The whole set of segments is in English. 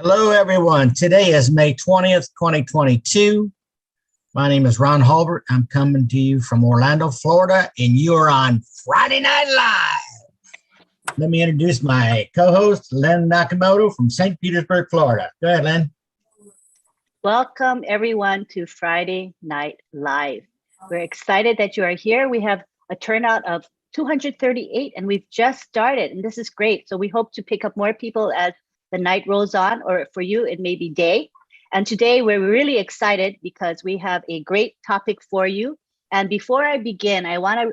Hello, everyone. Today is May 20th, 2022. My name is Ron Halbert. I'm coming to you from Orlando, Florida, and you are on Friday Night Live. Let me introduce my co-host, Len Nakamoto from St. Petersburg, Florida. Go ahead, Len. Welcome, everyone, to Friday Night Live. We're excited that you are here. We have a turnout of 238, and we've just started, and this is great. So we hope to pick up more people as the night rolls on, or for you, it may be day. And today we're really excited because we have a great topic for you. And before I begin, I want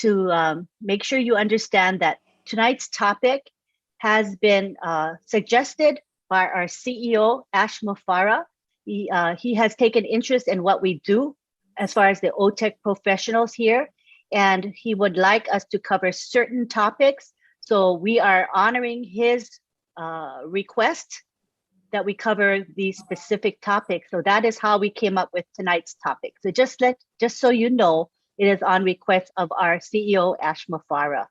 to make sure you understand that tonight's topic has been suggested by our CEO, Ash Mufareh. He has taken interest in what we do as far as the OTech professionals here, and he would like us to cover certain topics. So we are honoring his request that we cover these specific topics. So that is how we came up with tonight's topic. So just so you know, it is on request of our CEO, Ash Mufareh.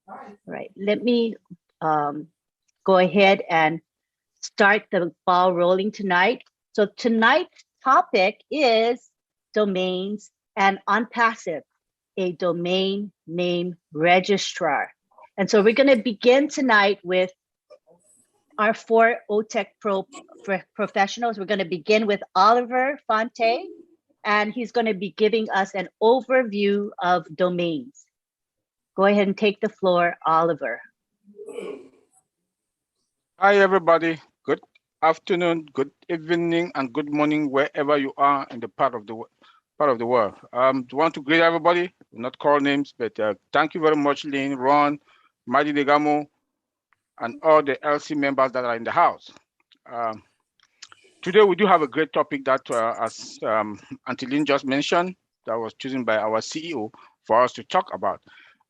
All right, let me go ahead and start the ball rolling tonight. So tonight's topic is domains and OnPassive, a domain name registrar. And so we're going to begin tonight with our four OTech professionals. We're going to begin with Oliver Fonte, and he's going to be giving us an overview of domains. Go ahead and take the floor, Oliver. Hi, everybody. Good afternoon, good evening, and good morning, wherever you are in the part of the world. I want to greet everybody, not call names, but thank you very much, Lynn, Ron, Madi Degamo, and all the LC members that are in the house. Today, we do have a great topic that, as Auntie Lynn just mentioned, that was chosen by our CEO for us to talk about.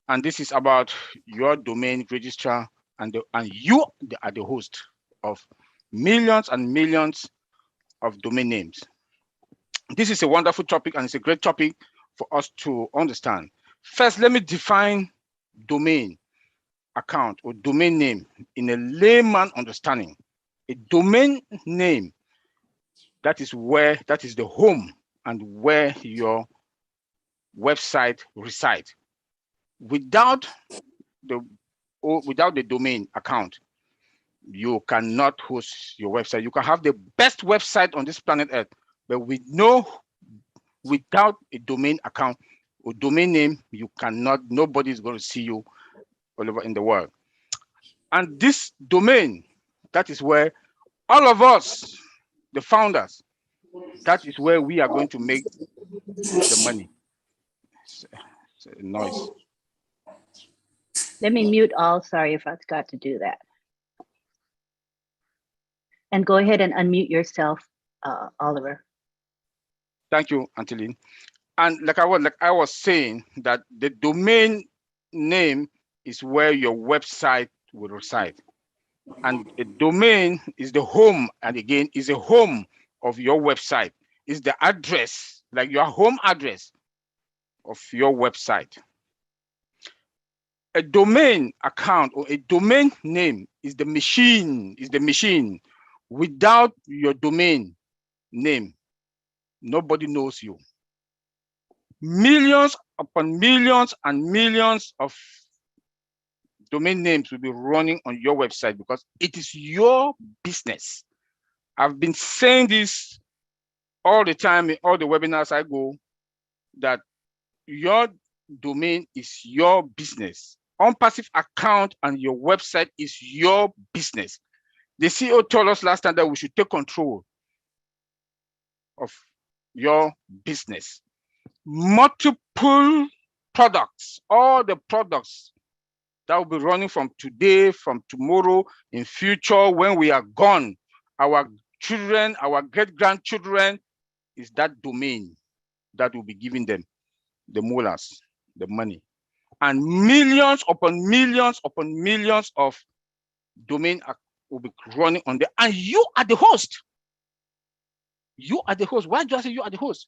And this is about your domain registrar, and you are the host of millions and millions of domain names. This is a wonderful topic, and it's a great topic for us to understand. First, let me define domain account or domain name in a layman understanding. A domain name, that is the home and where your website resides. Without the domain account, you cannot host your website. You can have the best website on this planet Earth, but without a domain account or domain name, you cannot. Nobody is going to see you all over in the world. And this domain, that is where all of us, the founders, that is where we are going to make the money. It's a noise. Let me mute all. Sorry if I forgot to do that. And go ahead and unmute yourself, Oliver. Thank you, Auntie Lynn. And like I was saying, that the domain name is where your website will reside. And a domain is the home, and again, is a home of your website. Is the address, like your home address of your website. A domain account or a domain name is the machine. Without your domain name, nobody knows you. Millions upon millions and millions of domain names will be running on your website because it is your business. I've been saying this all the time in all the webinars I go, that your domain is your business. OnPassive account and your website is your business. The CEO told us last time that we should take control of your business. Multiple products, all the products that will be running from today, from tomorrow, in future, when we are gone, our children, our great-grandchildren, is that domain that will be giving them the molars, the money. And millions upon millions upon millions of domain will be running on there. And you are the host. You are the host. Why do I say you are the host?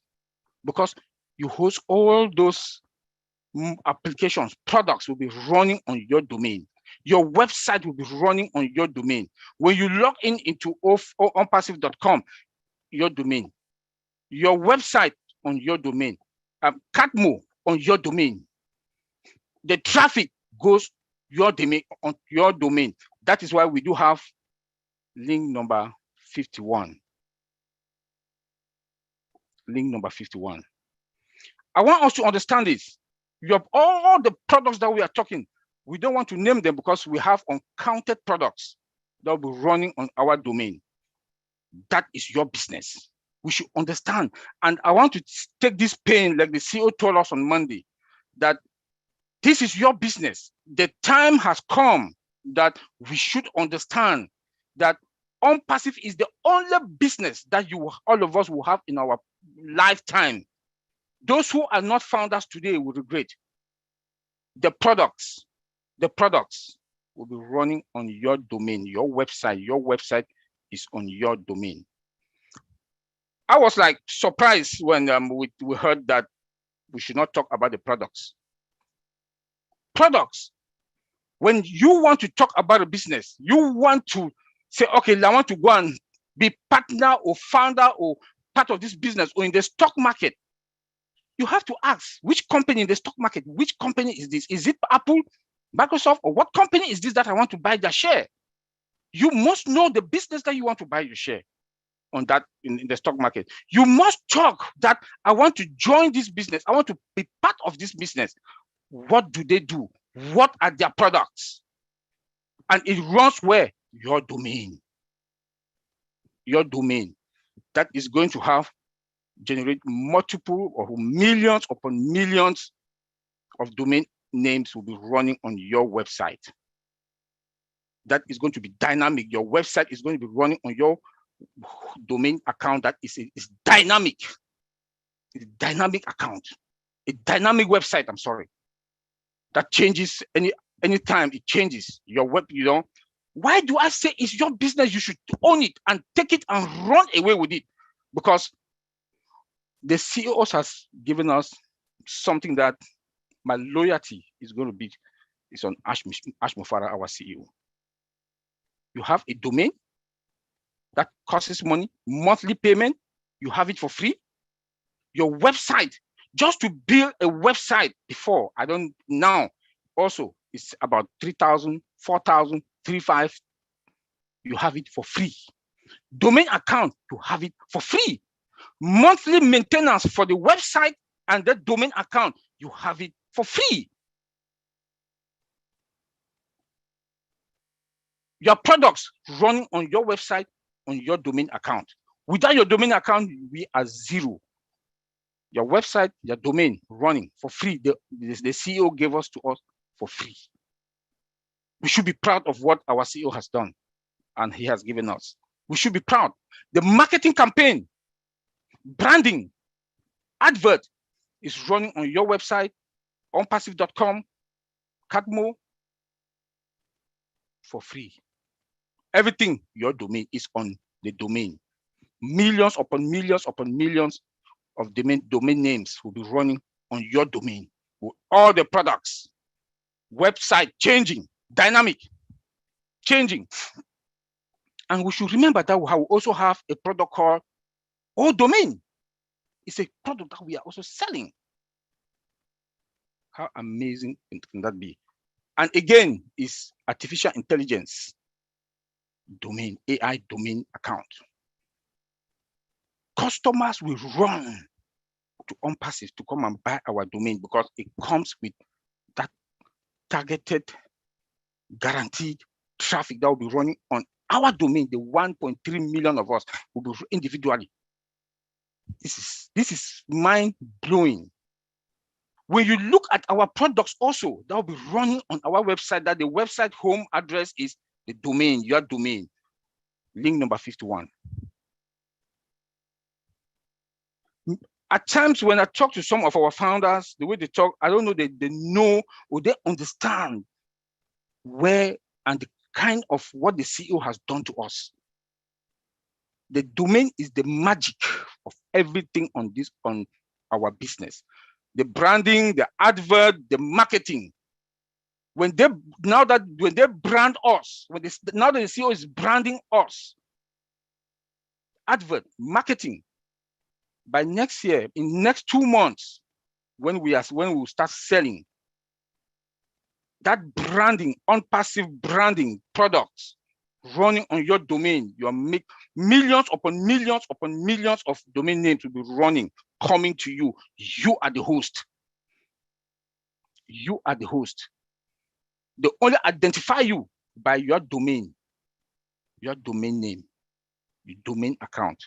Because you host all those applications, products will be running on your domain. Your website will be running on your domain. When you log in into onpassive.com, your domain, your website on your domain, Catmo on your domain, the traffic goes your domain on your domain. That is why we do have link number 51. Link number 51. I want us to understand this. You have all the products that we are talking. We don't want to name them because we have uncounted products that will be running on our domain. That is your business. We should understand. And I want to take this pain, like the CEO told us on Monday, that this is your business. The time has come that we should understand that OnPassive is the only business that all of us will have in our lifetime. Those who are not founders today will regret. The products will be running on your domain, your website is on your domain. I was like surprised when we heard that we should not talk about the products. Products, when you want to talk about a business, you want to say, okay, I want to go and be partner or founder or part of this business or in the stock market. You have to ask which company in the stock market, which company is this? Is it Apple, Microsoft, or what company is this that I want to buy their share? You must know the business that you want to buy your share on that in the stock market. You must talk that I want to join this business. I want to be part of this business. What do they do? What are their products? And it runs where? Your domain. Your domain. That is going to generate multiple or millions upon millions of domain names will be running on your website. That is going to be dynamic. Your website is going to be running on your domain account that is dynamic. It's a dynamic account. A dynamic website, I'm sorry. That changes anytime it changes. Your web, why do I say it's your business? You should own it and take it and run away with it. Because the CEOs has given us something that my loyalty is going to be on Ash Mufarah, our CEO. You have a domain that costs money, monthly payment, you have it for free. Your website, just to build a website before, now also it's about 3,000, 4,000, 3,500. You have it for free. Domain account, you have it for free. Monthly maintenance for the website and the domain account, you have it for free. Your products running on your website, on your domain account. Without your domain account, we are zero. Your website, your domain running for free. The CEO gave us to us for free. We should be proud of what our CEO has done and he has given us. We should be proud. The marketing campaign, branding, advert is running on your website, onpassive.com, Catmo, for free. Everything, your domain is on the domain. Millions upon millions upon millions of domain names will be running on your domain with all the products. Website changing, dynamic, changing. And we should remember that we also have a product called ODomain. It's a product that we are also selling. How amazing can that be? And again, it's artificial intelligence domain, AI domain account. Customers will run to OnPassive to come and buy our domain because it comes with that targeted, guaranteed traffic that will be running on our domain. The 1.3 million of us will be individually. This is mind-blowing. When you look at our products also, that will be running on our website, that the website home address is the domain, your domain. Link number 51. At times when I talk to some of our founders, the way they talk, I don't know, they know or they understand where and the kind of what the CEO has done to us. The domain is the magic of everything on our business. The branding, the advert, the marketing. when they brand us, now that the CEO is branding us, advert marketing, by next year, in next 2 months, when we start selling, that branding, unpassive branding products running on your domain, you make millions upon millions upon millions of domain names will be running, coming to you. You are the host. You are the host. They only identify you by your domain name, your domain account.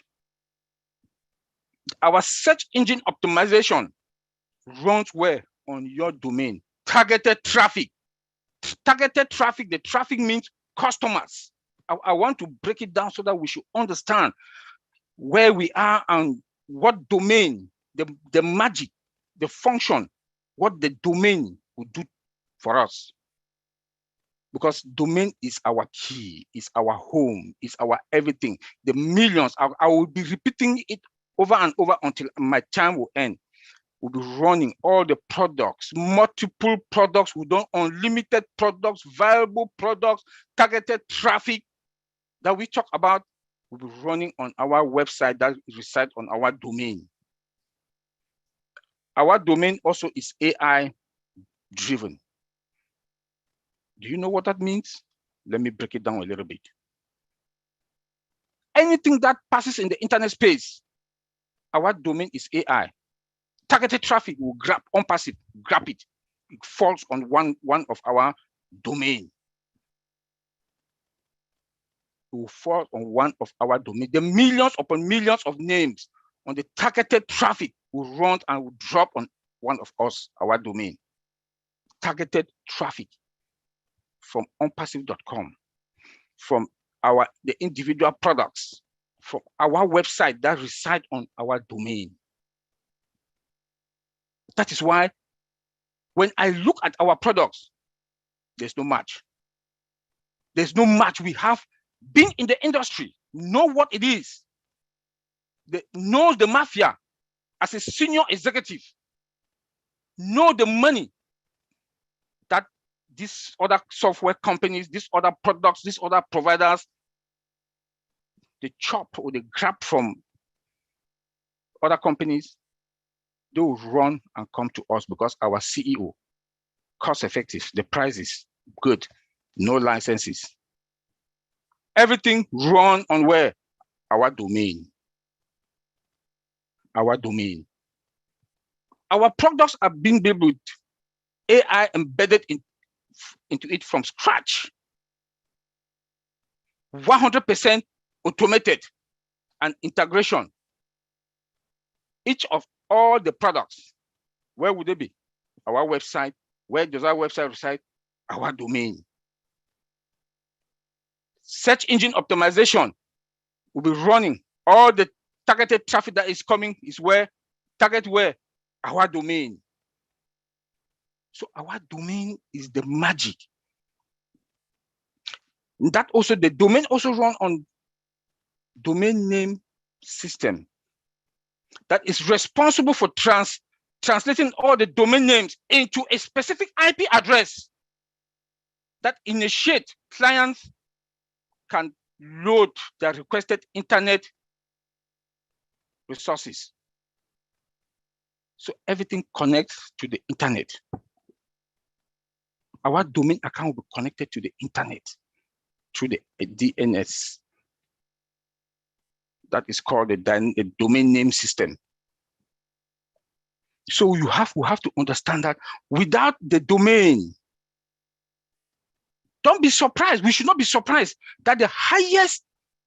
Our search engine optimization runs where? On your domain. Targeted traffic. Targeted traffic, the traffic means customers. I want to break it down so that we should understand where we are and what domain, the magic, the function, what the domain will do for us. Because domain is our key, is our home, is our everything. The millions, I will be repeating it over and over until my time will end. We'll be running all the products, multiple products. We don't unlimited products, viable products, targeted traffic that we talk about will be running on our website that resides on our domain. Our domain also is AI driven. Do you know what that means? Let me break it down a little bit. Anything that passes in the internet space, our domain is AI. Targeted traffic will grab, unpassive, grab it. It falls on one of our domain. It will fall on one of our domain. The millions upon millions of names on the targeted traffic will run and will drop on one of us, our domain. Targeted traffic from unpassive.com, from the individual products, from our website that reside on our domain. That is why when I look at our products, there's no match. There's no match. We have been in the industry, know what it is, know the mafia as a senior executive, know the money that these other software companies, these other products, these other providers, they chop or they grab from other companies. They will run and come to us because our CEO, cost effective, the price is good, no licenses. Everything run on where? Our domain. Our domain. Our products are being built with AI embedded into it from scratch. 100% automated and integration. Each of all the products, where would they be? Our website. Where does our website reside? Our domain. Search engine optimization will be running. All the targeted traffic that is coming is where? Target where? Our domain. So our domain is the magic. That also, the domain also run on domain name system that is responsible for translating all the domain names into a specific IP address that initiate clients can load the requested internet resources. So everything connects to the internet. Our domain account will be connected to the internet through the DNS. That is called the domain name system. So we have to understand that without the domain, don't be surprised. We should not be surprised that the highest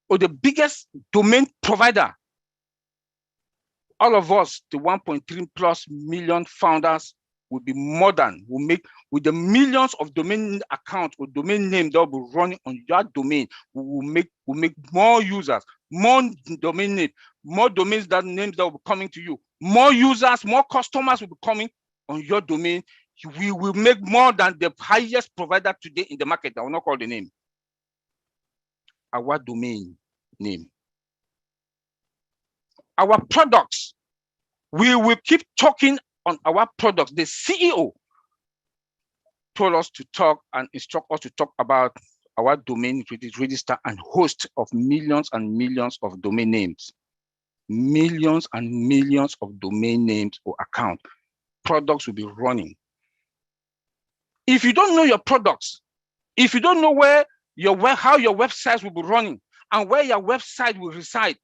or the biggest domain provider, all of us, the 1.3 plus million founders, will be more than, will make, with the millions of domain accounts or domain names that will be running on your domain, will make more users, more domain names, more domains that names that will be coming to you, more users, more customers will be coming on your domain. We will make more than the highest provider today in the market. I will not call the name. Our domain name. Our products, we will keep talking on our products. The CEO told us to talk and instruct us to talk about our domain register and host of millions and millions of domain names. Millions and millions of domain names or accounts. Products will be running. If you don't know your products, if you don't know how your websites will be running and where your website will reside,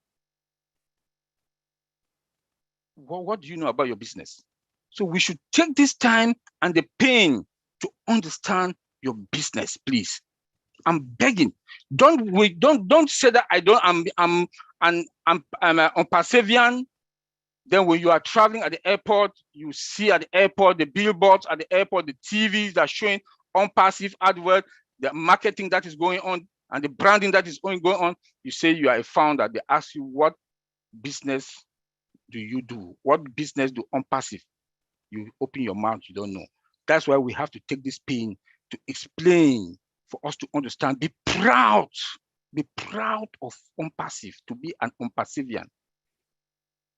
what do you know about your business? So we should take this time and the pain to understand your business, please. I'm begging. Don't say that I'm unperseverant. Then when you are traveling at the airport, you see at the airport the billboards at the airport, the TVs that are showing unpassive advert, the marketing that is going on, and the branding that is going on. You say you are a founder. They ask you, what business do you do? What business do unpassive? You open your mouth, you don't know. That's why we have to take this pain to explain for us to understand. Be proud of unpassive, to be an unpassivian.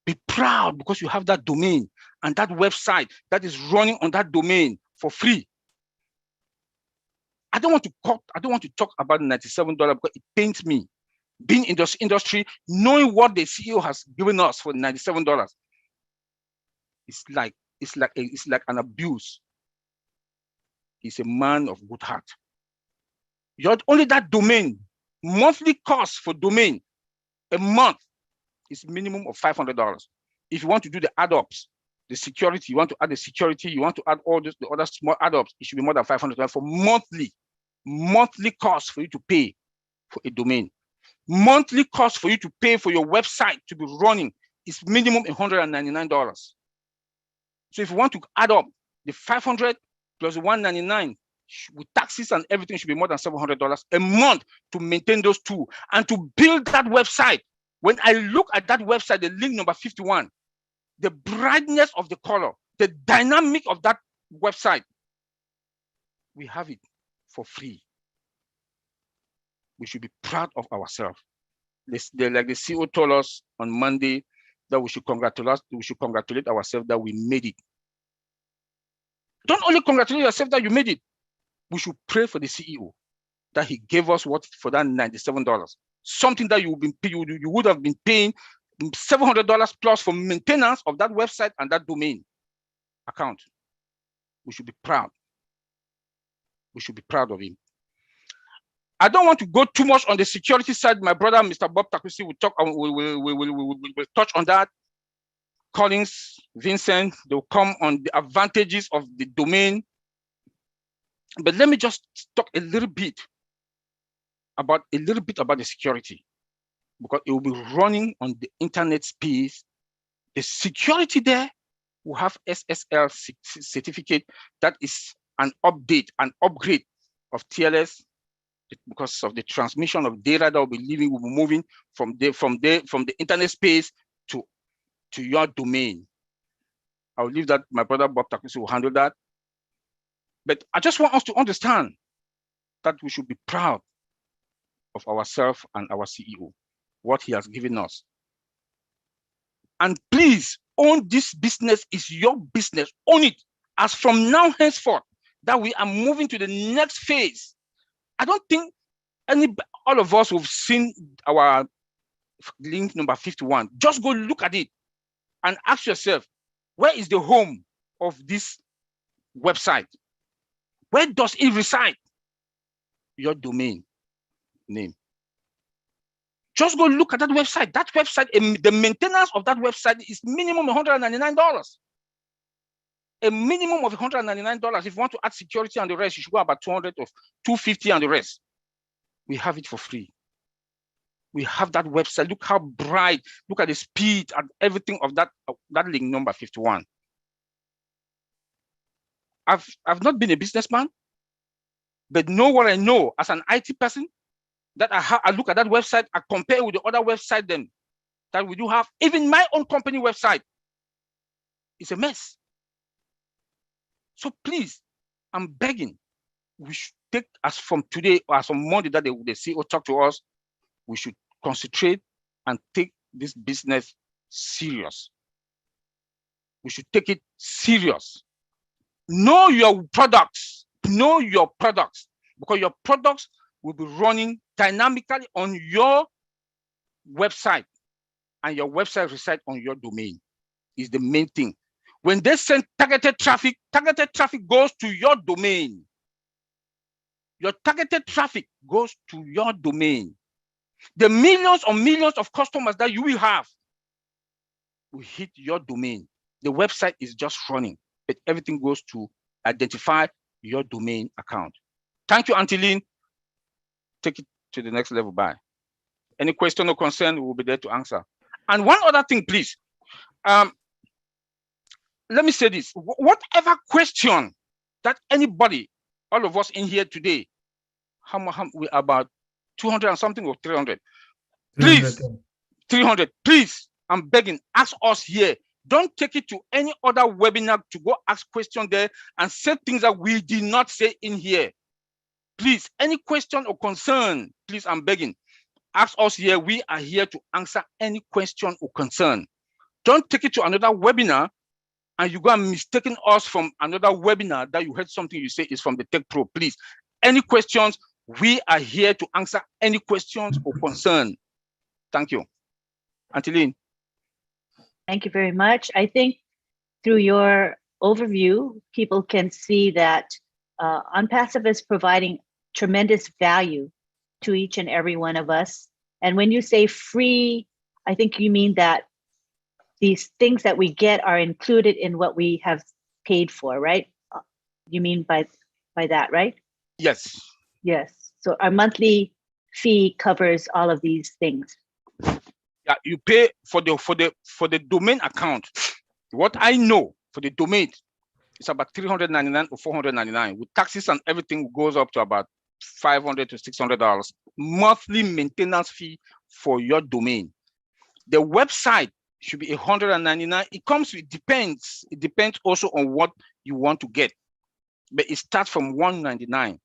Be proud because you have that domain and that website that is running on that domain for free. I don't want to talk about $97 because it pains me. Being in this industry, knowing what the CEO has given us for $97, it's like an abuse. He's a man of good heart. You're only that domain, monthly cost for domain, a month is minimum of $500. If you want to do the add-ups, the security, you want to add the security, you want to add all this, the other small add-ups, it should be more than $500 for monthly cost for you to pay for a domain. Monthly cost for you to pay for your website to be running is minimum $199. So if you want to add up the 500 plus the 199 with taxes and everything, should be more than $700 a month to maintain those two and to build that website. When I look at that website, the link number 51, the brightness of the color, the dynamic of that website, we have it for free. We should be proud of ourselves. Like the CEO told us on Monday that we should congratulate ourselves that we made it. Don't only congratulate yourself that you made it. We should pray for the CEO that he gave us for that $97. Something that you would have been paying $700 plus for maintenance of that website and that domain account. We should be proud. We should be proud of him. I don't want to go too much on the security side. My brother, Mr. Bob Takusi, will touch on that. Collins, Vincent, they'll come on the advantages of the domain. But let me just talk a little bit about the security, because it will be running on the internet space. The security there will have SSL certificate. That is an update, an upgrade of TLS, because of the transmission of data that will be moving from the internet space to your domain. I'll leave that. My brother Bob Takusi will handle that. But I just want us to understand that we should be proud of ourselves and our CEO, what he has given us. And please, own this business. Is your business. Own it. As from now henceforth, that we are moving to the next phase. I don't think all of us have seen our link number 51. Just go look at it and ask yourself, where is the home of this website? Where does it reside? Your domain name. Just go look at that website. That website, the maintenance of that website is minimum $199. A minimum of $199. If you want to add security and the rest, you should go about $200 or $250 and the rest. We have it for free. We have that website. Look how bright. Look at the speed and everything of that link number 51. I've not been a businessman, but know what I know as an IT person, that I look at that website, I compare with the other website then that we do have. Even my own company website is a mess. So please, I'm begging, we should take, as from today, or as from Monday that the CEO talk to us, we should concentrate and take this business serious. We should take it serious. Know your products. know your products, because your products will be running dynamically on your website, and your website resides on your domain is the main thing. When they send targeted traffic goes to your domain. Your targeted traffic goes to your domain. The millions of customers that you will have will hit your domain. The website is just running, but everything goes to identify your domain account. Thank you, Auntie Lynn. Take it to the next level. Bye. Any question or concern, we'll be there to answer. And one other thing, please. Let me say this. Whatever question that anybody, all of us in here today, we about 200 and something or 300. Please, 300. Please, I'm begging, ask us here. Don't take it to any other webinar to go ask questions there and say things that we did not say in here. Please, any question or concern, please, I'm begging, ask us here. We are here to answer any question or concern. Don't take it to another webinar and you go and mistaken us from another webinar that you heard something you say is from the Tech Pro. Please, any questions, we are here to answer any questions or concern. Thank you. Auntie Lynn. Thank you very much. I think through your overview, people can see that OnPassive is providing tremendous value to each and every one of us. And when you say free, I think you mean that these things that we get are included in what we have paid for, right? You mean by that, right? Yes. Yes. So our monthly fee covers all of these things. Yeah, you pay for the domain account. What I know for the domain, it's about $399 or $499. With taxes and everything goes up to about $500 to $600 monthly maintenance fee for your domain. The website should be $199. It comes with depends. It depends also on what you want to get, but it starts from $199.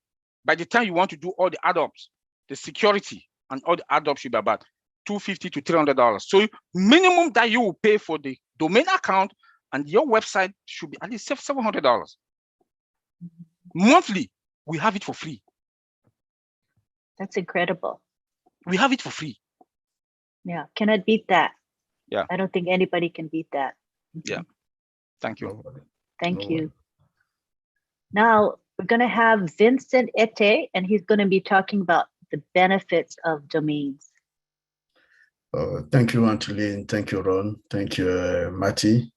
By the time you want to do all the add-ups, the security and all the add-ups should be about $250 to $300. So minimum that you will pay for the domain account and your website should be at least $700. Monthly, we have it for free. That's incredible. We have it for free. Yeah, cannot beat that. Yeah. I don't think anybody can beat that. Yeah. Thank you. Thank you. Now we're going to have Vincent Ete, and he's going to be talking about the benefits of domains. Thank you, Auntie Lynn. Thank you, Ron. Thank you, Matty.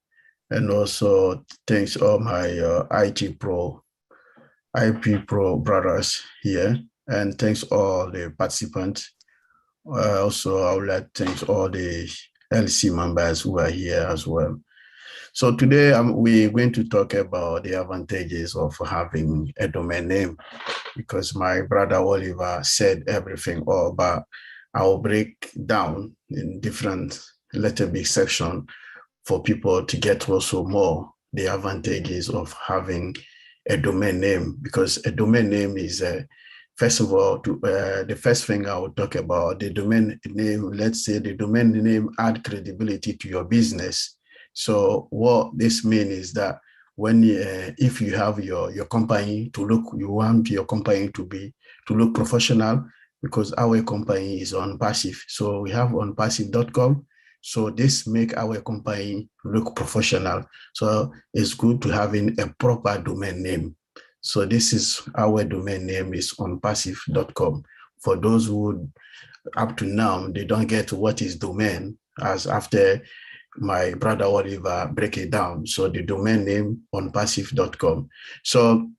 And also thanks all my IP Pro brothers here. And thanks all the participants. Also, I would like to thank all the LC members who are here as well. So today we're going to talk about the advantages of having a domain name, because my brother Oliver said everything all about. I'll break down in different little big section for people to get also more the advantages of having a domain name, because a domain name is first of all, the first thing I will talk about, the domain name. Let's say the domain name add credibility to your business. So what this means is that when if you have your company to look, you want your company to look professional, because our company is OnPassive. So we have onpassive.com. So this make our company look professional. So it's good to having a proper domain name. So this is our domain name is onpassive.com. For those who up to now, they don't get what is domain, as after my brother Oliver break it down. So the domain name onpassive.com. So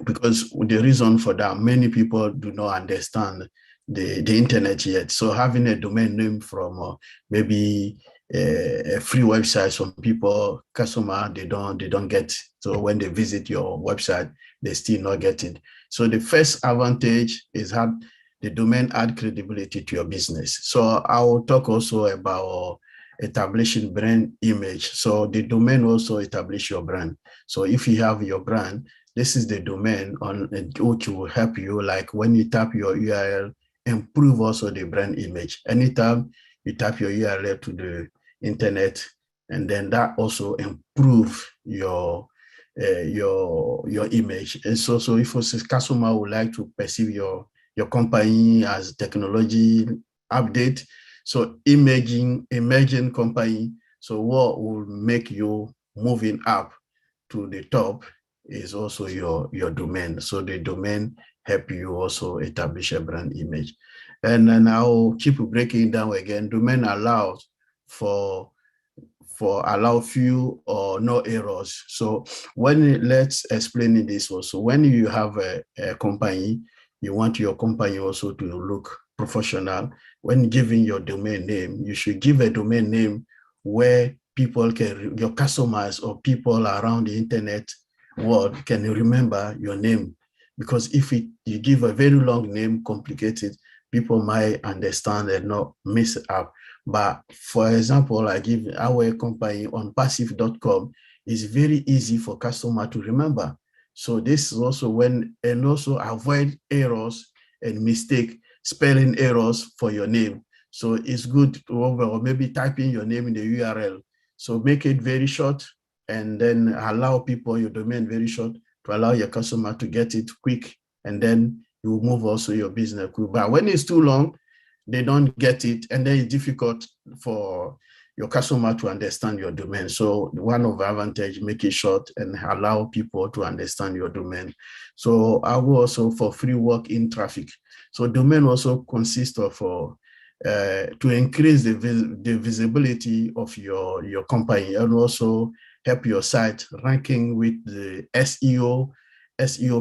because the reason for that, many people do not understand the internet yet. So having a domain name from maybe a free website, some people, customer, they don't get. So when they visit your website, they still not get it. So the first advantage is have the domain add credibility to your business. So I will talk also about establishing brand image. So the domain also establish your brand. So if you have your brand, this is the domain on which will help you. Like when you tap your URL, improve also the brand image. Anytime you tap your URL to the internet, and then that also improve your your image. And so if a customer would like to perceive your company as technology update, so emerging company, so what will make you moving up to the top is also your domain. So the domain help you also establish a brand image. And then I'll keep breaking down again. Domain allows for allow few or no errors. So let's explain this also. When you have a company, you want your company also to look professional. When giving your domain name, you should give a domain name where people can, your customers or people around the internet world can remember your name. Because if you give a very long name, complicated, people might understand and not miss up. But for example, I give our company onpassive.com is very easy for customer to remember. So this is also and also avoid errors and mistake, spelling errors for your name. So it's good to or maybe typing your name in the URL. So make it very short and then allow people your domain very short to allow your customer to get it quick, and then you will move also your business quick. But when it's too long, they don't get it, and then it's difficult for your customer to understand your domain. So one of the advantage, make it short and allow people to understand your domain. So I will also for free walk-in traffic. So domain also consists of to increase the visibility of your company and also help your site ranking with the SEO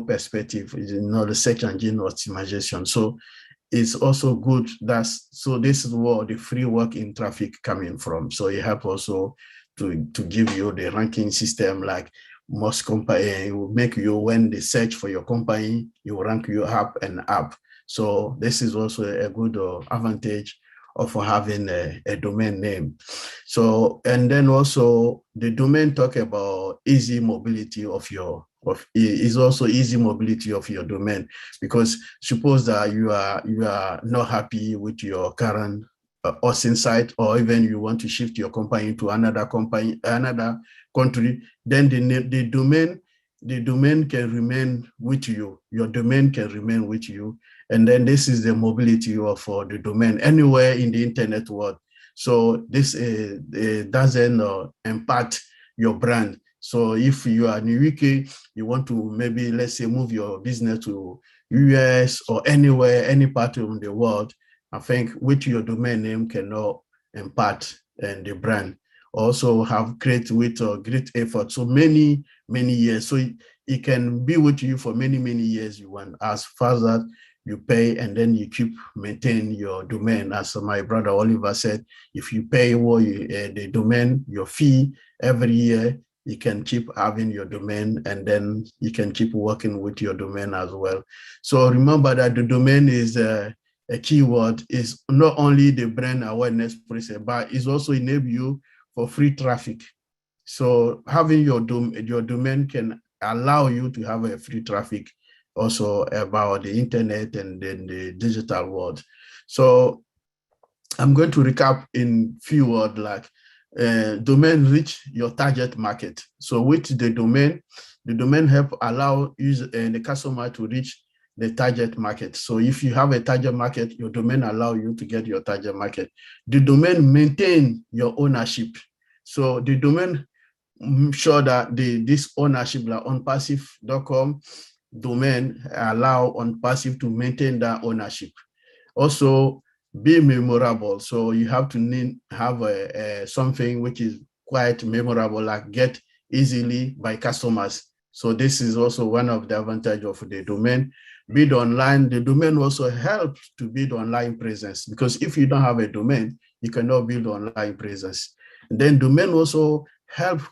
perspective, the search engine optimization. So it's also good. So this is where the free walk-in traffic coming from. So it help also to give you the ranking system, like most company will make you, when they search for your company, you rank you up and up. So this is also a good advantage of having a domain name. So, and then also the domain talk about easy mobility is also easy mobility of your domain, because suppose that you are not happy with your current hosting site, or even you want to shift your company to another country, then the domain can remain with you. Your domain can remain with you. And then this is the mobility of the domain anywhere in the internet world. So this doesn't impact your brand. So if you are in the UK, you want to maybe, let's say, move your business to US or anywhere, any part of the world, I think with your domain name cannot impact the brand. Also have great effort. So many years. So it can be with you for many years. You want, as far as you pay, and then you keep maintain your domain. As my brother Oliver said, if you pay the domain, your fee every year, you can keep having your domain, and then you can keep working with your domain as well. So remember that the domain is a keyword, is not only the brand awareness process, but it's also enable you for free traffic. So having your domain can allow you to have a free traffic also about the internet and then the digital world. So I'm going to recap in few words, like domain reach your target market. So with the domain help allow user and the customer to reach the target market. So if you have a target market, your domain allow you to get your target market. The domain maintain your ownership. So the domain sure that this ownership, like onpassive.com domain, allow OnPassive to maintain that ownership. Also, be memorable. So you have to have something which is quite memorable, like get easily by customers. So this is also one of the advantage of the domain. Build online. The domain also helps to build online presence, because if you don't have a domain, you cannot build online presence. And then domain also help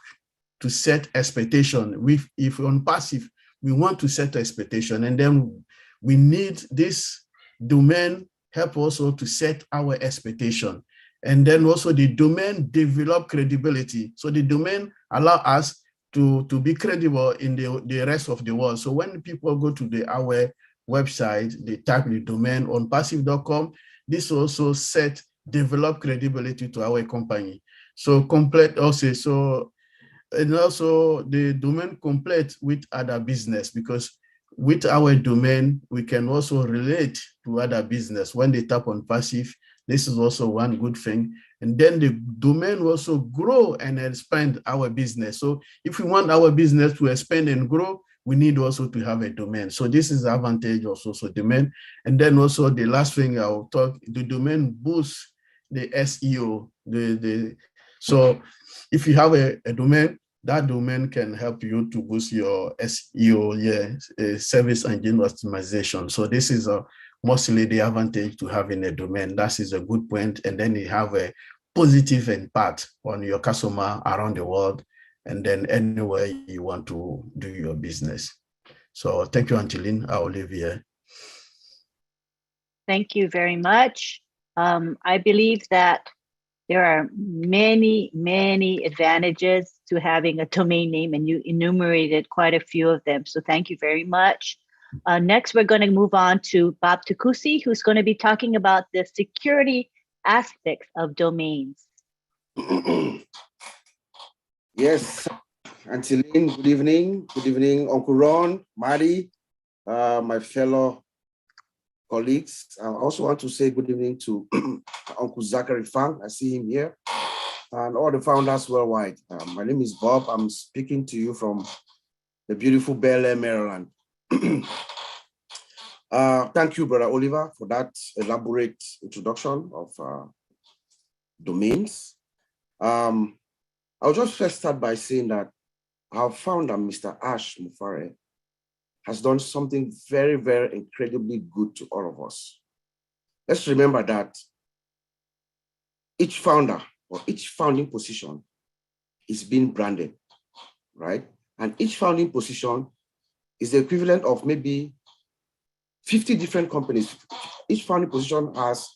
to set expectation. If OnPassive, we want to set expectation, and then we need this domain help also to set our expectation. And then also the domain develop credibility. So the domain allow us to be credible in the rest of the world. So when people go to our website, they type the domain onpassive.com, this also develop credibility to our company. So complete also, so and also the domain complete with other business, because with our domain, we can also relate to other business. When they tap on passive, this is also one good thing. And then the domain will also grow and expand our business. So if we want our business to expand and grow, we need also to have a domain. So this is the advantage also, so domain. And then also the last thing I'll talk, the domain boosts the SEO. So if you have a domain, that domain can help you to boost your SEO, service engine optimization. So this is mostly the advantage to having a domain. That is a good point. And then you have a positive impact on your customer around the world, and then anywhere you want to do your business. So thank you, Angeline. I'll leave here. Thank you very much. I believe that there are many, many advantages to having a domain name, and you enumerated quite a few of them. So thank you very much. Next, we're going to move on to Bob Tukusi, who's going to be talking about the security aspects of domains. Yes, Angeline, good evening. Good evening, Uncle Ron, Mari, my fellow colleagues. I also want to say good evening to Uncle Zachary Fang. I see him here, and all the founders worldwide. My name is Bob. I'm speaking to you from the beautiful Bel Air, Maryland. Thank you, Brother Oliver, for that elaborate introduction of domains. I'll just first start by saying that our founder, Mr. Ash Mufareh, has done something very, very incredibly good to all of us. Let's remember that each founder or each founding position is being branded, right? And each founding position is the equivalent of maybe 50 different companies. Each founding position has,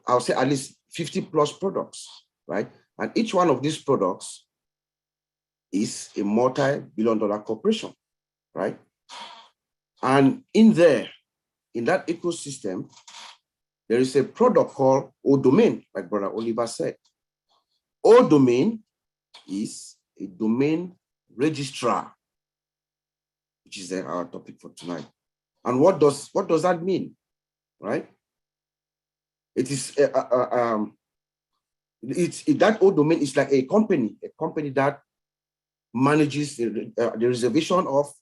I'll say, at least 50 plus products, right? And each one of these products is a multi-billion-dollar corporation, right? And in there, in that ecosystem, there is a product called ODomain, like Brother Oliver said. ODomain is a domain registrar, which is our topic for tonight. And what does that mean, right? It is that ODomain is like a company that manages the reservation of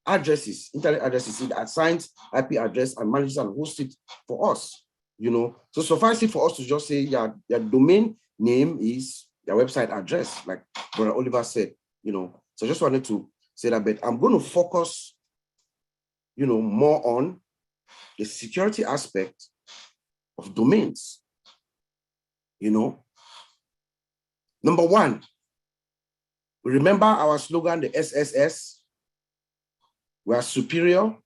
addresses, internet addresses. It assigns IP address and manages and hosts it for us, you know. So suffice it for us to just say, yeah, your domain name is your website address, like Brother Oliver said, you know. So I just wanted to say that, but I'm going to focus, you know, more on the security aspect of domains, you know. Number one, remember our slogan, the SSS. We are superior,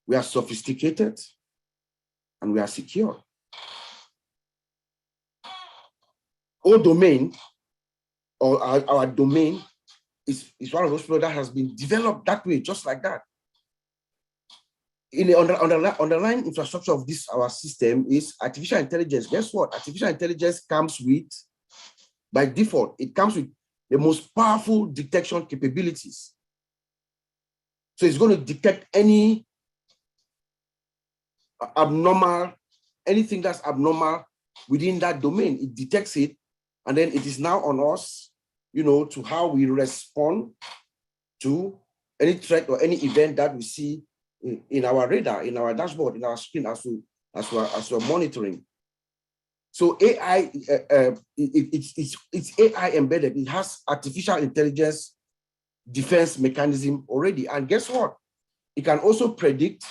we are sophisticated, and we are secure. ODomain, or our domain, is one of those products that has been developed that way, just like that. In the underlying infrastructure of this, our system, is artificial intelligence. Guess what? Artificial intelligence comes with, by default, it comes with the most powerful detection capabilities. So it's going to detect any abnormal, anything that's abnormal within that domain. It detects it, and then it is now on us, you know, to how we respond to any threat or any event that we see in our radar, in our dashboard, in our screen, as we're monitoring. So AI, it's AI embedded. It has artificial intelligence defense mechanism already. And guess what? It can also predict,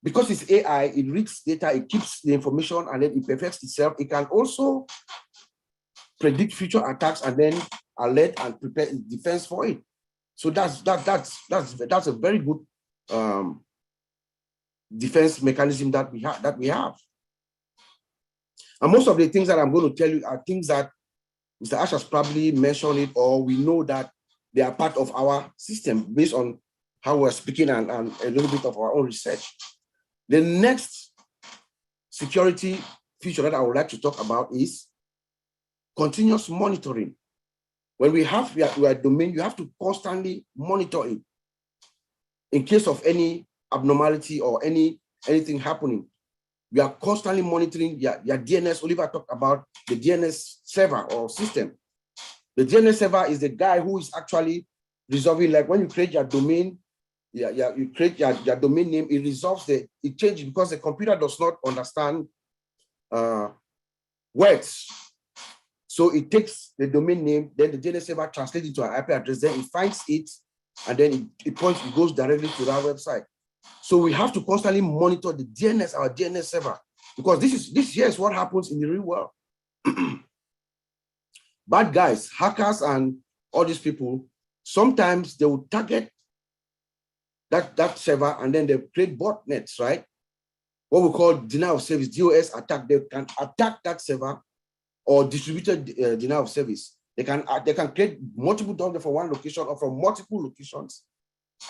because it's AI, it reads data, it keeps the information, and then it perfects itself. It can also predict future attacks and then alert and prepare defense for it. So that's a very good defense mechanism that we have. And most of the things that I'm going to tell you are things that Mr. Ash has probably mentioned it, or we know that they are part of our system based on how we're speaking and a little bit of our own research. The next security feature that I would like to talk about is continuous monitoring. When we have your domain, you have to constantly monitor it in case of any abnormality or anything happening. We are constantly monitoring your DNS. Oliver talked about the DNS server or system. The DNS server is the guy who is actually resolving, like when you create your domain, you create your domain name, it resolves it changes because the computer does not understand words. So it takes the domain name, then the DNS server translates it to an IP address, then it finds it, and then it goes directly to that website. So we have to constantly monitor the DNS, our DNS server, because this here is what happens in the real world. Bad guys, hackers, and all these people, sometimes they will target that server and then they create botnets, right? What we call denial of service, DOS attack. They can attack that server or distributed denial of service. They can create multiple domains from one location or from multiple locations,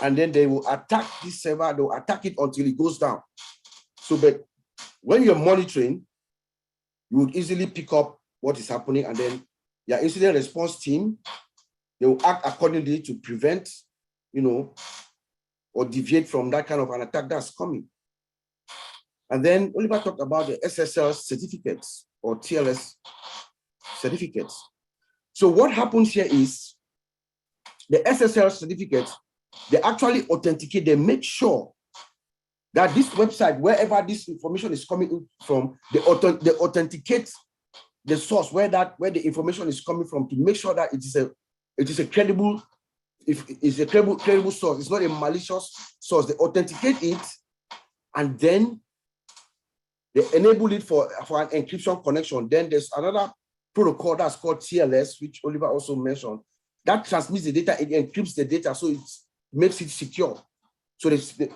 and then they will attack this server. They will attack it until it goes down. So, but when you're monitoring, you would easily pick up what is happening, and then your incident response team, they will act accordingly to prevent, or deviate from that kind of an attack that's coming. And then Oliver talked about the SSL certificates or TLS certificates. So what happens here is the SSL certificates, they actually authenticate, they make sure that this website, wherever this information is coming in from, they authenticate the source where the information is coming from to make sure that it is a credible, credible source. It's not a malicious source. They authenticate it, and then they enable it for an encryption connection. Then there's another protocol that's called TLS, which Oliver also mentioned, that transmits the data, it encrypts the data, so it makes it secure. So the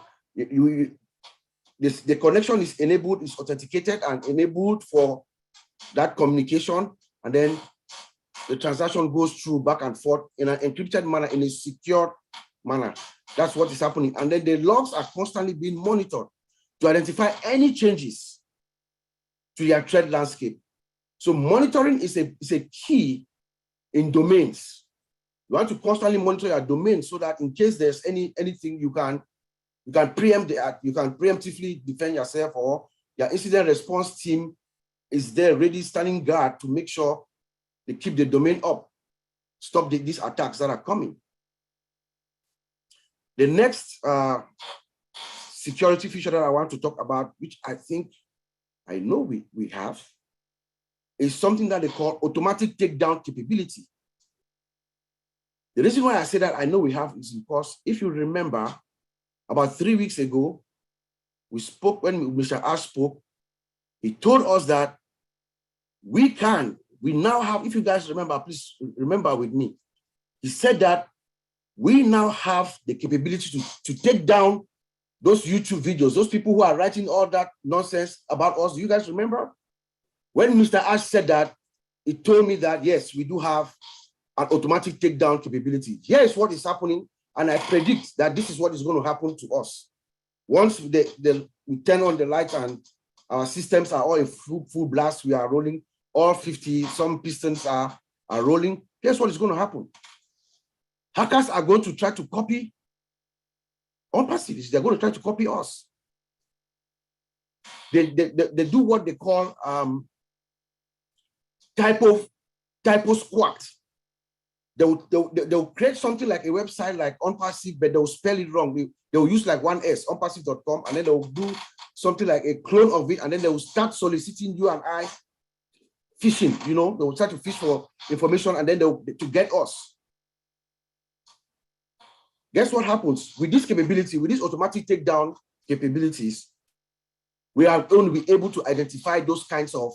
connection is enabled, is authenticated and enabled for that communication, and then the transaction goes through back and forth in an encrypted manner, in a secure manner. That's what is happening. And then the logs are constantly being monitored to identify any changes to your threat landscape. So monitoring is a key in domains. You want to constantly monitor your domain so that in case there's anything you can preempt you can preemptively defend yourself, or your incident response team is there ready, standing guard to make sure they keep the domain up, stop these attacks that are coming. The next security feature that I want to talk about, which I know we have, is something that they call automatic takedown capability. The reason why I say that I know we have is because if you remember, about 3 weeks ago, we spoke, when Mr. Ash spoke, he told us that we now have, if you guys remember, please remember with me, he said that we now have the capability to take down those YouTube videos, those people who are writing all that nonsense about us. Do you guys remember? When Mr. Ash said that, he told me that, yes, we do have an automatic takedown capability. Here is what is happening, and I predict that this is what is going to happen to us. Once we turn on the light and our systems are all in full blast, we are rolling, all 50, some pistons are rolling, here's what is going to happen. Hackers are going to try to copy OnPassive. They're going to try to copy us. They do what they call typo squat. They'll create something like a website like OnPassive, but they'll spell it wrong. They'll use like one S, onpassive.com, and then they'll do something like a clone of it, and then they will start soliciting you and I, phishing, they will start to fish for information, and then to get us. Guess what happens with this capability, with this automatic takedown capabilities? We are going to be able to identify those kinds of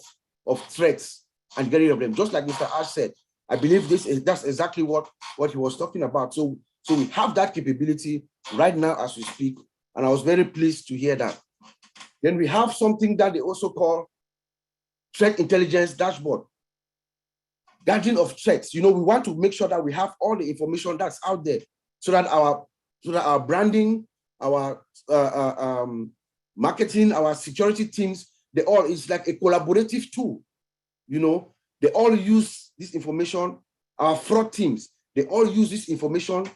threats and get rid of them. Just like Mr. Ash said, I believe that's exactly what he was talking about. So we have that capability right now as we speak, and I was very pleased to hear that. Then we have something that they also call threat intelligence dashboard. Gathering of threats. We want to make sure that we have all the information that's out there, so that our branding, our marketing, our security teams, it's like a collaborative tool. They all use this information our fraud teams, they all use this information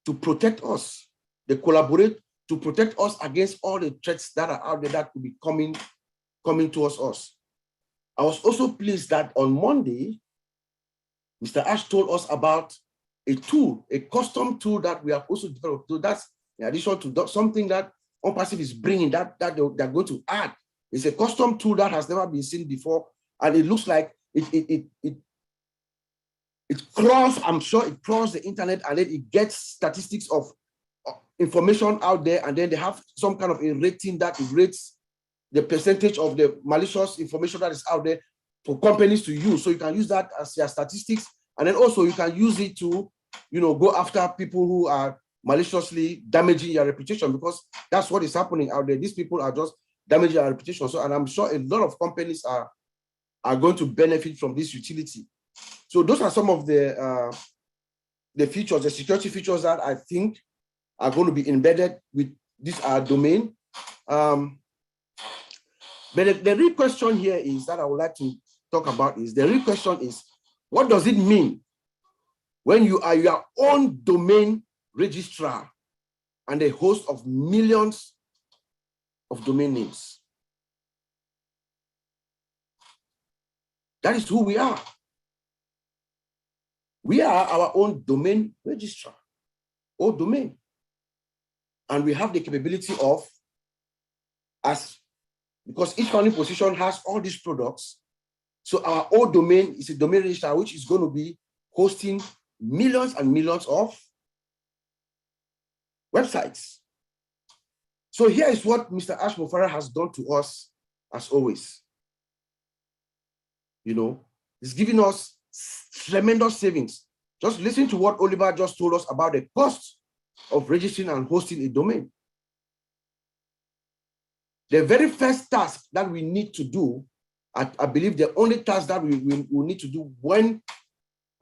to protect us. They collaborate to protect us against all the threats that are out there that could be coming towards us. I was also pleased that on Monday, Mr. Ash told us about a tool, a custom tool that we have also developed. So that's in addition to something that OnPassive is bringing that they're going to add. It's a custom tool that has never been seen before, and it looks like it crawls. I'm sure it crawls the internet, and then it gets statistics of information out there, and then they have some kind of a rating that it rates the percentage of the malicious information that is out there for companies to use. So you can use that as your statistics, and then also you can use it to, go after people who are maliciously damaging your reputation, because that's what is happening out there. These people are just damaging our reputation. So, and I'm sure a lot of companies are going to benefit from this utility. So those are some of the features, the security features that I think are going to be embedded with this domain. But the real question here is that I would like to talk about is, the real question is, what does it mean when you are your own domain registrar and a host of millions of domain names? That is who we are. We are our own domain registrar, or domain. And we have the capability of, because each founding position has all these products. So our own domain is a domain registrar, which is going to be hosting millions and millions of websites. So here is what Mr. Ash Mufara has done to us, as always. He's giving us tremendous savings. Just listen to what Oliver just told us about the cost of registering and hosting a domain. The very first task that we need to do, I believe the only task that we need to do when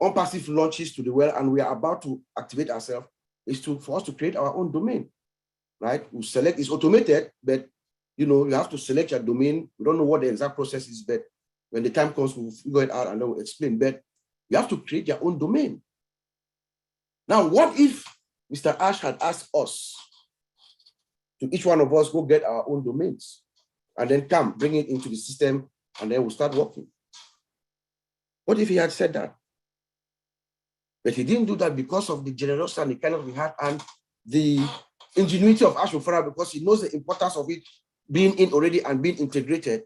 OnPassive launches to the world and we are about to activate ourselves, is for us to create our own domain, right? We select, it's automated, but you have to select your domain. We don't know what the exact process is, but when the time comes, we'll figure it out and then we'll explain. But you have to create your own domain. Now, what if Mr. Ash had asked us to each one of us go get our own domains and then come bring it into the system and then we'll start working? What if he had said that? But he didn't do that because of the generosity and the kindness we had and the ingenuity of Ash Mufara, because he knows the importance of it being in already and being integrated.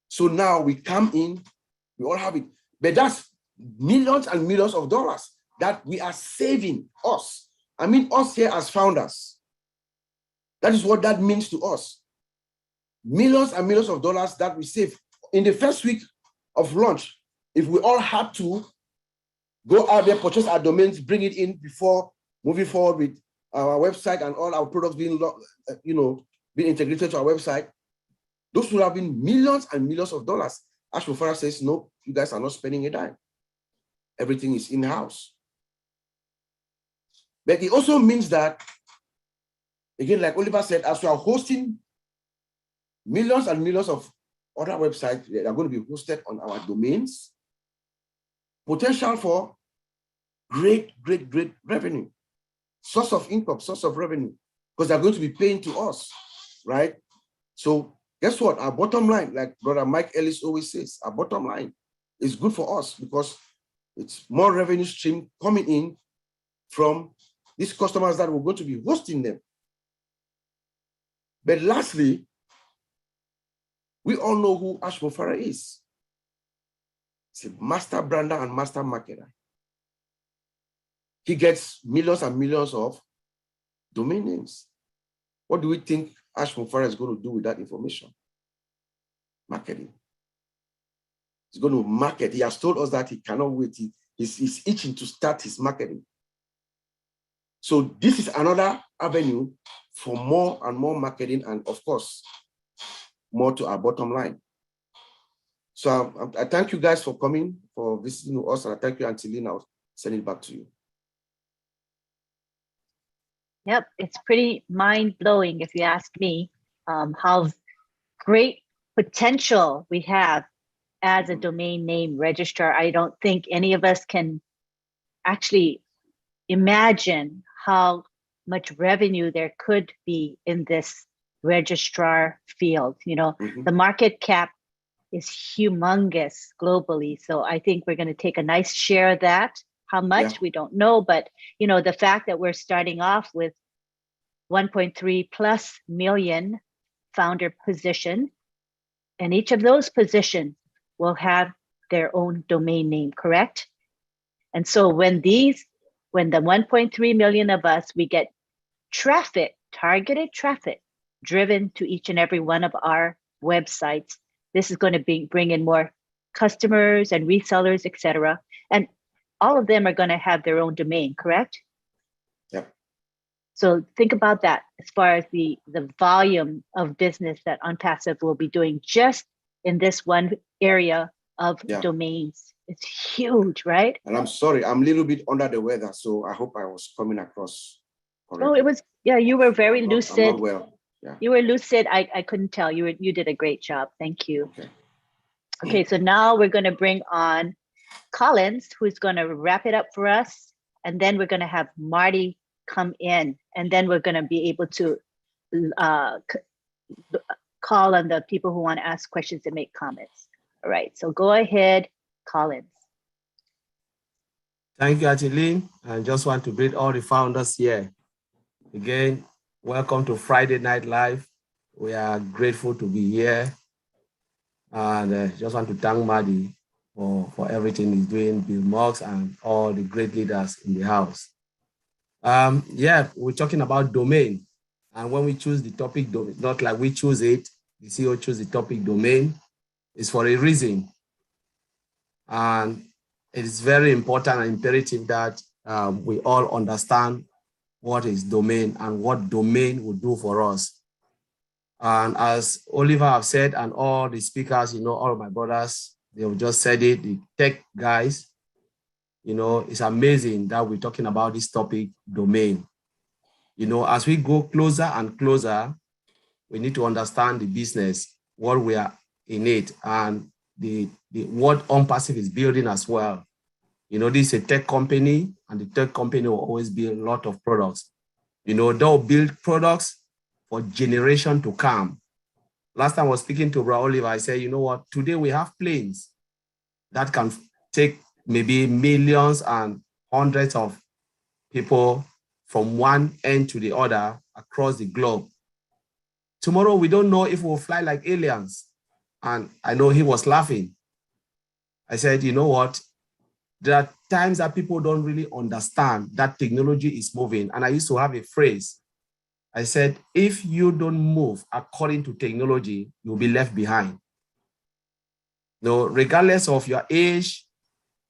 So now we come in, we all have it. But that's millions and millions of dollars that we are saving us. I mean, us here as founders. That is what that means to us. Millions and millions of dollars that we save. In the first week of launch, if we all had to go out there, purchase our domains, bring it in before moving forward with our website and all our products being, being integrated to our website, those would have been millions and millions of dollars. Ash Mufara says, no, you guys are not spending a dime. Everything is in-house. But it also means that, again, like Oliver said, as we are hosting millions and millions of other websites that are going to be hosted on our domains, potential for great revenue, source of income, source of revenue, because they're going to be paying to us, right? So guess what? Our bottom line, like Brother Mike Ellis always says, our bottom line is good for us because it's more revenue stream coming in from these customers that we're going to be hosting them. But lastly, we all know who Ash Mufara is. He's a master brander and master marketer. He gets millions and millions of domain names. What do we think Ash Mufara is going to do with that information? Marketing. He's going to market. He has told us that he cannot wait. He's itching to start his marketing. So this is another avenue for more and more marketing and, of course, more to our bottom line. So I thank you guys for coming, for visiting us, and I thank you, Auntie Lynn. I'll send it back to you. Yep, it's pretty mind-blowing, if you ask me, how great potential we have as a domain name registrar, I don't think any of us can actually imagine how much revenue there could be in this registrar field. You know, Mhm. the market cap is humongous globally. So I think we're going to take a nice share of that. How much, Yeah. we don't know, but you know, the fact that we're starting off with 1.3 plus million founder position, and each of those positions will have their own domain name, correct? And so when the 1.3 million of us, we get traffic, targeted traffic driven to each and every one of our websites, this is going to bring in more customers and resellers, etc. And all of them are going to have their own domain, correct? Yep. So think about that as far as the volume of business that Unpassive will be doing just in this one area of Yeah. domains. It's huge, right? And I'm sorry, I'm a little bit under the weather, so I hope I was coming across correctly. Oh, it was, yeah, you were very I'm lucid. not well. Yeah. You were lucid. I couldn't tell. You did a great job. Thank you. Okay. Okay, so now we're going to bring on Collins, who's going to wrap it up for us. And then we're going to have Marty come in. And then we're going to be able to call on the people who want to ask questions and make comments. All right, so go ahead, Collins. Thank you, Atiline. I just want to greet all the founders here. Again, welcome to Friday Night Live. We are grateful to be here. And just want to thank Marty for everything he's doing, Bill Marks, and all the great leaders in the house. Yeah, we're talking about domain. And when we choose the topic, not like we choose it, the CEO choose the topic domain, it's for a reason. And it is very important and imperative that we all understand what is domain and what domain will do for us. And as Oliver have said, and all the speakers, you know, all of my brothers, they have just said it, the tech guys, you know, it's amazing that we're talking about this topic, domain. You know, as we go closer and closer, we need to understand the business, what we are in it, and the what Unpassive is building as well. You know, this is a tech company, and the tech company will always build a lot of products. You know, they'll build products for generation to come. Last time I was speaking to Bro Oliver, I said, you know what, today we have planes that can take maybe millions and hundreds of people from one end to the other across the globe. Tomorrow, we don't know if we'll fly like aliens. And I know he was laughing. I said, you know what? There are times that people don't really understand that technology is moving. And I used to have a phrase. I said, if you don't move according to technology, you'll be left behind. No, regardless of your age,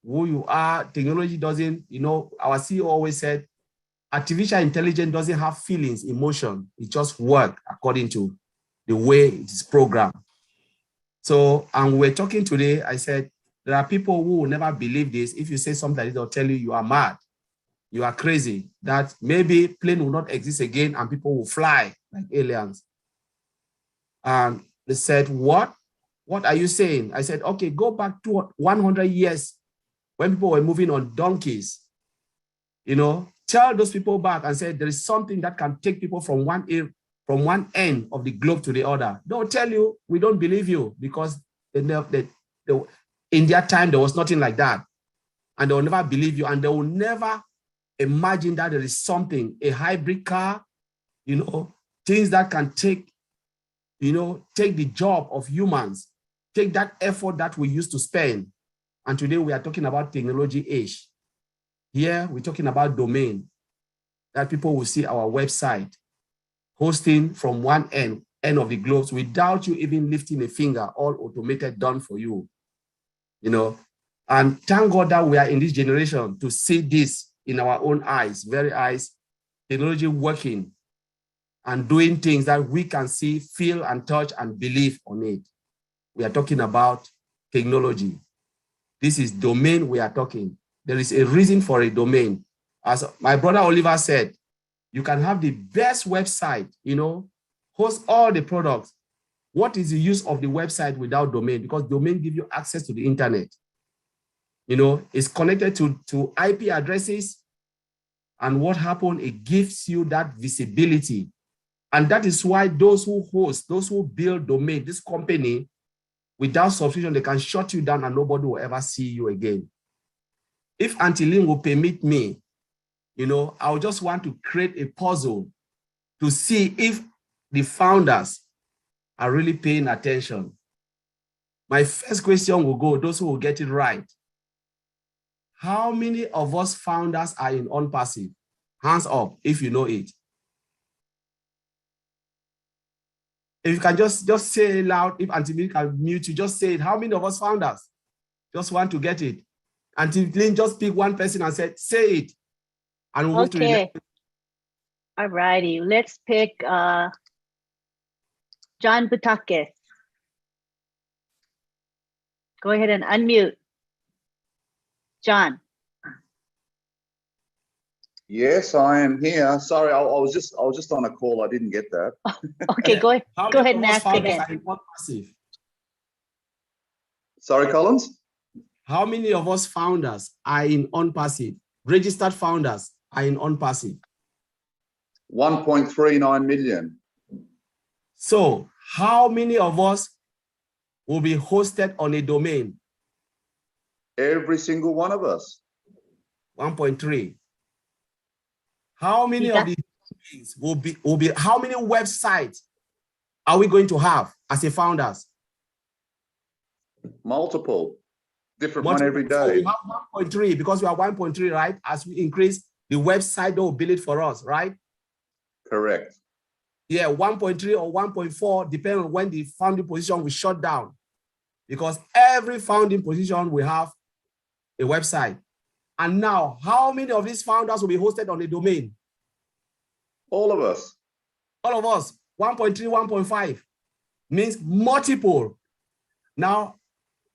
who you are, technology doesn't, you know, our CEO always said, artificial intelligence doesn't have feelings, emotion. It just works according to the way it is programmed. So, and we're talking today, I said, there are people who will never believe this. If you say something, they'll tell you you are mad, you are crazy, that maybe plane will not exist again and people will fly like aliens. And they said, what? What are you saying? I said, okay, go back to 100 years when people were moving on donkeys. You know, tell those people back and say there is something that can take people from one end of the globe to the other. They'll tell you, we don't believe you, because in their time, there was nothing like that. And they will never believe you, and they will never imagine that there is something, a hybrid car, you know, things that can take, you know, take the job of humans, take that effort that we used to spend. And today we are talking about technology age. Here we're talking about domain, that people will see our website hosting from one end of the globe without you even lifting a finger, all automated, done for you. You know, and thank God that we are in this generation to see this in our own eyes, very eyes, technology working and doing things that we can see, feel, and touch and believe on it. We are talking about technology. This is domain we are talking. There is a reason for a domain. As my brother Oliver said, you can have the best website, you know, host all the products, what is the use of the website without domain? Because domain gives you access to the internet. You know, it's connected to IP addresses. And what happened? It gives you that visibility. And that is why those who host, those who build domain, this company, without subscription, they can shut you down and nobody will ever see you again. If Auntie Lynn will permit me, you know, I would just want to create a puzzle to see if the founders are really paying attention. My first question will go, those who will get it right. How many of us founders are in OnPassive? Hands up if you know it. If you can just say it loud, if Auntie Lynn can mute you, just say it. How many of us founders just want to get it? Auntie Lynn, just pick one person and say it. And we'll move to the next. All righty, let's pick John Butakis. Go ahead and unmute. John. Yes, I am here. Sorry, I was just on a call. I didn't get that. Okay, go ahead. Go ahead and ask again. Sorry, Collins? How many of us founders are in OnPassive? Registered founders are in OnPassive. 1.39 million. So how many of us will be hosted on a domain? Every single one of us. 1.3. How many of these domains will be, how many websites are we going to have as a founders? Multiple. Different one every day. So we have 1.3 because we are 1.3, right? As we increase the website, they will build it for us, right? Correct. Yeah, 1.3 or 1.4, depending on when the founding position will shut down. Because every founding position will have a website. And now, how many of these founders will be hosted on the domain? All of us. All of us. 1.3, 1.5 means multiple. Now,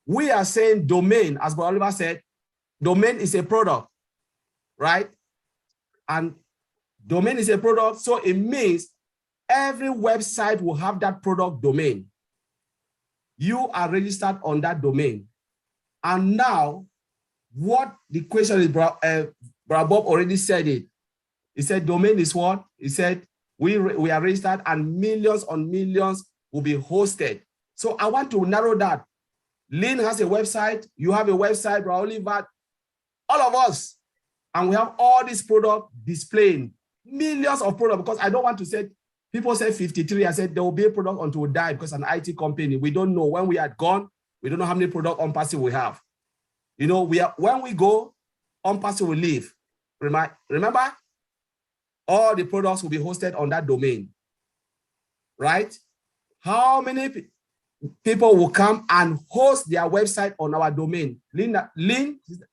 we are saying domain, as Brother Oliver said, domain is a product, right? And domain is a product, so it means every website will have that product domain. You are registered on that domain. And now, what the question is, Brother Bob already said it. He said domain is what? He said we are registered and millions on millions will be hosted. So I want to narrow that. Lynn has a website, you have a website, Brother Oliver, all of us. And we have all these products displaying, millions of products, because I don't want to say, people say 53, I said there will be a product until we die because an IT company, we don't know when we are gone, we don't know how many products OnPassive we have. You know, when we go, OnPassive will leave. Remember, all the products will be hosted on that domain, right? How many people will come and host their website on our domain? Lynn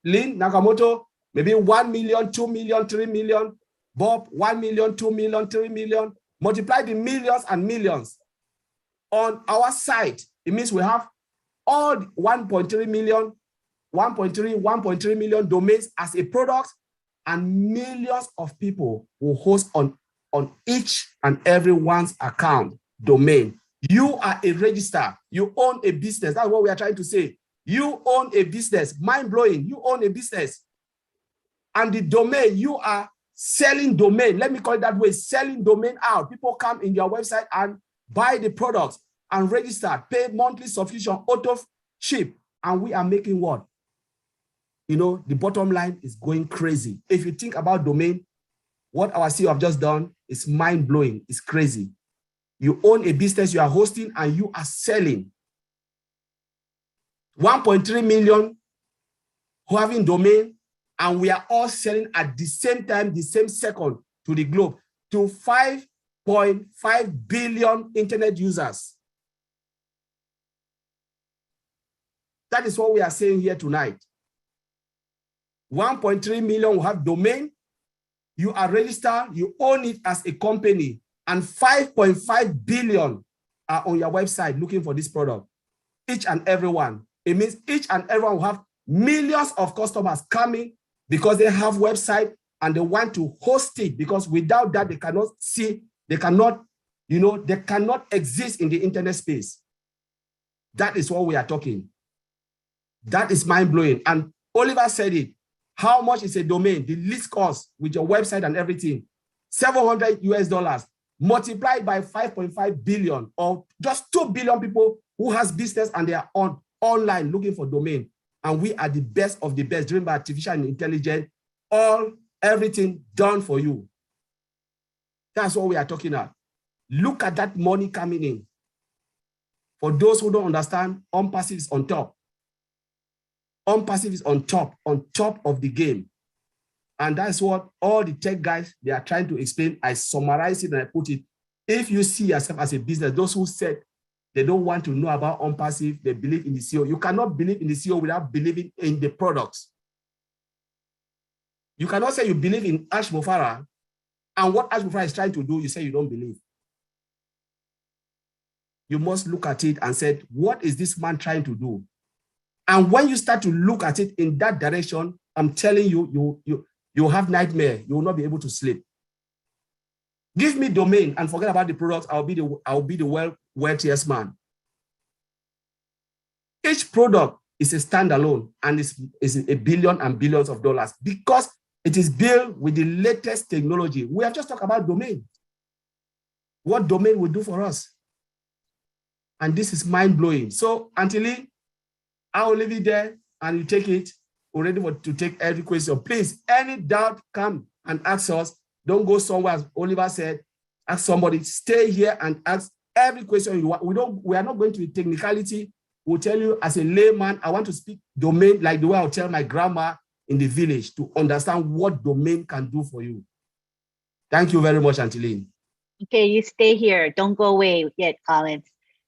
Nakamoto, maybe 1 million, 2 million, 3 million. Bob, 1 million, 2 million, 3 million. Multiply the millions and millions. On our site, it means we have all 1.3 million, 1.3 million domains as a product, and millions of people will host on each and every one's account domain. You are a register. You own a business. That's what we are trying to say. You own a business. Mind-blowing. You own a business. And the domain, you are selling domain. Let me call it that way. Selling domain out. People come in your website and buy the products and register, pay monthly subscription, auto ship. And we are making what? You know, the bottom line is going crazy. If you think about domain, what our CEO have just done is mind-blowing. It's crazy. You own a business, you are hosting, and you are selling. 1.3 million who have in domain, and we are all selling at the same time, the same second to the globe, to 5.5 billion internet users. That is what we are saying here tonight. 1.3 million will have domain, you are registered, you own it as a company, and 5.5 billion are on your website looking for this product. Each and every one. It means each and everyone will have millions of customers coming because they have website and they want to host it, because without that, they cannot see, they cannot You know, they cannot exist in the internet space. That is what we are talking. That is mind-blowing. And Oliver said it. How much is a domain? The least cost with your website and everything, $700 US, multiplied by 5.5 billion, or just 2 billion people who has business and they are online looking for domain. And we are the best of the best, driven by artificial intelligence, everything done for you. That's what we are talking about. Look at that money coming in. For those who don't understand, OnPassive is on top. OnPassive is on top of the game. And that's what all the tech guys, they are trying to explain. I summarize it and I put it. If you see yourself as a business, those who said they don't want to know about OnPassive, they believe in the CEO. You cannot believe in the CEO without believing in the products. You cannot say you believe in Ash Mufara, and what Ash Mufara is trying to do, you say you don't believe. You must look at it and say, what is this man trying to do? And when you start to look at it in that direction, I'm telling you, you have nightmare. You will not be able to sleep. Give me domain and forget about the products. I'll be the wealthiest man. Each product is a standalone and is a billion and billions of dollars because it is built with the latest technology. We have just talked about domain. What domain will do for us. And this is mind-blowing. So, Antili, I will leave it there and you take it. We're ready to take every question. Please, any doubt, come and ask us. Don't go somewhere, as Oliver said. Ask somebody. Stay here and ask every question you want. We are not going to the technicality. We'll tell you as a layman, I want to speak domain like the way I'll tell my grandma in the village to understand what domain can do for you. Thank you very much, Antiline. Okay, you stay here. Don't go away yet, Collins.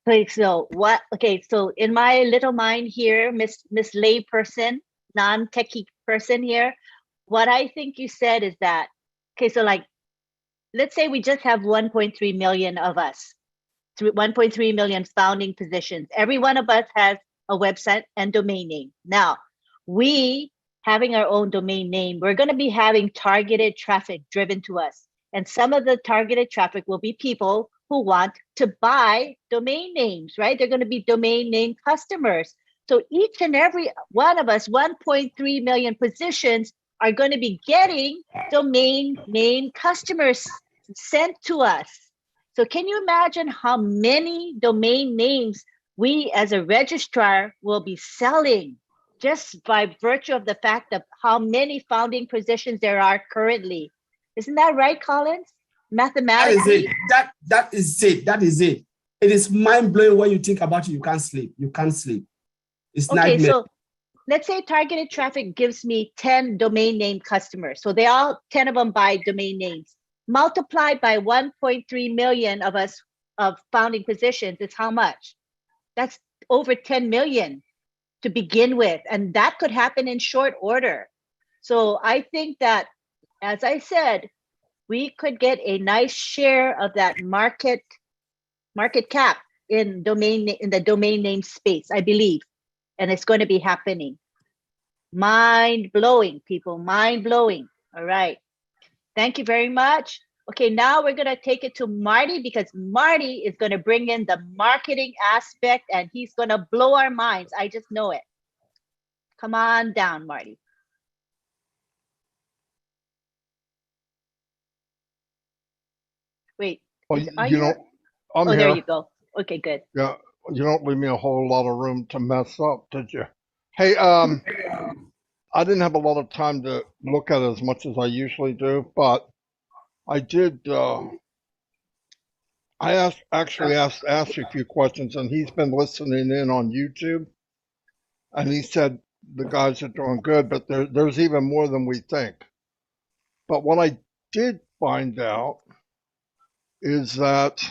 Okay, so what? Okay, so in my little mind here, Miss Lay person, non-techie person here, what I think you said is that, okay, so like, let's say we just have 1.3 million of us, 1.3 million founding positions. Every one of us has a website and domain name. Now, we having our own domain name, we're going to be having targeted traffic driven to us. And some of the targeted traffic will be people who want to buy domain names, right? They're going to be domain name customers. So each and every one of us, 1.3 million positions, are going to be getting domain name customers sent to us. So can you imagine how many domain names we as a registrar will be selling just by virtue of the fact of how many founding positions there are currently? Isn't that right, Collins? Mathematically? That is it. It is mind-blowing when you think about it. You can't sleep. It's okay, nightmare. So let's say targeted traffic gives me 10 domain name customers. So 10 of them buy domain names. Multiplied by 1.3 million of us of founding positions is how much? That's over 10 million to begin with. And that could happen in short order. So I think that, as I said, we could get a nice share of that market cap in the domain name space, I believe. And it's going to be happening. Mind-blowing, people, mind-blowing. All right. Thank you very much. Okay, now we're going to take it to Marty because Marty is going to bring in the marketing aspect and he's going to blow our minds. I just know it. Come on down, Marty. Wait. Well, I'm here. There you go. Okay, good. Yeah, you don't leave me a whole lot of room to mess up, did you? Hey, I didn't have a lot of time to look at it as much as I usually do, but I did. I actually asked Ash a few questions, and he's been listening in on YouTube, and he said the guys are doing good, but there's even more than we think. But what I did find out is that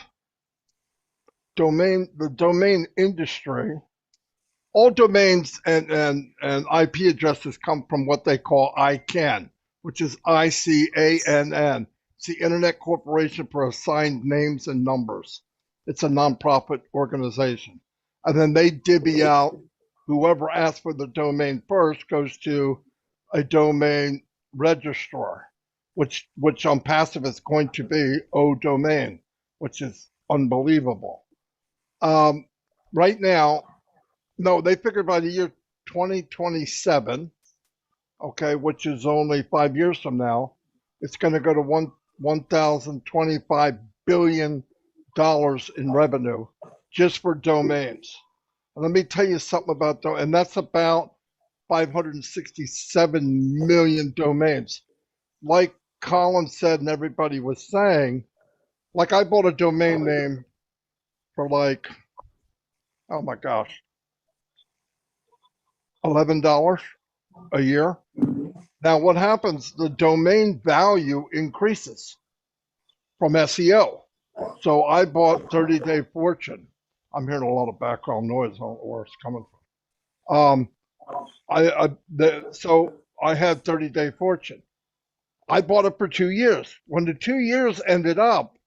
the domain industry, all domains and IP addresses come from what they call ICANN, which is ICANN. It's the Internet Corporation for Assigned Names and Numbers. It's a nonprofit organization. And then they divvy out whoever asks for the domain first goes to a domain registrar, which on passive is going to be ODomain, which is unbelievable. Right now, no, they figure by the year 2027, okay, which is only 5 years from now, it's going to go to $1,025 billion in revenue just for domains. And let me tell you something about domains, and that's about 567 million domains. Like Colin said, and everybody was saying, like I bought a domain name for like, oh my gosh, $11 a year. Now what happens, the domain value increases from SEO. So I bought 30 Day Fortune. I'm hearing a lot of background noise. I don't know where it's coming from. So I had 30 Day Fortune. I bought it for 2 years. When the 2 years ended up,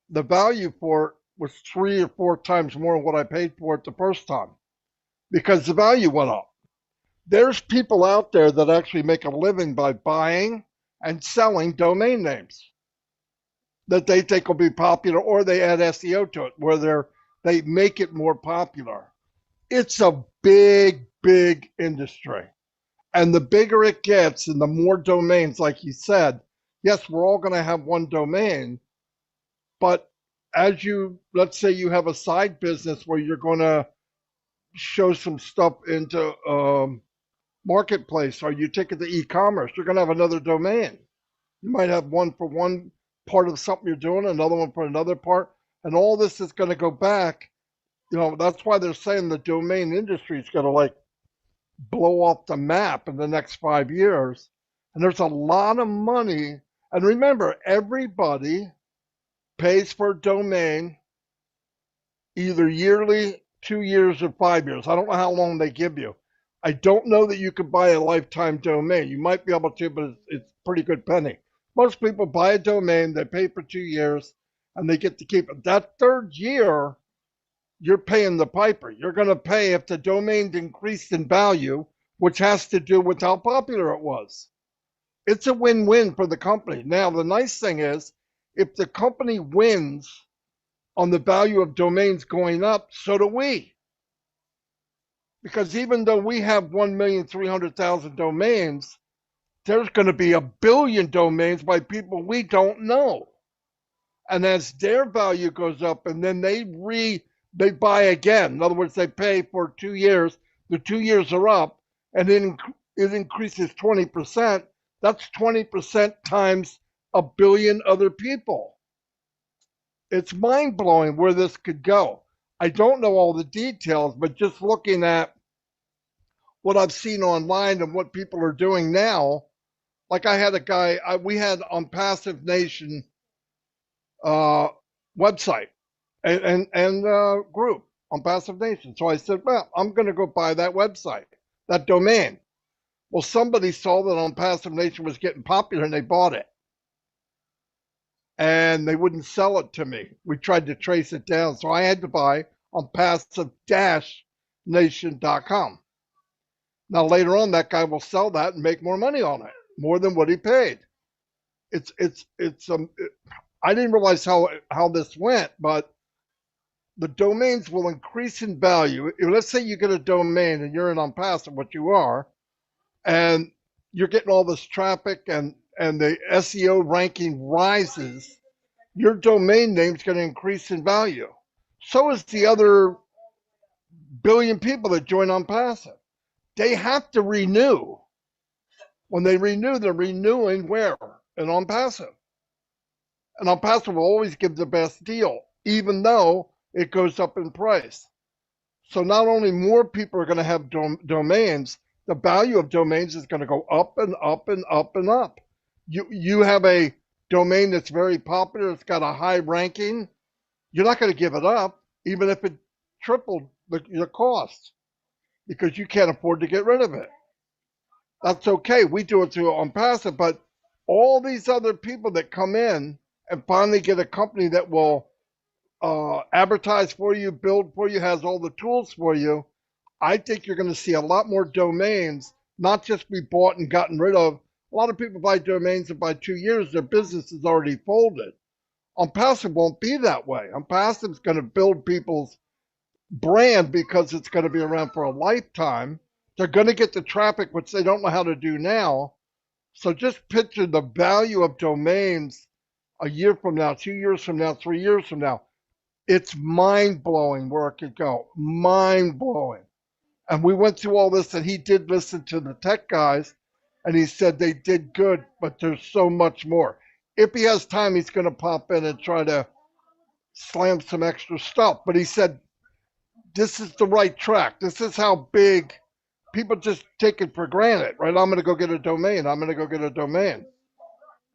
the value for it was 3 or 4 times more than what I paid for it the first time because the value went up. There's people out there that actually make a living by buying and selling domain names that they think will be popular, or they add SEO to it where they make it more popular. It's a big, big industry. And the bigger it gets and the more domains, like you said, yes, we're all going to have one domain, but as let's say you have a side business where you're going to show some stuff into marketplace, or you take it to e-commerce, you're going to have another domain. You might have one for one part of something you're doing, another one for another part, and all this is going to go back. That's why they're saying the domain industry is going to like blow off the map in the next 5 years. And there's a lot of money. And remember, everybody pays for a domain either yearly, 2 years, or 5 years. I don't know how long they give you. I don't know that you could buy a lifetime domain. You might be able to, but it's pretty good penny. Most people buy a domain, they pay for 2 years, and they get to keep it. That third year, you're paying the piper. You're going to pay if the domain increased in value, which has to do with how popular it was. It's a win-win for the company. Now, the nice thing is, if the company wins on the value of domains going up, so do we. Because even though we have 1,300,000 domains, there's going to be 1 billion domains by people we don't know. And as their value goes up, and then they buy again. In other words, they pay for 2 years. The 2 years are up, and then it increases 20%. That's 20% times 1 billion other people. It's mind-blowing where this could go. I don't know all the details, but just looking at what I've seen online and what people are doing now, like I had a guy, we had on Passive Nation website and group on Passive Nation. So I said, well, I'm going to go buy that website, that domain. Well, somebody saw that on Passive Nation was getting popular and they bought it. And they wouldn't sell it to me. We tried to trace it down. So I had to buy on passive-nation.com. Now, later on, that guy will sell that and make more money on it, more than what he paid. I didn't realize how this went, but the domains will increase in value. Let's say you get a domain and you're in on Passive, what you are, and you're getting all this traffic and the SEO ranking rises, your domain name is going to increase in value. So is the other billion people that join on Passive. They have to renew. When they renew, they're renewing where? And on Passive. And on Passive will always give the best deal, even though it goes up in price. So not only more people are going to have domains, the value of domains is going to go up and up and up and up. You have a domain that's very popular, it's got a high ranking, you're not going to give it up, even if it tripled the cost, because you can't afford to get rid of it. That's okay. We do it on Passive, but all these other people that come in and finally get a company that will advertise for you, build for you, has all the tools for you, I think you're going to see a lot more domains, not just be bought and gotten rid of. A lot of people buy domains and by 2 years, their business is already folded. OnPassive won't be that way. OnPassive is going to build people's brand because it's going to be around for a lifetime. They're going to get the traffic, which they don't know how to do now. So just picture the value of domains a year from now, 2 years from now, 3 years from now. It's mind-blowing where it could go. Mind-blowing. And we went through all this, and he did listen to the tech guys, and he said they did good, but there's so much more. If he has time, he's going to pop in and try to slam some extra stuff. But he said, this is the right track. This is how big people just take it for granted, right? I'm going to go get a domain. I'm going to go get a domain.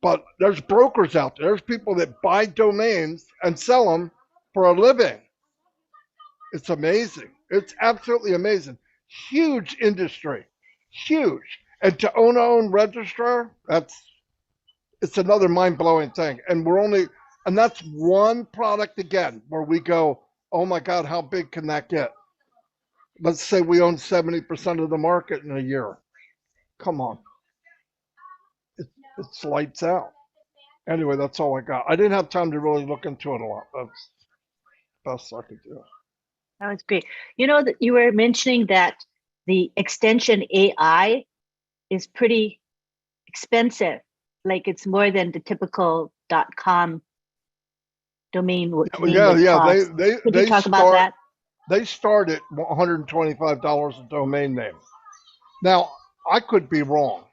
But there's brokers out there. There's people that buy domains and sell them for a living. It's amazing. It's absolutely amazing. Huge industry, huge. And to own our own registrar, it's another mind-blowing thing. And that's one product again, where we go, oh my God, how big can that get? Let's say we own 70% of the market in a year. Come on. It's lights out. Anyway, that's all I got. I didn't have time to really look into it a lot. That's the best I could do. That was great. You know, that you were mentioning that the extension AI is pretty expensive. Like it's more than the typical .com domain would cost. Could you talk about that? They start at $125 a domain name. Now, I could be wrong,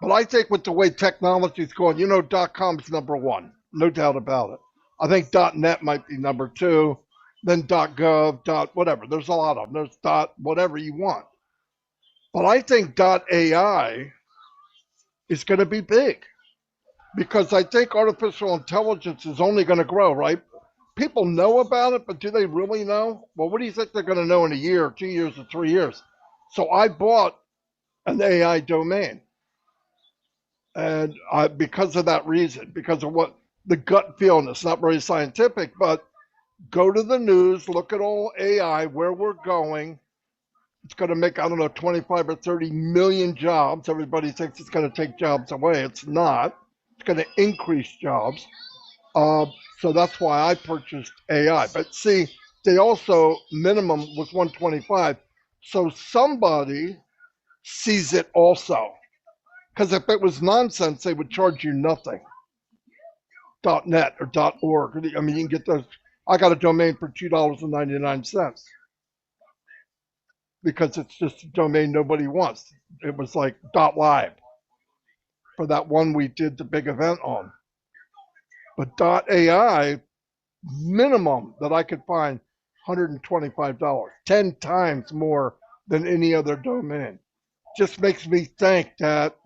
but I think with the way technology is going, you know, .com is number one, no doubt about it. I think .net might be number two, then .gov, whatever. There's a lot of them. There's whatever you want. But I think .ai is going to be big because I think artificial intelligence is only going to grow, right? People know about it, but do they really know? Well, what do you think they're going to know in a year, 2 years, or 3 years? So I bought an AI domain. And because of that reason, because of what the gut feeling, it's not very scientific, but go to the news, look at all AI, where we're going. It's going to make, 25 or 30 million jobs. Everybody thinks it's going to take jobs away. It's not. It's going to increase jobs. So that's why I purchased AI. But see, they also, minimum was 125. So somebody sees it also. Because if it was nonsense, they would charge you nothing. .net or .org. I mean, you can get those. I got a domain for $2.99 because it's just a domain nobody wants. It was like .live for that one we did the big event on. But .ai, minimum that I could find, $125, 10 times more than any other domain. Just makes me think that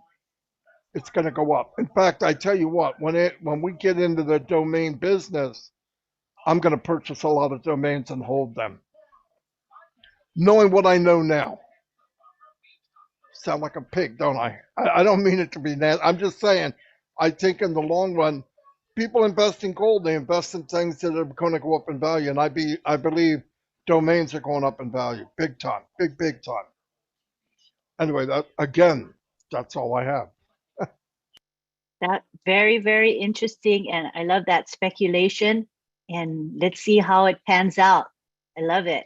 it's going to go up. In fact, I tell you what, when we get into the domain business, I'm going to purchase a lot of domains and hold them. Knowing what I know now. Sound like a pig, don't I? I don't mean it to be nasty. I'm just saying, I think in the long run, people invest in gold. They invest in things that are going to go up in value. And I believe domains are going up in value. Big time. Big time. Anyway, that's all I have. That very, very interesting. And I love that speculation. And let's see how it pans out. I love it.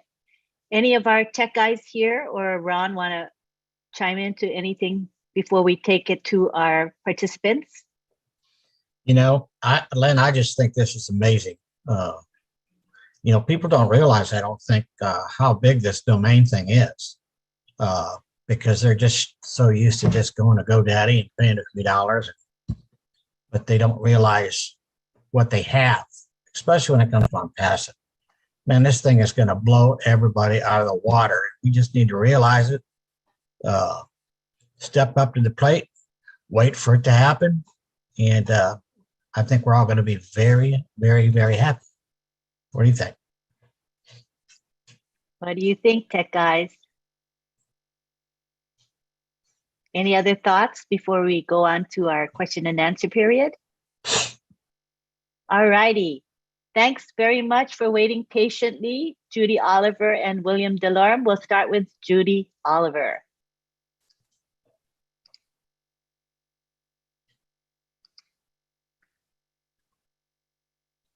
Any of our tech guys here or Ron want to chime into anything before we take it to our participants? You know, Len, I just think this is amazing. You know, people don't realize, I don't think, how big this domain thing is, because they're just so used to just going to GoDaddy and paying a few dollars, but they don't realize what they have, especially when it comes to passive. Man, this thing is going to blow everybody out of the water. We just need to realize it, step up to the plate, wait for it to happen, and I think we're all going to be very, very, very happy. What do you think? What do you think, tech guys? Any other thoughts before we go on to our question and answer period? All righty. Thanks very much for waiting patiently, Judy Oliver and William Delorme. We'll start with Judy Oliver.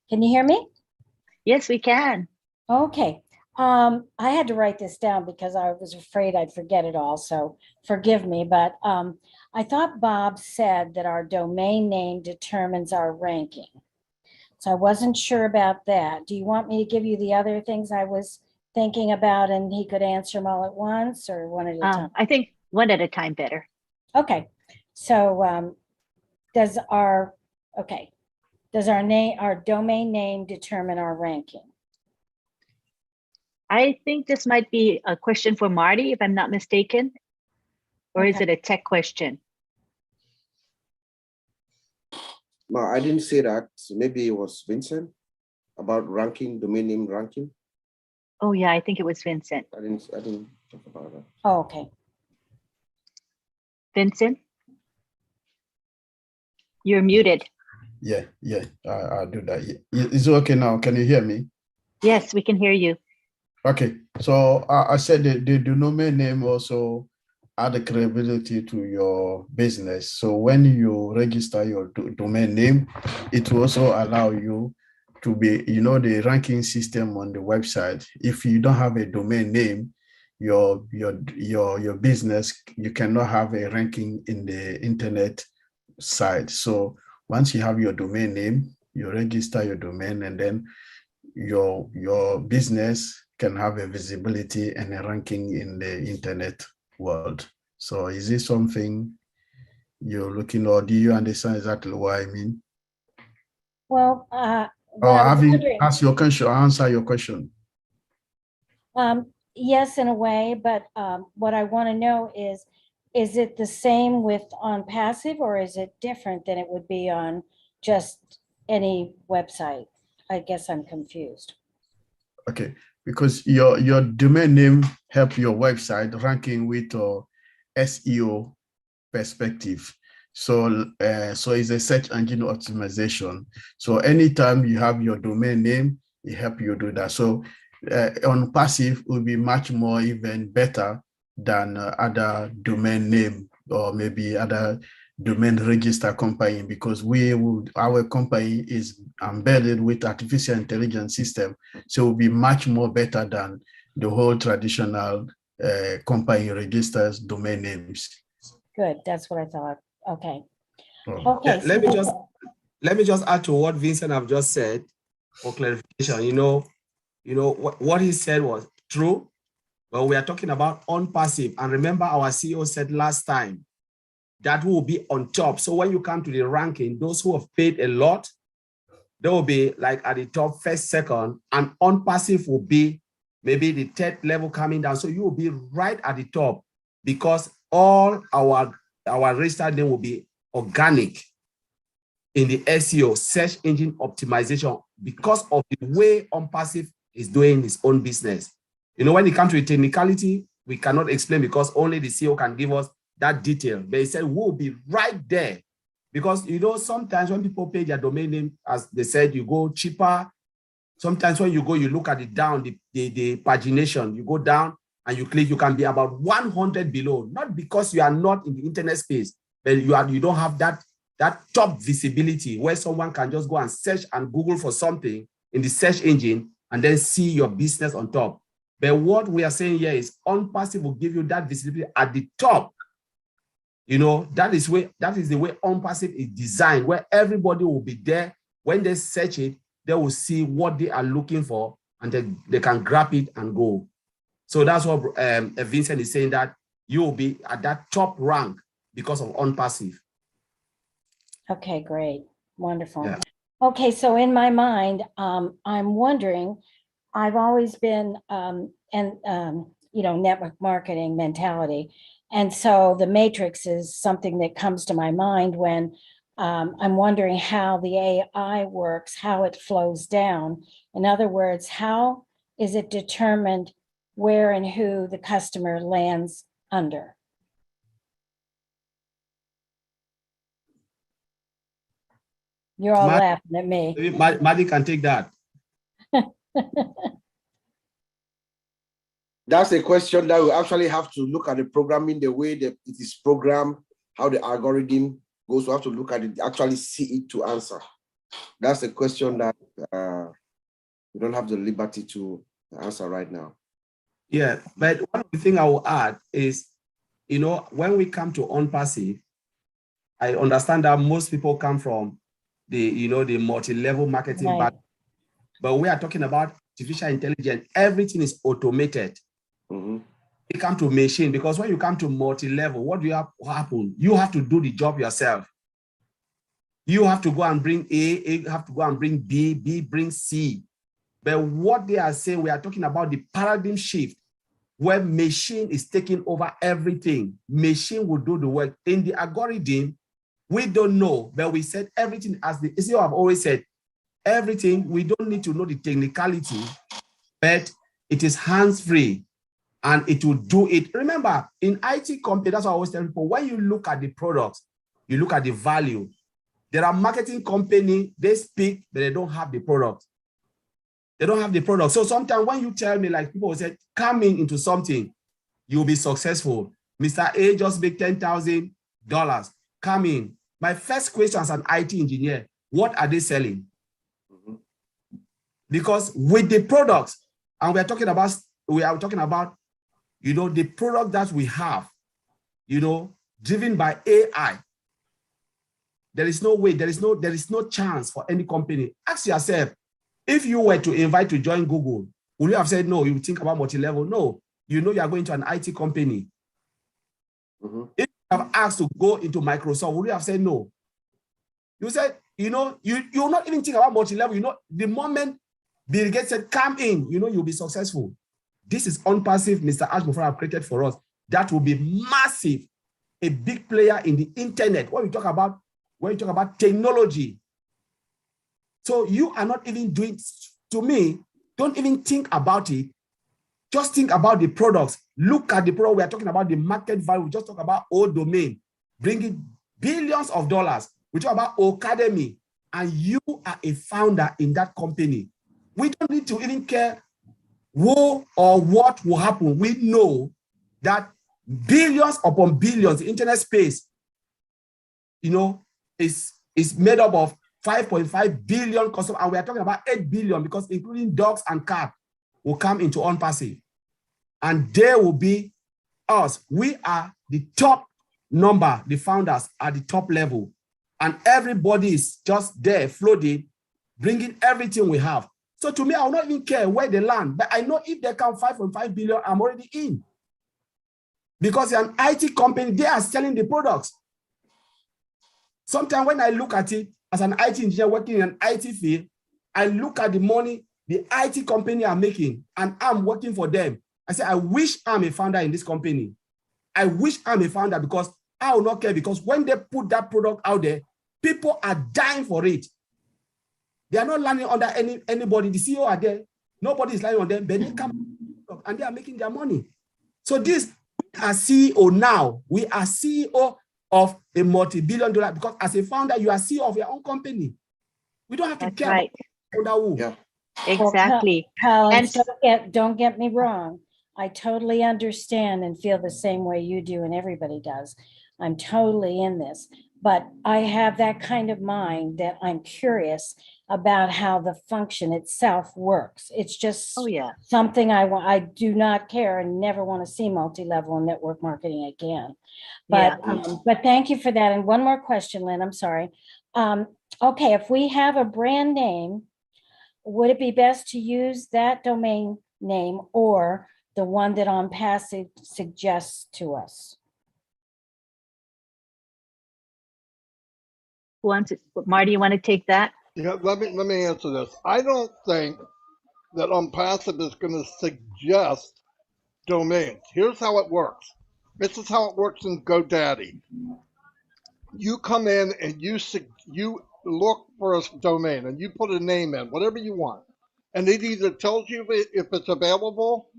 Can you hear me? Yes, we can. Okay. I had to write this down because I was afraid I'd forget it all, so forgive me. But I thought Bob said that our domain name determines our ranking. So I wasn't sure about that. Do you want me to give you the other things I was thinking about and he could answer them all at once or one at a time? I think one at a time better. Okay. So does our domain name determine our ranking? I think this might be a question for Marty, if I'm not mistaken. Or is Okay. it a tech question? No, I didn't say that. So maybe it was Vincent about ranking, domain name ranking. Oh yeah, I think it was Vincent. I didn't talk about that. Oh, okay. Vincent? You're muted. Yeah, I'll do that. Is it okay now? Can you hear me? Yes, we can hear you. Okay, so I said the domain name also add the credibility to your business. So when you register your domain name, it will also allow you to be, the ranking system on the website. If you don't have a domain name, your business, you cannot have a ranking in the internet site. So once you have your domain name, you register your domain, and then your business can have a visibility and a ranking in the internet world. So is this something you're looking, or do you understand exactly what I mean? Well, Or having asked your question, answer your question. yes, in a way, but what I want to know is it the same with on passive, or is it different than it would be on just any website? I guess I'm confused. Okay, because your domain name help your website ranking with SEO perspective. So it's a search engine optimization. So anytime you have your domain name, it help you do that. So on passive will be much more even better than other domain name or maybe other domain register company, because our company is embedded with artificial intelligence system. So it will be much more better than the whole traditional company registers domain names. Good, that's what I thought. Okay. Oh. Okay. Yeah, let me just add to what Vincent have just said for clarification. What he said was true, but we are talking about on passive. And remember, our CEO said last time that will be on top. So when you come to the ranking, those who have paid a lot, they will be like at the top, first, second, and on passive will be maybe the third level coming down. So you will be right at the top because all our registered name will be organic in the SEO, search engine optimization, because of the way on passive is doing his own business. When it comes to the technicality, we cannot explain because only the CEO can give us that detail. But he said we'll be right there because sometimes when people pay their domain name, as they said, you go cheaper. Sometimes when you go, you look at it down, the pagination, you go down and you click, you can be about 100 below, not because you are not in the internet space, but you don't have that top visibility where someone can just go and search and Google for something in the search engine and then see your business on top. But what we are saying here is on passive will give you that visibility at the top. That is the way on passive is designed, where everybody will be there. When they search it, they will see what they are looking for and they can grab it and go. So that's what Vincent is saying, that you will be at that top rank because of on passive. Okay, great. Wonderful. Yeah. Okay, so in my mind, I'm wondering, I've always been network marketing mentality. And so the matrix is something that comes to my mind when I'm wondering how the AI works, how it flows down. In other words, how is it determined where and who the customer lands under? You're all laughing at me. Maddie can take that. That's a question that we actually have to look at the programming, the way that it is programmed, how the algorithm goes. We have to look at it, actually see it to answer. That's a question that we don't have the liberty to answer right now. Yeah, but one of the things I will add is, you know, when we come to OnPassive, I understand that most people come from the, you know, the multi-level marketing, Right. but we are talking about artificial intelligence. Everything is automated. Mhm. You come to machine, because when you come to multi-level, what do you have happen? You have to do the job yourself. You have to go and bring A have to go and bring B bring C. But what they are saying, we are talking about the paradigm shift where machine is taking over everything. Machine will do the work. In the algorithm, we don't know, but we said everything as the CEO have always said, everything, we don't need to know the technicality, but it is hands-free and it will do it. Remember, in IT company, that's what I always tell people, when you look at the products, you look at the value. There are marketing company, they speak, but they don't have the product. They don't have the product. So sometimes when you tell me, like people will say, coming into something, you'll be successful. Mr. A just make $10,000. Come in. My first question as an IT engineer, what are they selling? Because with the products, and we are talking about, you know, the product that we have, you know, driven by AI. There is no way, there is no chance for any company. Ask yourself, if you were to invite to join Google, would you have said no? You think about multi-level? No. You know you are going to an IT company. If you have asked to go into Microsoft, would you have said no? You said, you know, you'll not even think about multi-level. You know, the moment Bill Gates said, come in, you know, you'll be successful. This is OnPassive, Mr. Ash Mufara have created for us. That will be massive, a big player in the internet. When you talk about technology. So you are not even doing, to me, don't even think about it. Just think about the products. Look at the product. We are talking about the market value. We just talk about old domain, bringing billions of dollars. We talk about Academy, and you are a founder in that company. We don't need to even care who or what will happen. We know that billions upon billions, the internet space, you know, is made up of 5.5 billion customers, and we are talking about 8 billion because including dogs and cats will come into OnPassive, and there will be us. We are the top number, the founders at the top level, and everybody is just there floating, bringing everything we have. So to me, I will not even care where they land, but I know if they come 5.5 billion, I'm already in. Because an IT company, they are selling the products. Sometimes when I look at it as an IT engineer working in an IT field, I look at the money the IT company are making and I'm working for them. I say, I wish I'm a founder in this company. I wish I'm a founder because I will not care, because when they put that product out there, people are dying for it. They are not landing under anybody. The CEO are there. Nobody is lying on them, but they come and they are making their money. So this, we are CEO now. We are CEO of a multi-billion-dollar, because as a founder, you are CEO of your own company. We don't have to care right. about who. Yeah. Exactly. Collins, don't get me wrong. I totally understand and feel the same way you do and everybody does. I'm totally in this, but I have that kind of mind that I'm curious about how the function itself works. It's just something I do not care and never want to see multi-level network marketing again. But but thank you for that. And one more question, Lynn, I'm sorry. Okay, if we have a brand name, would it be best to use that domain name or the one that OnPassive suggests to us? Who wants it? Marty, you want to take that? Yeah, let me answer this. I don't think that OnPassive is going to suggest domains. Here's how it works. This is how it works in GoDaddy. You come in and you look for a domain and you put a name in, whatever you want. And it either tells you if it's available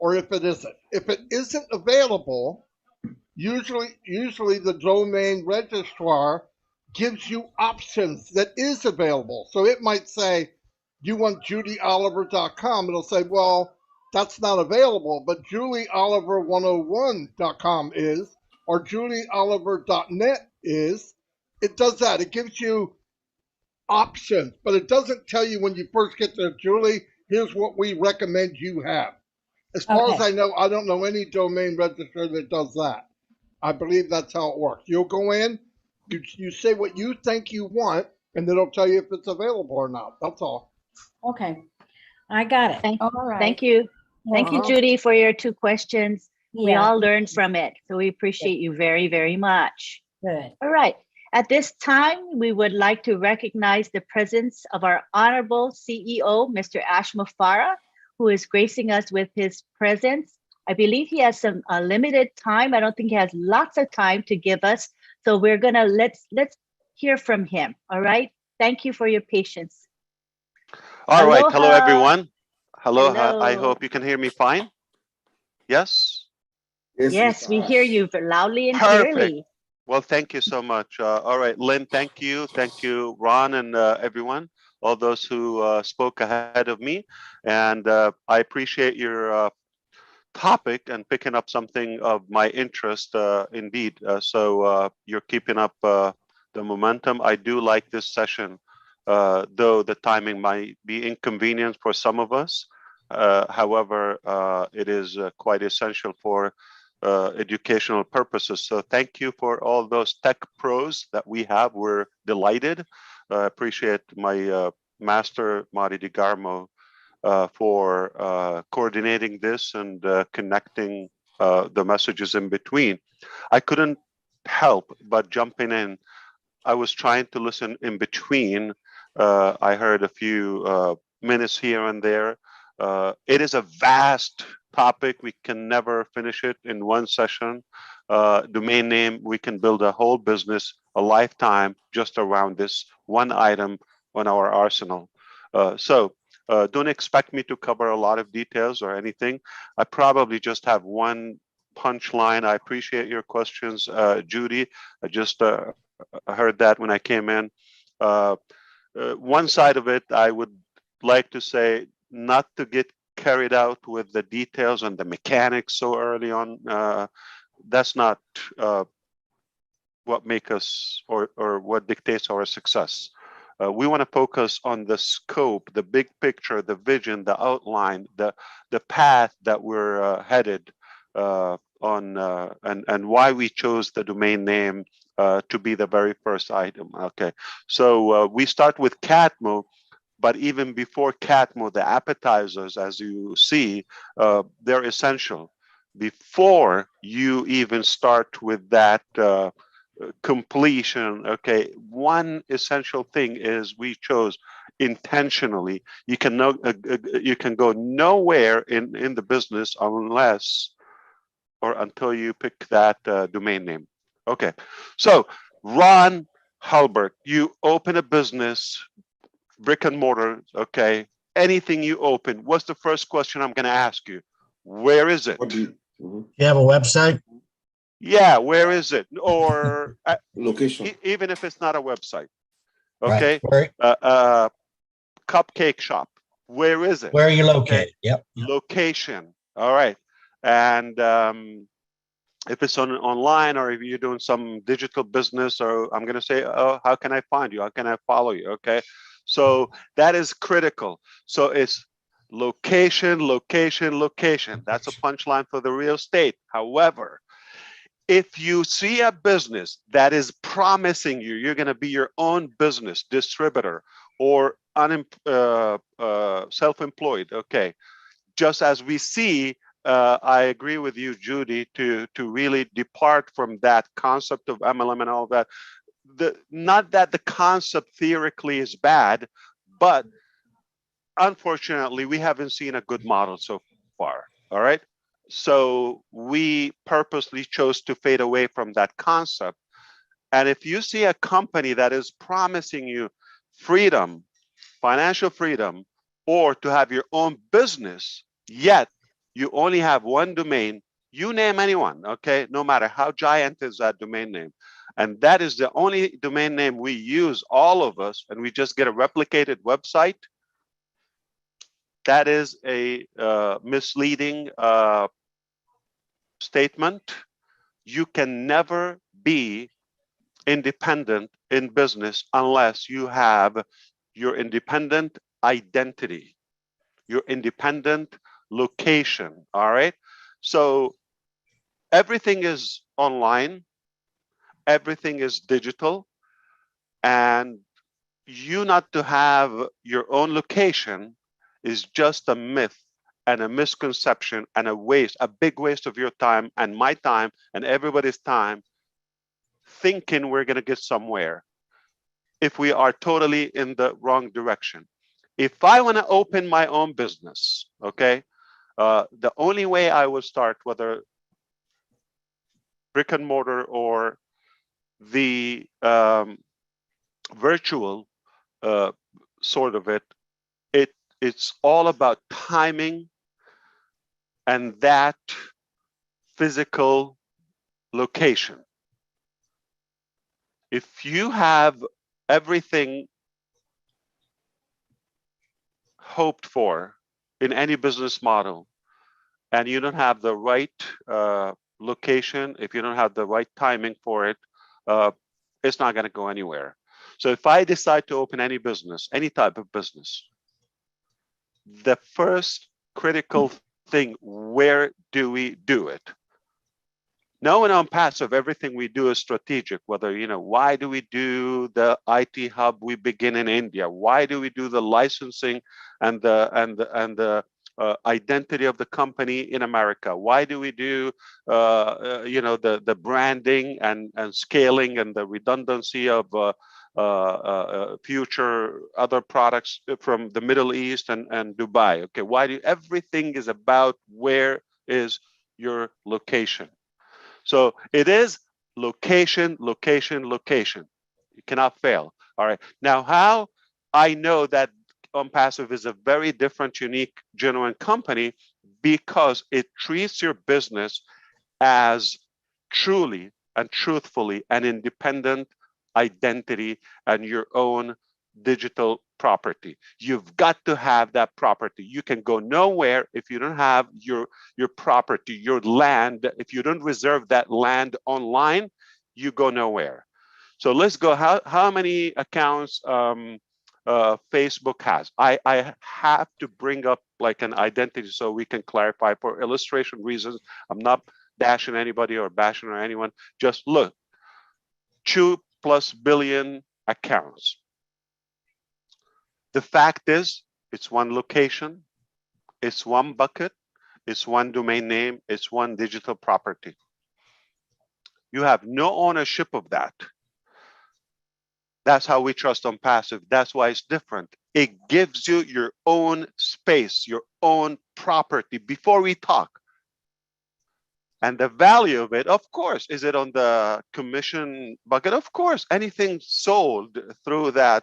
or if it isn't. If it isn't available, usually the domain registrar gives you options that is available. So it might say, you want judyoliver.com. It'll say, well, that's not available, but julieoliver101.com is, or julieoliver.net is. It does that. It gives you options, but it doesn't tell you when you first get there, Julie, here's what we recommend you have. As far as Okay. I know, I don't know any domain registrar that does that. I believe that's how it works. You'll go in, you say what you think you want, and it'll tell you if it's available or not. That's all. Okay. I got it. Thank, All right. thank you. Thank you, Uh-huh. Judy, for your 2 questions. We Yeah, all learned from it. So we appreciate you very, very much. good. All right. At this time, we would like to recognize the presence of our honorable CEO, Mr. Ash Mufareh, who is gracing us with his presence. I believe he has some limited time. I don't think he has lots of time to give us. So we're gonna let's hear from him. All right. Thank you for your patience. All right. Hello, Aloha. everyone. Hello. I Hello. hope you can hear me fine. Yes? Yes, Mr. we hear Ash. you loudly and Perfect. clearly. Well, thank you so much. All right, Lynn, thank you. Thank you, Ron, and everyone, all those who spoke ahead of me. And I appreciate your topic and picking up something of my interest indeed. So you're keeping up the momentum. I do like this session, though the timing might be inconvenient for some of us. However, it is quite essential for educational purposes. So thank you for all those tech pros that we have. We're delighted. Appreciate my master, Marty DeGarmo, for coordinating this and connecting the messages in between. I couldn't help but jumping in. I was trying to listen in between. I heard a few minutes here and there. It is a vast topic. We can never finish it in one session. Domain name, we can build a whole business, a lifetime just around this one item on our arsenal. So don't expect me to cover a lot of details or anything. I probably just have one punchline. I appreciate your questions, Judy. I just heard that when I came in. One side of it, I would like to say not to get carried out with the details and the mechanics so early on. That's not what makes us or what dictates our success. We want to focus on the scope, the big picture, the vision, the outline, the path that we're headed on, and why we chose the domain name to be the very first item. Okay, so we start with CATMO, but even before CATMO, the appetizers, as you see, they're essential. Before you even start with that completion, okay, one essential thing is we chose intentionally. You can go nowhere in the business unless or until you pick that domain name. Okay, so Ron Halbert, you open a business, brick and mortar, okay, anything you open, what's the first question I'm going to ask you? Where is it? What do you, You have a website? Yeah, where is it? Or location? even if it's not a website, okay, Right. Where, cupcake shop, where is it? where are you located? Okay. Yep. Location, all right. And if it's online or if you're doing some digital business, or I'm going to say, oh, how can I find you? How can I follow you? Okay, so that is critical. So it's location, location, location. That's a punchline for the real estate. However, if you see a business that is promising you, you're going to be your own business distributor or self-employed, okay, just as we see, I agree with you, Judy, to really depart from that concept of MLM and all that. Not that the concept theoretically is bad, but unfortunately, we haven't seen a good model so far. All right. So we purposely chose to fade away from that concept. And if you see a company that is promising you freedom, financial freedom, or to have your own business, yet you only have one domain, you name anyone, okay? No matter how giant is that domain name. And that is the only domain name we use, all of us, and we just get a replicated website. That is a misleading statement. You can never be independent in business unless you have your independent identity, your independent location. All right. So everything is online, everything is digital, and you not to have your own location is just a myth and a misconception and a waste, a big waste of your time and my time and everybody's time, thinking we're going to get somewhere if we are totally in the wrong direction. If I want to open my own business, okay, the only way I would start, whether brick and mortar or the virtual sort of it's all about timing and that physical location. If you have everything hoped for in any business model and you don't have the right location, if you don't have the right timing for it, it's not going to go anywhere. So if I decide to open any business, any type of business, the first critical thing, where do we do it? No, and on passive, everything we do is strategic. Whether, why do we do the IT hub? We begin in India. Why do we do the licensing and the identity of the company in America? Why do we do the branding and scaling and the redundancy of future other products from the Middle East and Dubai? Okay, why do everything is about where is your location? So it is location, location, location. You cannot fail. All right. Now, how I know that OnPassive is a very different, unique, genuine company, because it treats your business as truly and truthfully an independent identity and your own digital property. You've got to have that property. You can go nowhere if you don't have your property, your land. If you don't reserve that land online, you go nowhere. So let's go. How many accounts Facebook has? I have to bring up like an identity so we can clarify for illustration reasons. I'm not dashing anybody or bashing or anyone. Just look, 2+ billion accounts. The fact is, it's one location, it's one bucket, it's one domain name, it's one digital property. You have no ownership of that. That's how we trust OnPassive. That's why it's different. It gives you your own space, your own property before we talk. And the value of it, of course, is it on the commission bucket? Of course, anything sold through that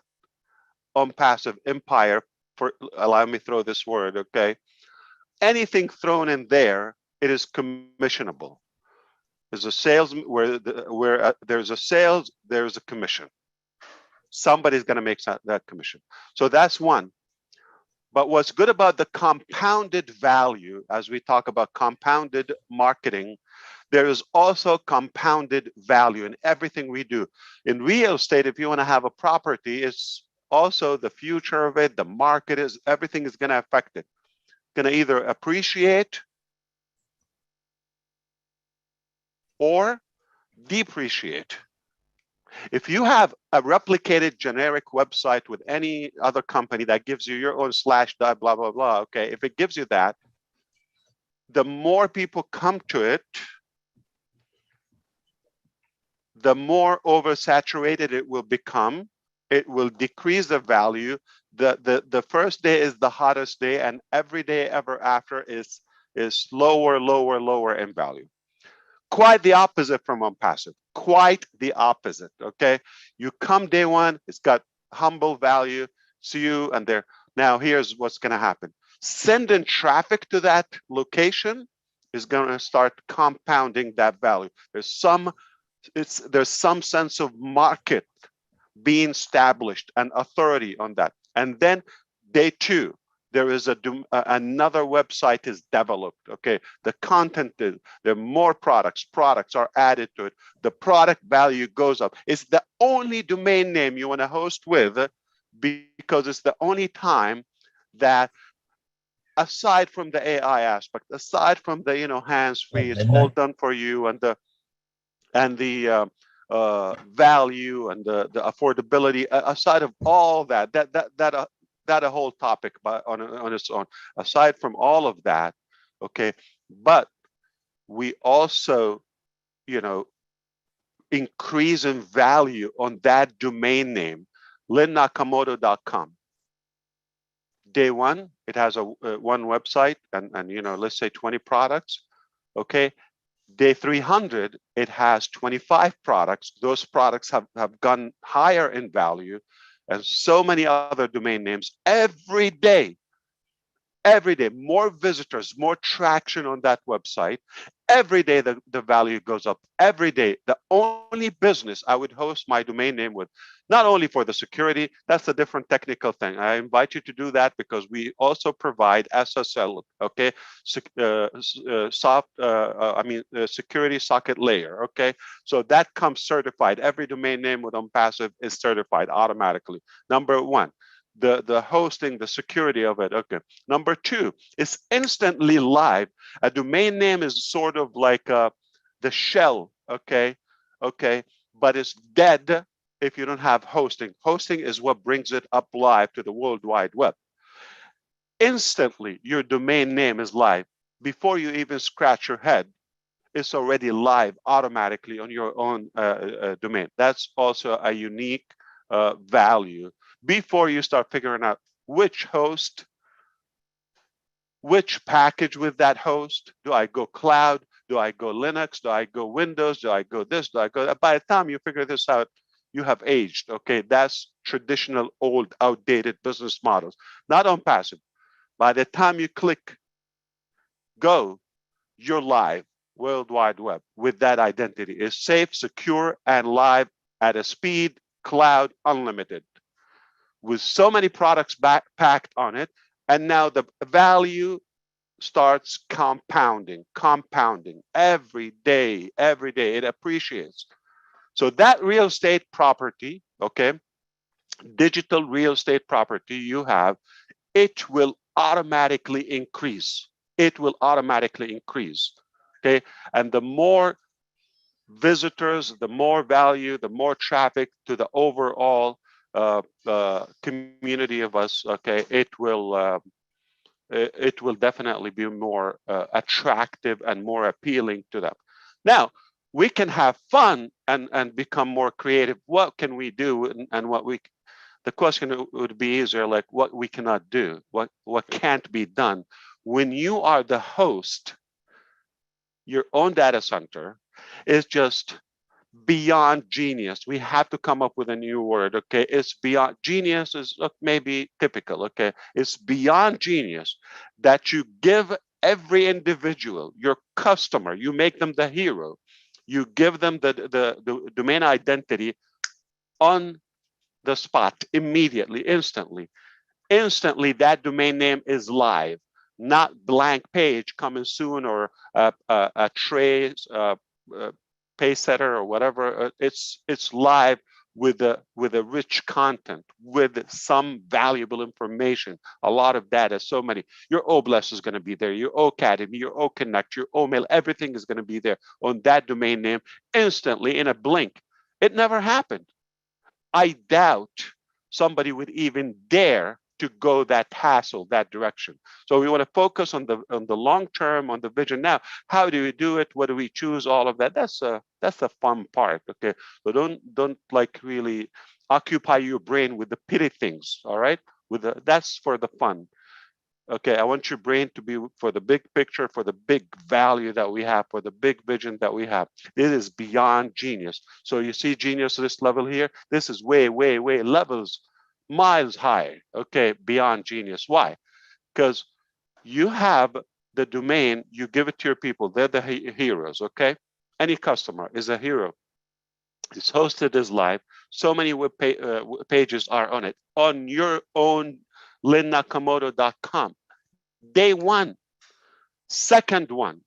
OnPassive empire, for allow me to throw this word, okay? Anything thrown in there, it is commissionable. There's a sales where there's a sales, there's a commission. Somebody's going to make that commission. So that's one. But what's good about the compounded value, as we talk about compounded marketing, there is also compounded value in everything we do. In real estate, if you want to have a property, it's also the future of it, the market is, everything is going to affect it. Going to either appreciate or depreciate. If you have a replicated generic website with any other company that gives you your own / blah, blah, blah, okay, if it gives you that, the more people come to it, the more oversaturated it will become. It will decrease the value. The first day is the hottest day, and every day ever after is lower, lower, lower in value. Quite the opposite from OnPassive. Quite the opposite. Okay, you come day one, it's got humble value. See you and there. Now here's what's going to happen. Sending traffic to that location is going to start compounding that value. There's some sense of market being established and authority on that. And then day two, there is another website is developed. Okay, the content is, there are more products are added to it, the product value goes up. It's the only domain name you want to host with, because it's the only time that, aside from the AI aspect, aside from the hands-free, it's all done for you, and the value and the affordability, aside of all that a whole topic on its own. Aside from all of that, okay, but we also increase in value on that domain name, linnakamoto.com. Day one, it has one website and let's say 20 products. Okay, day 300, it has 25 products. Those products have gone higher in value, and so many other domain names. Every day, more visitors, more traction on that website. Every day the value goes up. Every day. The only business I would host my domain name with, not only for the security, that's a different technical thing. I invite you to do that because we also provide SSL, okay, security socket layer, okay? So that comes certified. Every domain name with OnPassive is certified automatically. Number one. The hosting, the security of it. Okay. Number two, it's instantly live. A domain name is sort of like the shell, okay, but it's dead if you don't have hosting. Hosting is what brings it up live to the World Wide Web. Instantly, your domain name is live. Before you even scratch your head, it's already live automatically on your own domain. That's also a unique value. Before you start figuring out which host, which package with that host, do I go cloud? Do I go Linux? Do I go Windows? Do I go this? Do I go that? By the time you figure this out, you have aged. Okay, that's traditional, old, outdated business models. Not OnPassive. By the time you click go, you're live, World Wide Web, with that identity. It's safe, secure, and live at a speed, cloud, unlimited, with so many products packed on it. And now the value starts compounding every day, it appreciates. So that real estate property, okay, digital real estate property you have, it will automatically increase. It will automatically increase, okay? And the more visitors, the more value, the more traffic to the overall community of us, okay, it will definitely be more attractive and more appealing to them. Now, we can have fun and become more creative. What can we do, and the question would be easier, like what we cannot do, what can't be done. When you are the host, your own data center is just beyond genius. We have to come up with a new word, okay? It's beyond genius is maybe typical, okay? It's beyond genius that you give every individual, your customer, you make them the hero. You give them the domain identity on the spot, immediately, instantly. Instantly, that domain name is live, not blank page coming soon, or a trace, Pacesetter or whatever. It's live with a rich content, with some valuable information, a lot of data, so many. Your OBLES is going to be there, your OAcademy, your OConnect, your OMail, everything is going to be there on that domain name instantly, in a blink. It never happened. I doubt somebody would even dare to go that hassle, that direction. So we want to focus on the long term, on the vision. Now, how do we do it? What do we choose? All of that. That's the fun part. Okay. So don't like really occupy your brain with the pity things. All right. That's for the fun. Okay. I want your brain to be for the big picture, for the big value that we have, for the big vision that we have. It is beyond genius. So you see genius at this level here. This is way, way, way levels, miles high, okay, beyond genius. Why? Because you have the domain, you give it to your people, they're the heroes, okay? Any customer is a hero. It's hosted as live. So many web pages are on it, on your own linnakamoto.com. Day one, second one,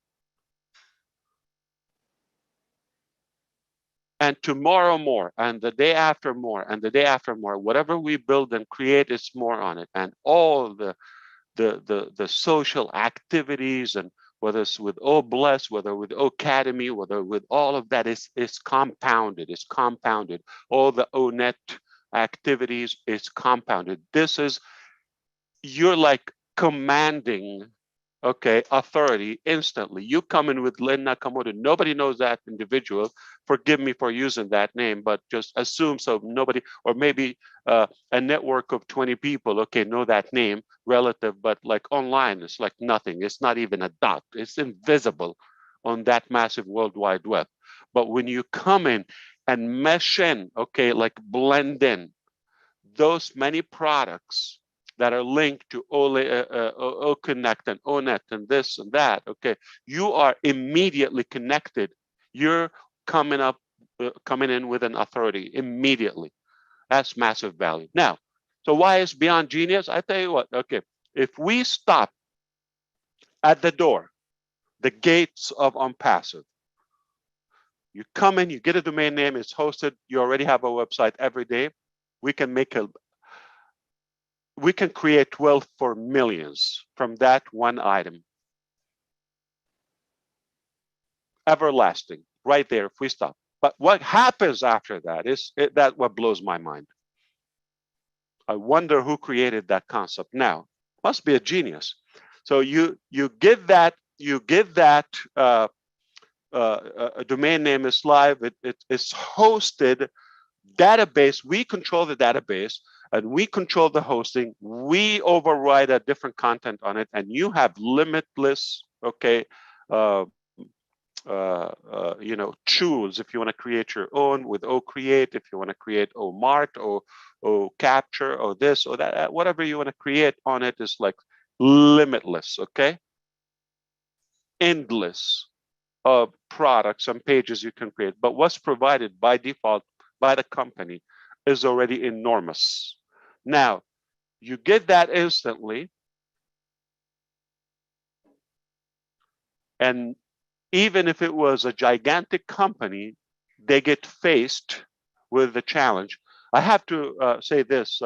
and tomorrow more, and the day after more, and the day after more. Whatever we build and create is more on it, and all the social activities, and whether it's with OBless, whether with Ocademy, whether with all of that is compounded. It's compounded. All the ONET activities is compounded. This is, you're like commanding, okay, authority instantly. You come in with Lynn Nakamoto. Nobody knows that individual. Forgive me for using that name, but just assume so nobody, or maybe a network of 20 people, okay, know that name relative, but like online, it's like nothing. It's not even a dot. It's invisible on that massive World Wide Web. But when you come in and mesh in, okay, like blend in those many products that are linked to OConnect and ONET and this and that, okay, you are immediately connected. You're coming in with an authority immediately. That's massive value. Now, so why is Beyond Genius? I tell you what, okay, if we stop at the door, the gates of OnPassive, you come in, you get a domain name, it's hosted, you already have a website every day, we can create wealth for millions from that one item. Everlasting, right there if we stop. But what happens after that is that what blows my mind. I wonder who created that concept. Now, must be a genius. So you give that a domain name is live. It's hosted database. We control the database and we control the hosting. We override a different content on it, and you have limitless, okay, tools if you want to create your own with OCreate, if you want to create OMart or OCapture or this or that, whatever you want to create on it is like limitless, okay? Endless of products and pages you can create. But what's provided by default by the company is already enormous. Now, you get that instantly. And even if it was a gigantic company, they get faced with the challenge. I have to say this,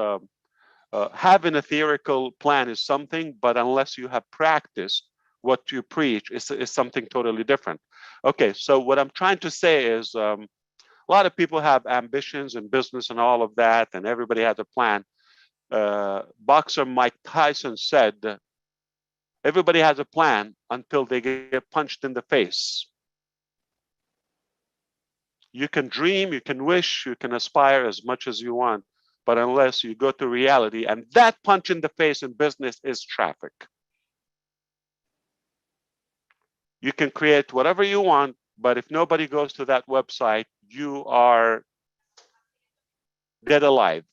having a theoretical plan is something, but unless you have practiced what you preach, is something totally different. Okay, so what I'm trying to say is a lot of people have ambitions in business and all of that, and everybody has a plan. Boxer Mike Tyson said, everybody has a plan until they get punched in the face. You can dream, you can wish, you can aspire as much as you want, but unless you go to reality, and that punch in the face in business is traffic. You can create whatever you want, but if nobody goes to that website, you are dead alive.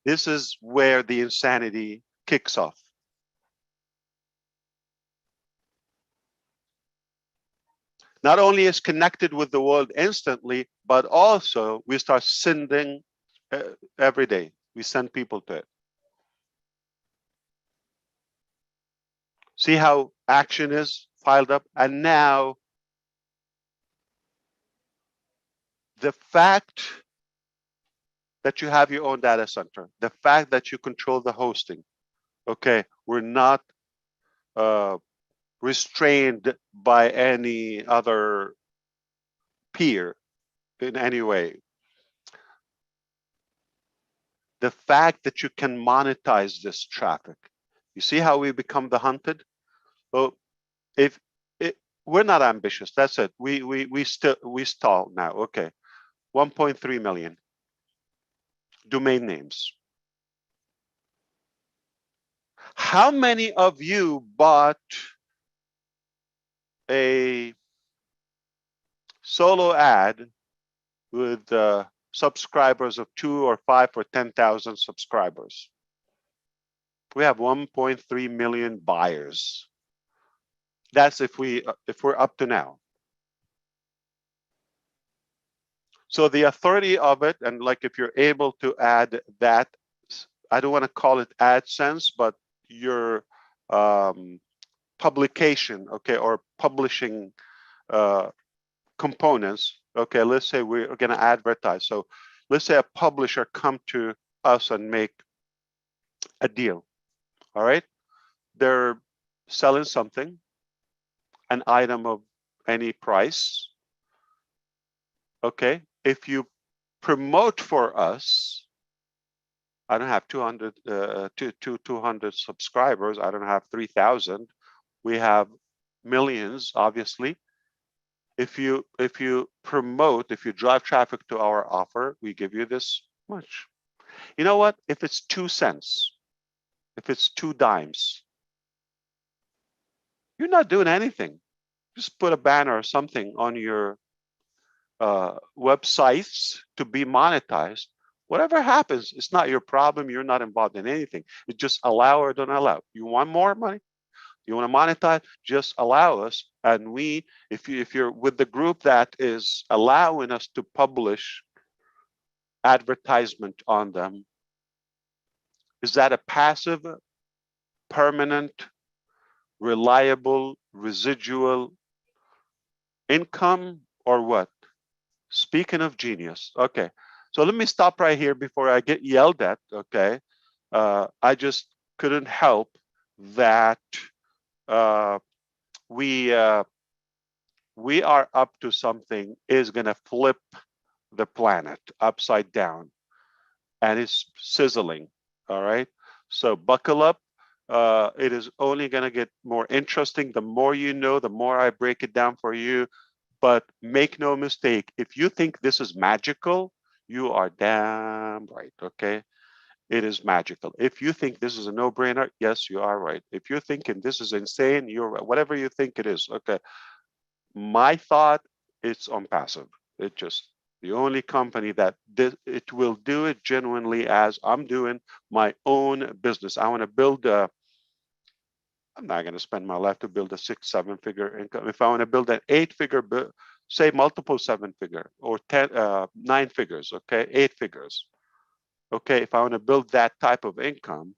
This is where the insanity kicks off. Not only is connected with the world instantly, but also we start sending every day. We send people to it. See how action is piled up? And now the fact that you have your own data center, the fact that you control the hosting, okay, we're not restrained by any other peer in any way. The fact that you can monetize this traffic. You see how we become the hunted? Well, we're not ambitious, that's it. We stall now, okay. 1.3 million domain names. How many of you bought a solo ad with subscribers of 2 or 5 or 10,000 subscribers? We have 1.3 million buyers. That's if we're up to now. So the authority of it, and like if you're able to add that, I don't want to call it AdSense, but your publication, okay, or publishing components. Okay, let's say we're going to advertise. So let's say a publisher come to us and make a deal. All right, they're selling something, an item of any price. Okay, if you promote for us, I don't have 200 subscribers. I don't have 3,000. We have millions, obviously. If you promote, if you drive traffic to our offer, we give you this much. You know what? If it's 2 cents, if it's 2 dimes, you're not doing anything. Just put a banner or something on your websites to be monetized. Whatever happens, it's not your problem. You're not involved in anything. It's just allow or don't allow. You want more money? You want to monetize? Just allow us. And we, if you're with the group that is allowing us to publish advertisement on them, is that a passive, permanent, reliable, residual income or what? Speaking of genius, okay. So let me stop right here before I get yelled at, okay? I just couldn't help that we are up to something is gonna flip the planet upside down, and it's sizzling, all right? So buckle up. It is only gonna get more interesting. The more you know, the more I break it down for you. But make no mistake, if you think this is magical, you are damn right, okay? It is magical. If you think this is a no-brainer, yes, you are right. If you're thinking this is insane, you're right. Whatever you think it is, okay? My thought, it's on passive. It just, the only company that it will do it genuinely as I'm doing my own business. I want to build a, I'm not going to spend my life to build a 6-7 figure income. If I want to build an 8-figure, say multiple 7-figure or 9 figures, okay, 8 figures. Okay, if I want to build that type of income,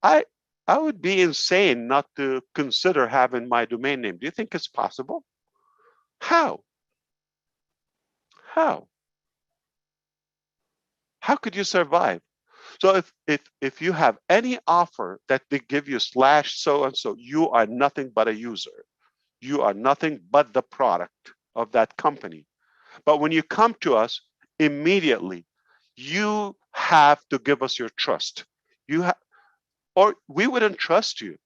I would be insane not to consider having my domain name. Do you think it's possible? How? How? How could you survive? So if you have any offer that they give you / so and so, you are nothing but a user. You are nothing but the product of that company. But when you come to us, immediately, you have to give us your trust. You have, or we wouldn't trust you.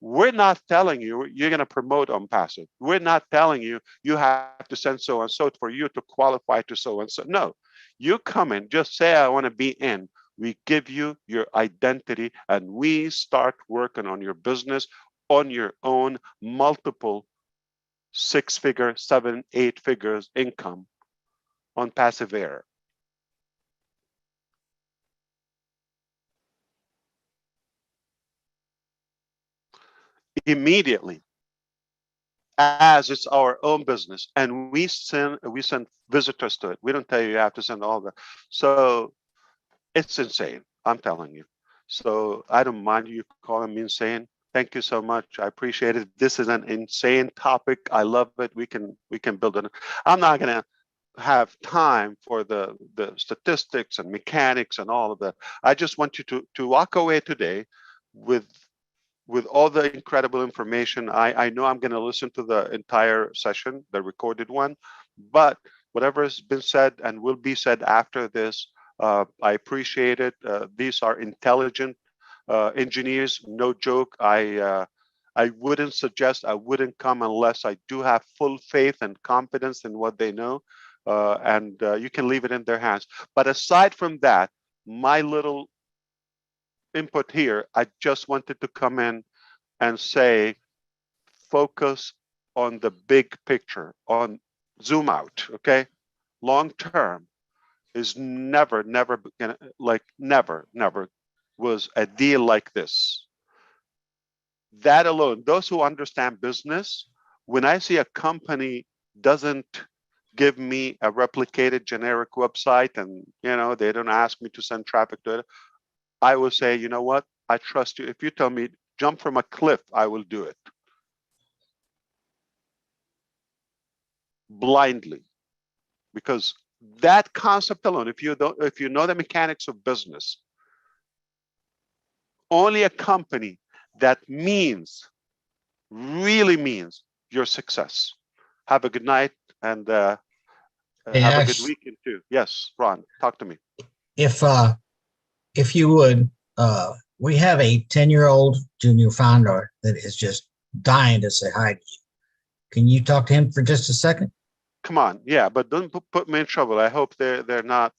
We're not telling you you're going to promote on passive. We're not telling you you have to send so and so for you to qualify to so and so. No, you come in, just say I want to be in. We give you your identity and we start working on your business on your own, multiple 6-figure, 7, 8 figures income on passive air. Immediately, as it's our own business, and we send visitors to it. We don't tell you have to send all that. So it's insane, I'm telling you. So I don't mind you calling me insane. Thank you so much. I appreciate it. This is an insane topic. I love it. We can build it. I'm not gonna have time for the statistics and mechanics and all of that. I just want you to walk away today with all the incredible information. I know I'm going to listen to the entire session, the recorded one, but whatever has been said and will be said after this, I appreciate it. These are intelligent engineers, no joke. I wouldn't suggest, I wouldn't come unless I do have full faith and confidence in what they know, and you can leave it in their hands. But aside from that, my little input here, I just wanted to come in and say, focus on the big picture, on zoom out, okay? Long term is never gonna, like never was a deal like this. That alone, those who understand business, when I see a company doesn't give me a replicated generic website and, you know, they don't ask me to send traffic to it, I will say, you know what? I trust you. If you tell me jump from a cliff, I will do it. Blindly. Because that concept alone, if you know the mechanics of business, only a company that really means your success. Have a good night and have a good weekend too. Yes, Ron, talk to me. If you would, we have a 10-year-old junior founder that is just dying to say hi to you. Can you talk to him for just a second? Come on, yeah, but don't put me in trouble. I hope they're not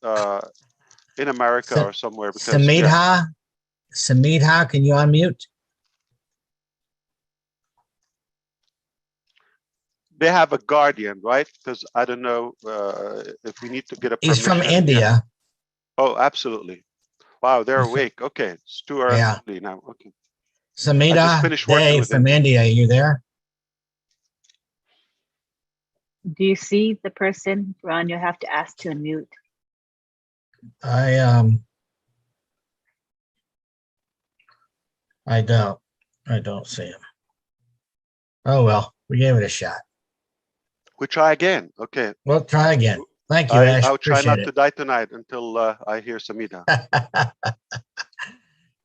in America or somewhere. Because Samidha, can you unmute? They have a guardian, right? Because I don't know if we need to get a permission. He's from India. Yeah. Oh, absolutely. Wow, they're awake. Okay, it's too early now. Okay. Samidha Day from India, are you there? Do you see the person, Ron? You have to ask to unmute. I don't see him. Oh well, we gave it a shot. We try again. Okay. We'll try again. Thank you, Ash. I'll try not Appreciate to die tonight until I hear Samidha.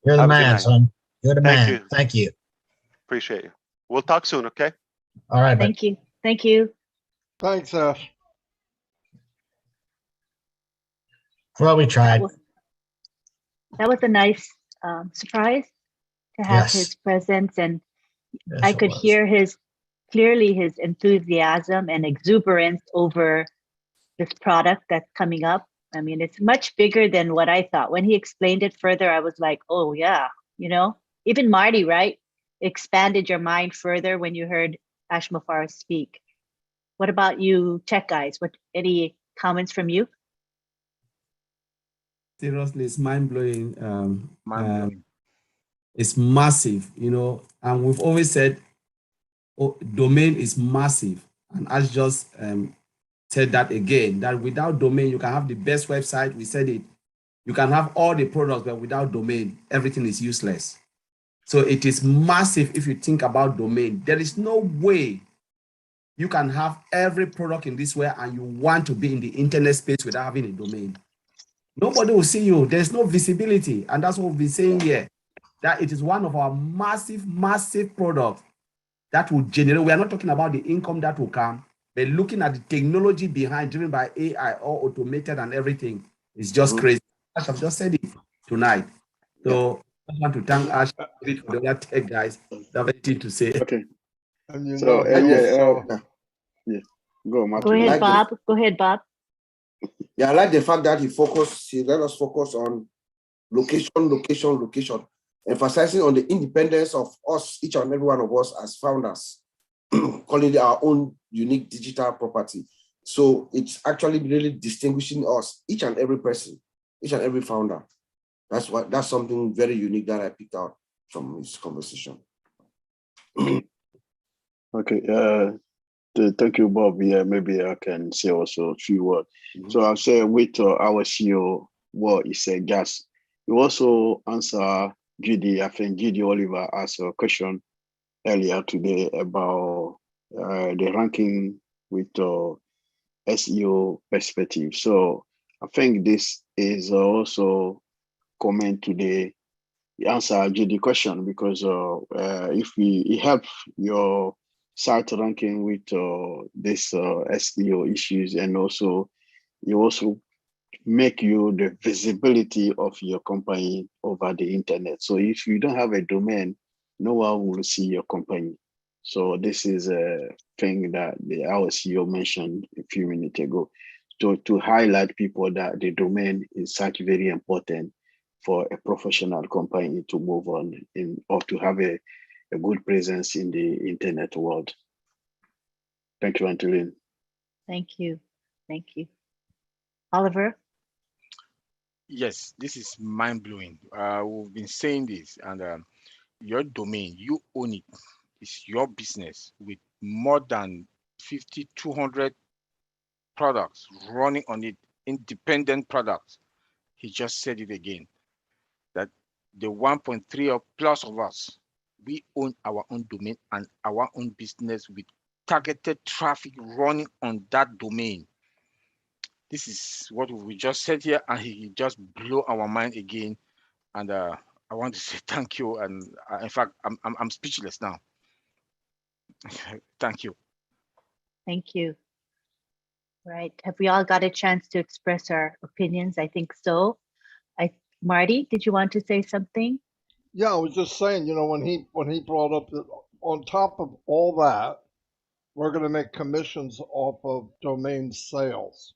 You're the Have a good man, night. son. You're the Thank man. you. Thank you. Appreciate you. We'll talk soon, okay? All right. Thank you. Thank you. Thanks, Ash. Well, we tried. That was a nice surprise to have his presence, and I could hear clearly his enthusiasm and exuberance over this product that's coming up. I mean, it's much bigger than what I thought. When he explained it further, I was like, oh yeah, you know, even Marty, right? Expanded your mind further when you heard Ash Mufareh speak. What about you, tech guys? Any comments from you? Seriously, it's mind-blowing. It's massive, you know, and we've always said domain is massive. And Ash just said that again, that without domain, you can have the best website. We said it. You can have all the products, but without domain, everything is useless. So it is massive if you think about domain. There is no way you can have every product in this way and you want to be in the internet space without having a domain. Nobody will see you. There's no visibility. And that's what we've been saying here, that it is one of our massive, massive products that will generate. We are not talking about the income that will come, but looking at the technology behind, driven by AI, all automated and everything, is just crazy. Ash, I've just said it tonight. So I want to thank Ash for the other tech guys that have anything to say. Okay. And you So, know, Go, Martin. Go ahead, Bob. Go ahead, Bob. Yeah, I like the fact that he let us focus on location, emphasizing on the independence of us, each and every one of us as founders, calling it our own unique digital property. So it's actually really distinguishing us, each and every person, each and every founder. That's something very unique that I picked out from this conversation. Okay. Thank you, Bob. Yeah, maybe I can say also a few words. So I'll say with our CEO, what he said, just you also answer Judy. I think Judy Oliver asked a question earlier today about the ranking with SEO perspective. So I think this is also comment to the answer Judy question, because if it help your site ranking with this SEO issues, and also you also make you the visibility of your company over the internet. So if you don't have a domain, no one will see your company. So this is a thing that our CEO mentioned a few minutes ago, to highlight people that the domain is such very important for a professional company to move on or to have a good presence in the internet world. Thank you, Antolin. Thank you. Thank you. Oliver? Yes, this is mind-blowing. We've been saying this, and your domain, you own it. It's your business with more than 5,200 products running on it, independent products. He just said it again, that the 1.3 or plus of us, we own our own domain and our own business with targeted traffic running on that domain. This is what we just said here, and he just blew our mind again. And I want to say thank you. And in fact, I'm speechless now. Thank you. Thank you. Right. Have we all got a chance to express our opinions? I think so. Marty, did you want to say something? Yeah, I was just saying, you know, when he brought up that on top of all that, we're going to make commissions off of domain sales.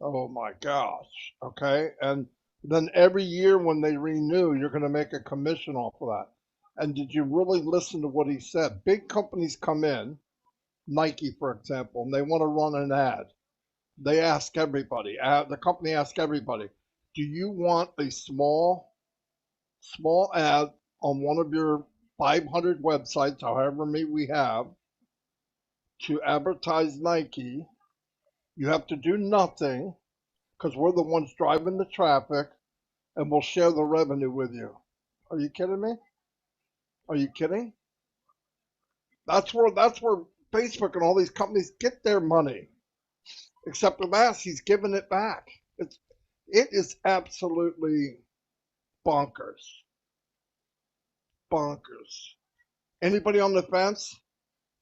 Oh my gosh. Okay. And then every year when they renew, you're going to make a commission off of that. And did you really listen to what he said? Big companies come in, Nike, for example, and they want to run an ad. They ask everybody, the company asks everybody, do you want a small ad on one of your 500 websites, however many we have, to advertise Nike? You have to do nothing because we're the ones driving the traffic and we'll share the revenue with you. Are you kidding me? Are you kidding? That's where Facebook and all these companies get their money. Except with us, he's giving it back. It is absolutely bonkers. Bonkers. Anybody on the fence?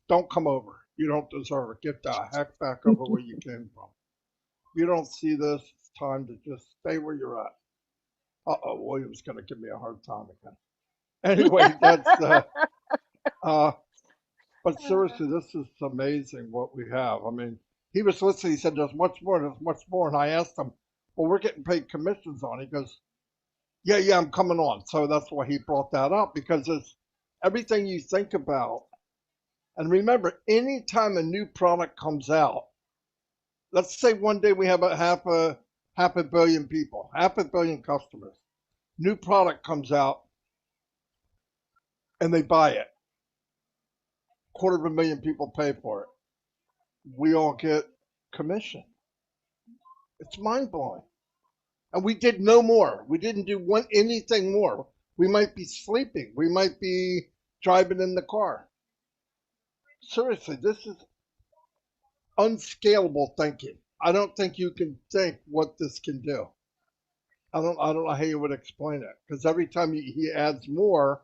Don't come over. You don't deserve it. Get the heck back over where you came from. If you don't see this, it's time to just stay where you're at. Uh-oh, William's going to give me a hard time again. Anyway, that's but seriously, this is amazing what we have. I mean, he was listening. He said, there's much more, And I asked him, well, we're getting paid commissions on it. He goes, yeah, I'm coming on. So that's why he brought that up, because it's everything you think about. And remember, anytime a new product comes out, let's say one day we have half a billion people, 500 million customers. New product comes out and they buy it. 250,000 people pay for it. We all get commission. It's mind-blowing. And we did no more. We didn't do anything more. We might be sleeping. We might be driving in the car. Seriously, this is unscalable thinking. I don't think you can think what this can do. I don't know how you would explain it, because every time he adds more,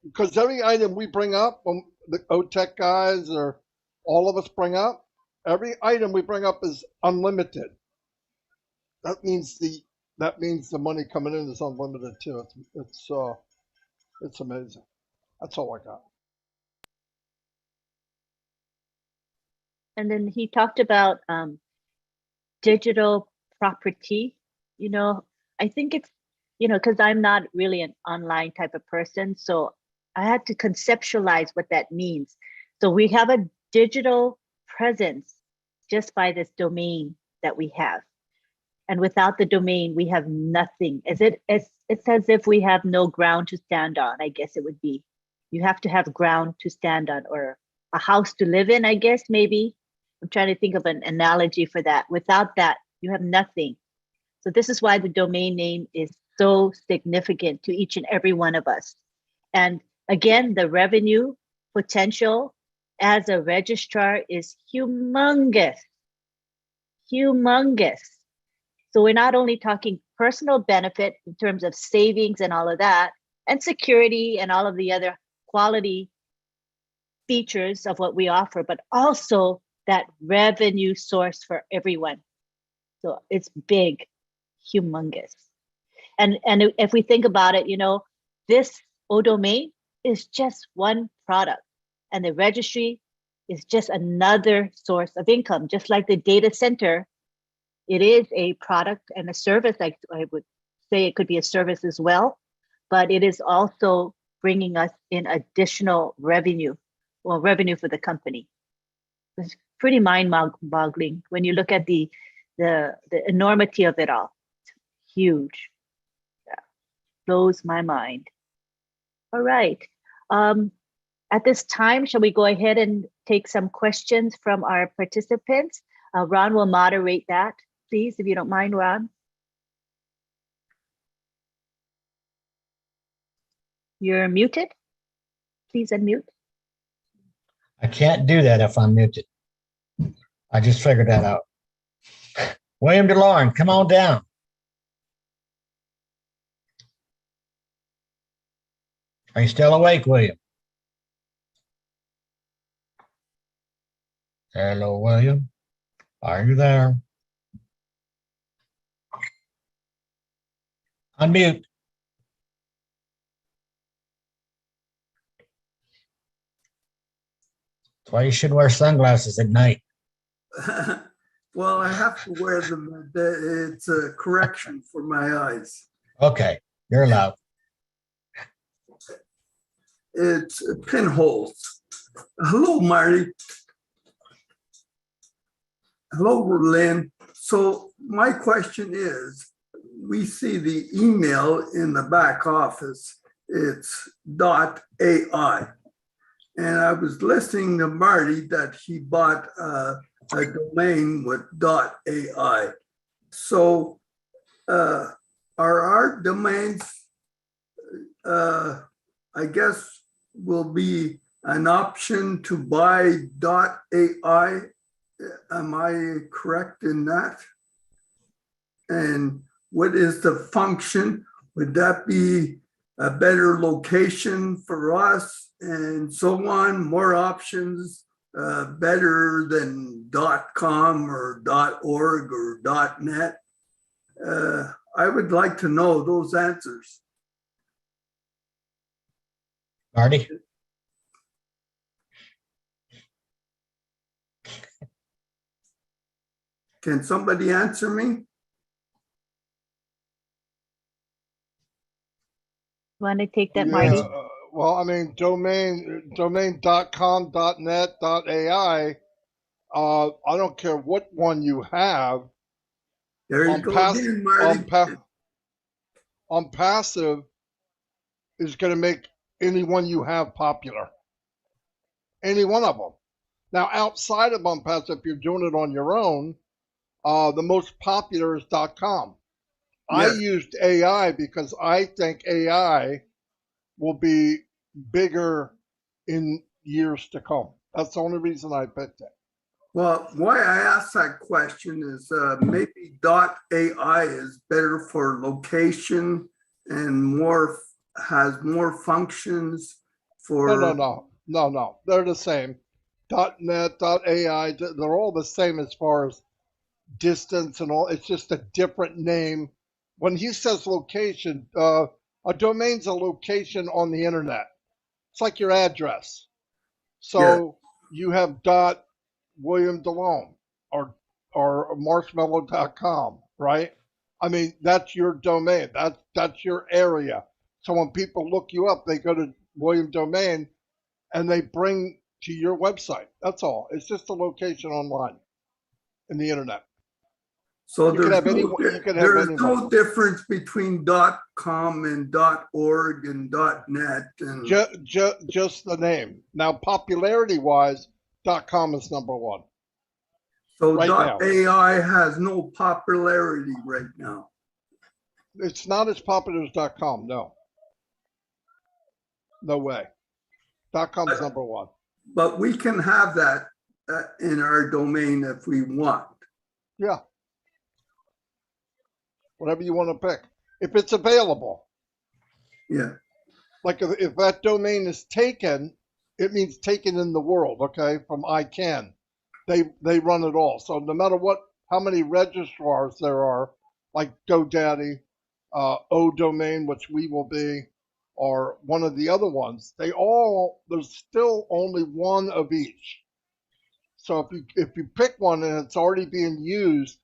because every item we bring up, the OTech guys or all of us bring up, every item we bring up is unlimited. That means the money coming in is unlimited too. It's amazing. That's all I got. And then he talked about digital property. You know, I think it's, because I'm not really an online type of person, so I had to conceptualize what that means. So we have a digital presence just by this domain that we have. And without the domain, we have nothing. It's as if we have no ground to stand on, I guess it would be. You have to have ground to stand on, or a house to live in, I guess, maybe. I'm trying to think of an analogy for that. Without that, you have nothing. So this is why the domain name is so significant to each and every one of us. And again, the revenue potential as a registrar is humongous, humongous. So we're not only talking personal benefit in terms of savings and all of that, and security and all of the other quality features of what we offer, but also that revenue source for everyone. So it's big, humongous. And if we think about it, this ODomain is just one product, and the registry is just another source of income. Just like the data center, it is a product and a service. I would say it could be a service as well, but it is also bringing us in additional revenue, well, revenue for the company. It's pretty mind-boggling when you look at the enormity of it all. It's huge. Yeah. Blows my mind. All right. At this time, shall we go ahead and take some questions from our participants? Ron will moderate that, please, if you don't mind, Ron. You're muted. Please unmute. I can't do that if I'm muted. I just figured that out. William DeLauren, come on down. Are you still awake, William? Hello, William. Are you there? Unmute. That's why you should wear sunglasses at night. Well, I have to wear them. It's a correction for my eyes. Okay, you're allowed. It's pinholes. Hello, Marty. Hello, Lynn. So my question is, we see the email in the back office. It's .ai. And I was listening to Marty that he bought a domain with .ai. So are our domains, I guess, will be an option to buy .ai? Am I correct in that? And what is the function? Would that be a better location for us and so on, more options, better than .com or .org or .net? I would like to know those answers. Marty? Can somebody answer me? Want to take that, Yeah, Marty? well, I mean, domain.com, .net, .ai. I don't care what one you have. There you go again, Marty. On passive is going to make any one you have popular. Any one of them. Now, outside of on passive, if you're doing it on your own, the most popular is .com. I Yes. used AI because I think AI will be bigger in years to come. That's the only reason I picked it. Well, why I asked that question is maybe .ai is better for location and has more functions for. No. They're the same. .net, .ai, they're all the same as far as distance and all. It's just a different name. When he says location, a domain's a location on the internet. It's like your address. So you have .William DeLauren or marshmallow.com, right? I mean, that's your domain. That's your area. So when people look you up, they go to William Domain and they bring to your website. That's all. It's just a location online in the internet. So You could have any. there's no difference between .com and .org and .net and Just the name. Now, popularity-wise, .com is number one. so right now. .ai has no popularity right now. It's not as popular as .com. No. No way. .com is number one. But we can have that in our domain if we want. Yeah. Whatever you want to pick. If it's available. Yeah. Like if that domain is taken, it means taken in the world, okay, from ICANN. They run it all. So no matter how many registrars there are, like GoDaddy, ODomain, which we will be, or one of the other ones, there's still only one of each. So if you pick one and it's already being used,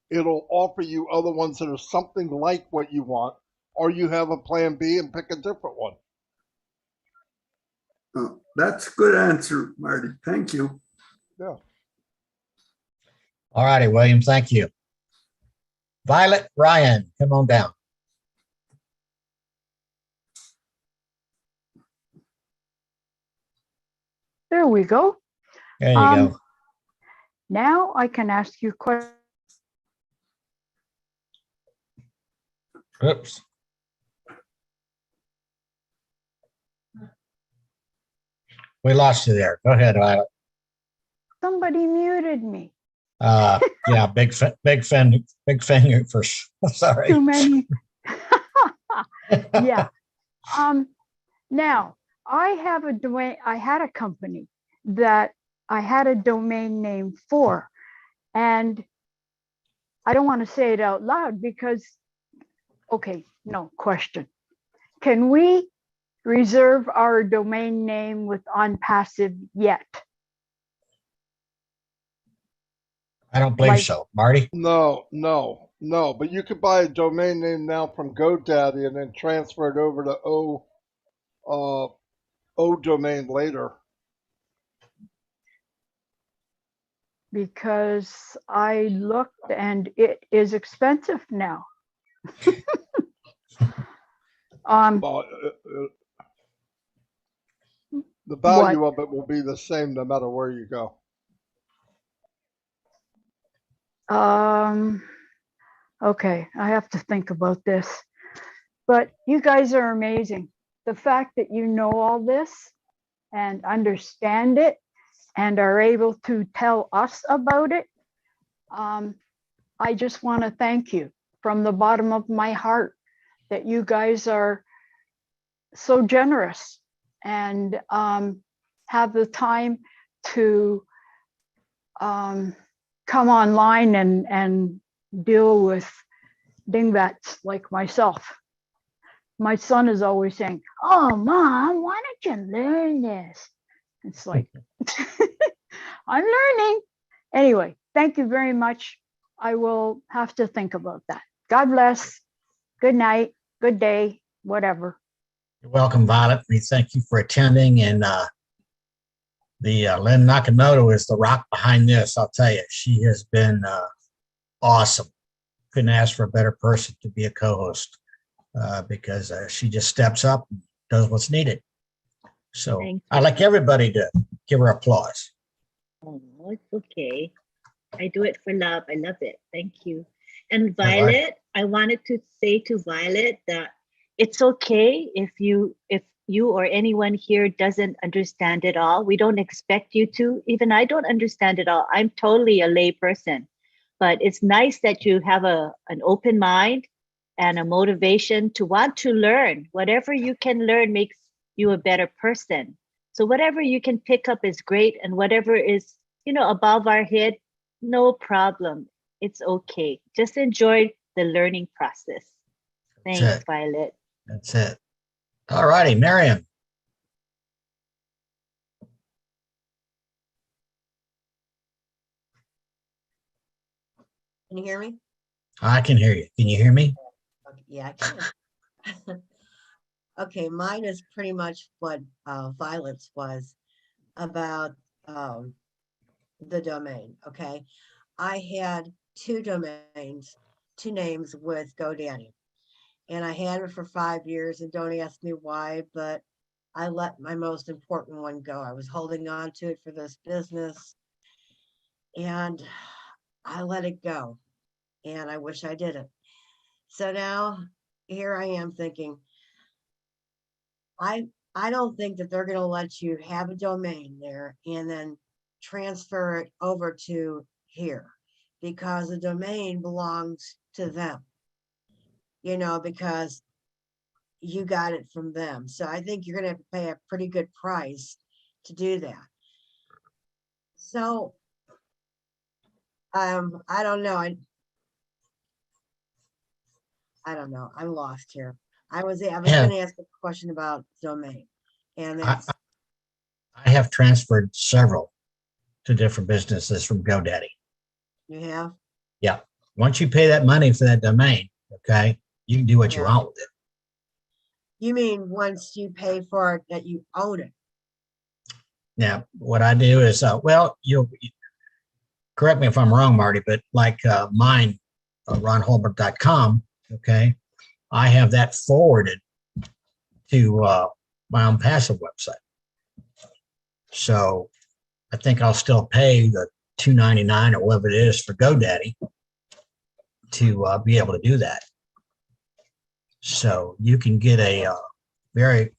it'll offer you other ones that are something like what you want, or you have a plan B and pick a different one. Oh, that's a good answer, Marty. Thank you. Yeah. All righty, William, thank you. Violet Ryan, come on down. There we go. There you go. Now I can ask you questions. Oops. We lost you there. Go ahead, Violet. Somebody muted me. Yeah, big finger for, sorry. Too many. Yeah. Now I have a domain. I had a company that I had a domain name for, and I don't want to say it out loud because, okay, no question. Can we reserve our domain name with OnPassive yet? I don't believe Like- so. Marty? No, but you could buy a domain name now from GoDaddy and then transfer it over to O domain later. Because I looked and it is expensive now. Well, the value of it will be the same no matter where you go. Okay, I have to think about this. But you guys are amazing. The fact that you know all this and understand it and are able to tell us about it, I just want to thank you from the bottom of my heart that you guys are so generous and have the time to come online and deal with dingbats like myself. My son is always saying, "Oh, Mom, why don't you learn this?" It's like, I'm learning. Anyway, thank you very much. I will have to think about that. God bless. Good night, good day, whatever. You're welcome, Violet. We thank you for attending. And Lynn Nakamoto is the rock behind this. I'll tell you, she has been awesome. Couldn't ask for a better person to be a co-host because she just steps up and does what's needed. So I'd like everybody to give her applause. Oh, it's okay. I do it for love. I love it. Thank you. And Violet, I wanted to say to Violet that it's okay if you or anyone here doesn't understand it all. We don't expect you to. Even I don't understand it all. I'm totally a lay person. But it's nice that you have an open mind and a motivation to want to learn. Whatever you can learn makes you a better person. So whatever you can pick up is great, and whatever is, above our head, no problem. It's okay. Just enjoy the learning process. Thanks, Violet. That's it. All righty, Miriam. Can you hear me? I can hear you. Can you hear me? Okay, yeah, I can. Okay, mine is pretty much what Violet's was about the domain. Okay, I had two names with GoDaddy, and I had it for 5 years. And don't ask me why, but I let my most important one go. I was holding on to it for this business, and I let it go, and I wish I didn't. So now here I am thinking, I don't think that they're going to let you have a domain there and then transfer it over to here, because the domain belongs to them, because you got it from them. So I think you're going to have to pay a pretty good price to do that. So I don't know. I don't know. I'm lost here. I was going to ask a question about domain, and that's. I have transferred several to different businesses from GoDaddy. You have? Yeah. Once you pay that money for that domain, okay, you can do what you want with it. You mean once you pay for it, that you own it? Now, what I do is, you'll correct me if I'm wrong, Marty, but like mine, ronholbert.com, okay, I have that forwarded to my OnPassive website. So I think I'll still pay the $2.99 or whatever it is for GoDaddy to be able to do that. So you can get a very,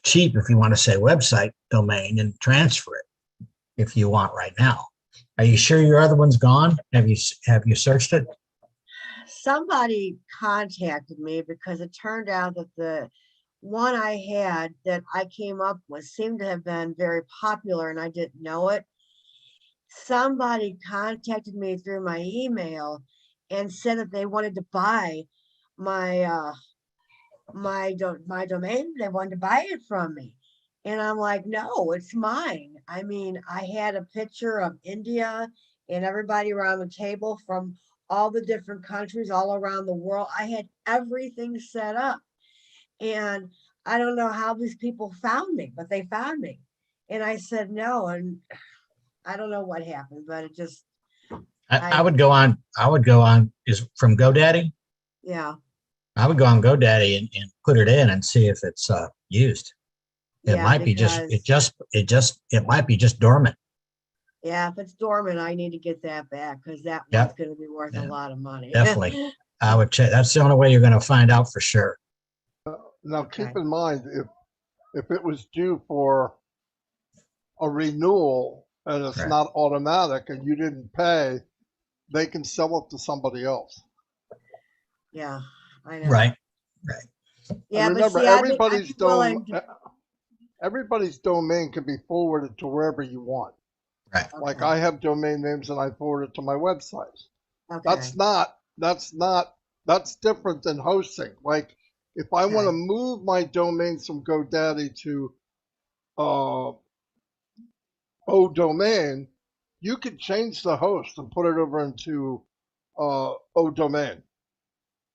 cheap, if you want to say, website domain and transfer it if you want right now. Are you sure your other one's gone? Have you searched it? Somebody contacted me because it turned out that the one I had that I came up with seemed to have been very popular and I didn't know it. Somebody contacted me through my email and said that they wanted to buy my my domain. They wanted to buy it from me. And I'm like, no, it's mine. I mean, I had a picture of India and everybody around the table from all the different countries all around the world. I had everything set up. And I don't know how these people found me, but they found me. And I said no. And I don't know what happened, but it just. I would go on. Is from GoDaddy? Yeah. I would go on GoDaddy and put it in and see if it's used. It Yeah, might be it might be just dormant. Yeah, if it's dormant, I need to get that back because that Yep. one's going to be worth a lot of money. Definitely. I would check. That's the only way you're going to find out for sure. Now, keep in mind, if it was due for a renewal and it's Right. not automatic and you didn't pay, they can sell it to somebody else. Yeah, I know. Right. Yeah, And but remember, see, everybody's I'd be willing to- everybody's domain can be forwarded to wherever you want. Right. Like I have domain names and I forward it to my websites. Okay. That's different than hosting. Like if I want to move my domains from GoDaddy to ODomain, you could change the host and put it over into ODomain.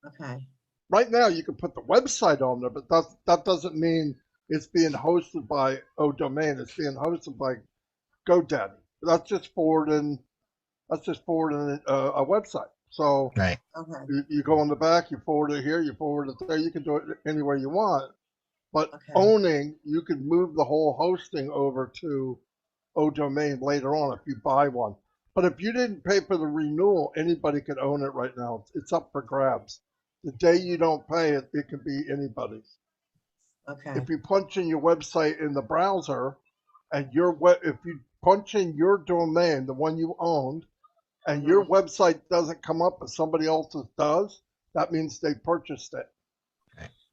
Okay. Right now, you can put the website on there, but that doesn't mean it's being hosted by ODomain. It's being hosted by GoDaddy. That's just forwarding a website. So right. you go in the back, you forward it here, you forward it there. You can do it anywhere you want. But owning, you can move the whole hosting over to ODomain later on if you buy one. But if you didn't pay for the renewal, anybody could own it right now. It's up for grabs. The day you don't pay it, it can be anybody's. Okay. If you punch in your website in the browser, and if you punch in your domain, the one you owned, and your website doesn't come up but somebody else's does, that means they purchased it.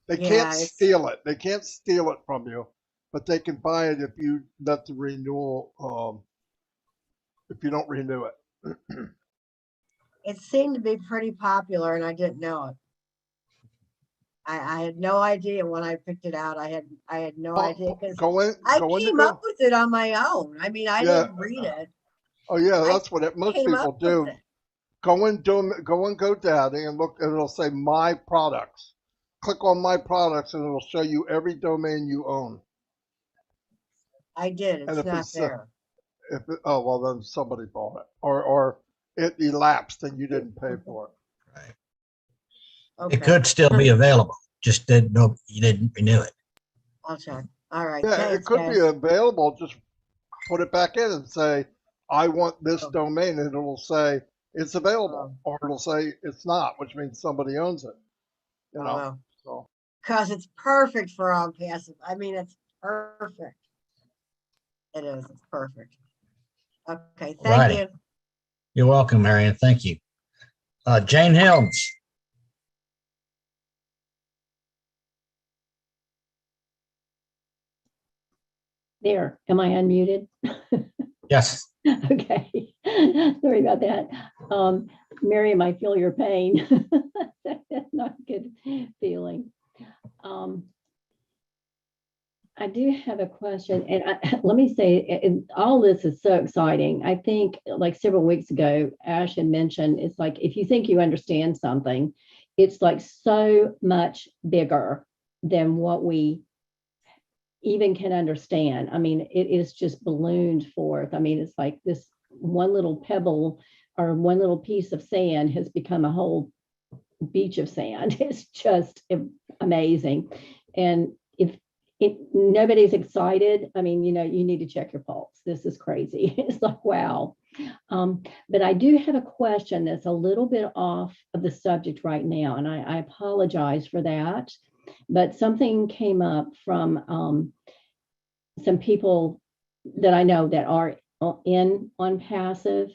They can't steal it. They can't steal it from you, but they can buy it if you let the renewal, if you don't renew it. It seemed to be pretty popular and I didn't know it. I had no idea when I picked it out. I had no idea because I came up with it on my own. I mean, I didn't read it. Oh yeah, that's what most people do. Go in GoDaddy and look, and it'll say My Products. Click on My Products, and it'll show you every domain you own. I did. It's not there. Oh well, then somebody bought it, or it elapsed and you didn't pay for it. Right. Okay. It could still be available. Just you didn't renew it. I'll check. All right. Yeah, Thanks, it could guys. be available. Just put it back in and say, I want this domain, and it'll say it's available, or it'll say it's not, which means somebody owns it. You know, wow. so Because it's perfect for all passive. I mean, it's perfect. It is. It's perfect. Okay. Thank you. You're welcome, Marion. Thank you. Jane Helms. There, am I unmuted? Yes. Okay, sorry about that. Miriam, I feel your pain. That's not a good feeling. I do have a question, and let me say, all this is so exciting. I think like several weeks ago, Ash had mentioned, it's like, if you think you understand something, it's like so much bigger than what we even can understand. I mean, it is just ballooned forth. I mean, it's like this one little pebble or one little piece of sand has become a whole beach of sand. It's just amazing. And nobody's excited. I mean, you need to check your pulse. This is crazy. It's like, wow. But I do have a question that's a little bit off of the subject right now, and I apologize for that. But something came up from some people that I know that are on passive,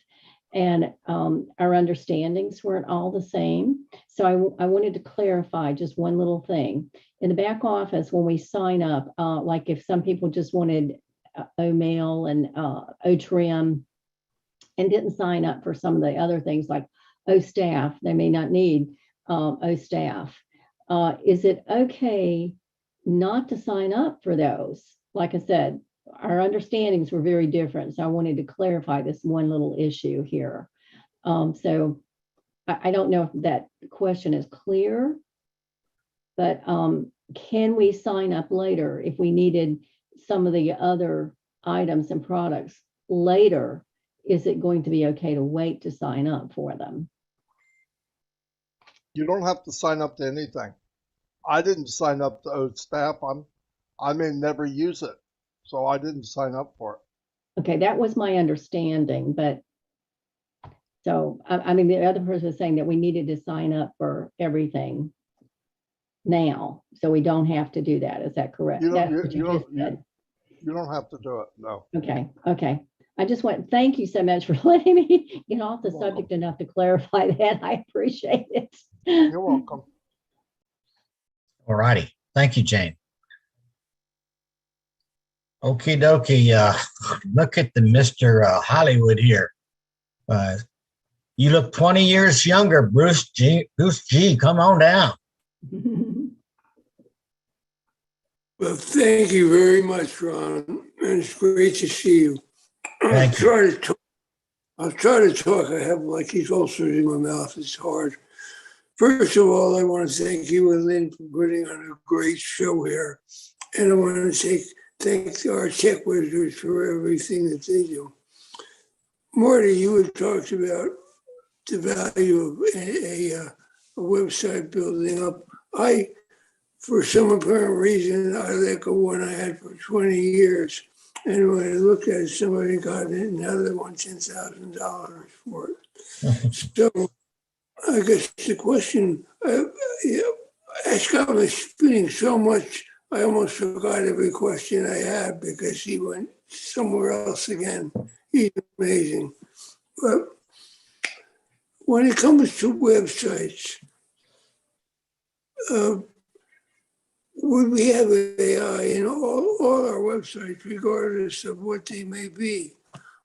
and our understandings weren't all the same. So I wanted to clarify just one little thing. In the back office, when we sign up, like if some people just wanted OMail and OTRIM and didn't sign up for some of the other things like OStaff, they may not need OStaff. Is it okay not to sign up for those? Like I said, our understandings were very different. So I wanted to clarify this one little issue here. So I don't know if that question is clear, but can we sign up later if we needed some of the other items and products later? Is it going to be okay to wait to sign up for them? You don't have to sign up to anything. I didn't sign up to OStaff. I may never use it, so I didn't sign up for it. Okay, that was my understanding, but so I mean, the other person was saying that we needed to sign up for everything now, so we don't have to do that. Is that correct? You That's don't, what you, just don't, said. you don't have to do it, no. Okay. I just want, thank you so much for letting me get off the You're subject enough to clarify that. I appreciate it. You're welcome. All righty. Thank you, Jane. Okie dokie. Look at the Mr. Hollywood here. You look 20 years younger, Bruce G. Bruce G, come on down. Well, thank you very much, Ron. And it's great to see you. Thank you. I'll try to talk. I have like these ulcers in my mouth. It's hard. First of all, I want to thank you and Lynn for putting on a great show here. And I want to thank our tech wizards for everything that they do. Marty, you had talked about the value of a website building up. For some apparent reason, I let go one I had for 20 years. And when I looked at it, somebody got it, now they want $10,000 for it. So I guess the question, Ash got me spinning so much, I almost forgot every question I had because he went somewhere else again. He's amazing. But when it comes to websites, would we have AI in all our websites, regardless of what they may be?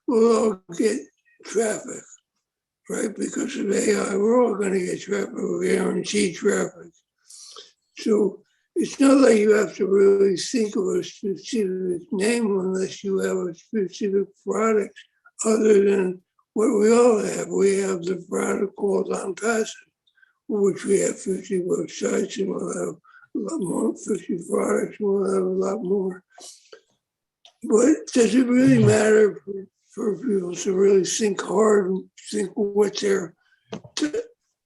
We'll all get traffic, right? Because of AI, we're all going to get traffic, guaranteed traffic. So it's not like you have to really think of a specific name unless you have a specific product other than what we all have. We have the product called OnPassive, which we have 50 websites, and we'll have a lot more, 50 products, and we'll have a lot more. But does it really matter for people to really think hard and think what their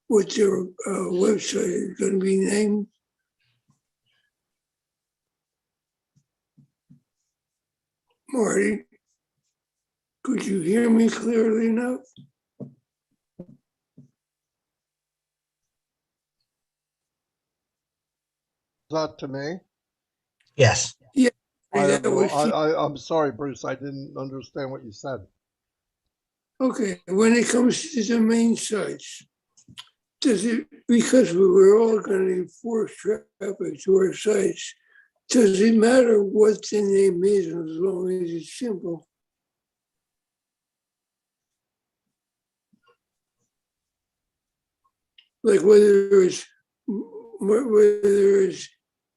website is going to be named? Marty, could you hear me clearly enough? Is that to me? Yes. Yeah. I'm sorry, Bruce. I didn't understand what you said. Okay. When it comes to the main sites, does it, because we're all going to enforce traffic to our sites, does it matter what the name is as long as it's simple? Like whether it's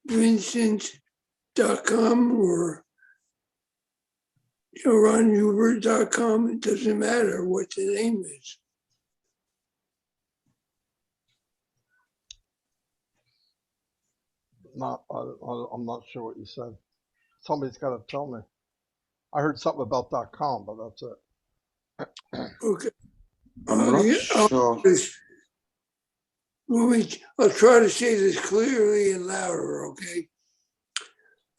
Vincent.com or RonHubert.com, it doesn't matter what the name is. I'm not sure what you said. Somebody's got to tell me. I heard something about .com, but that's it. Okay. I'm not sure. I'll try to say this clearly and louder, okay?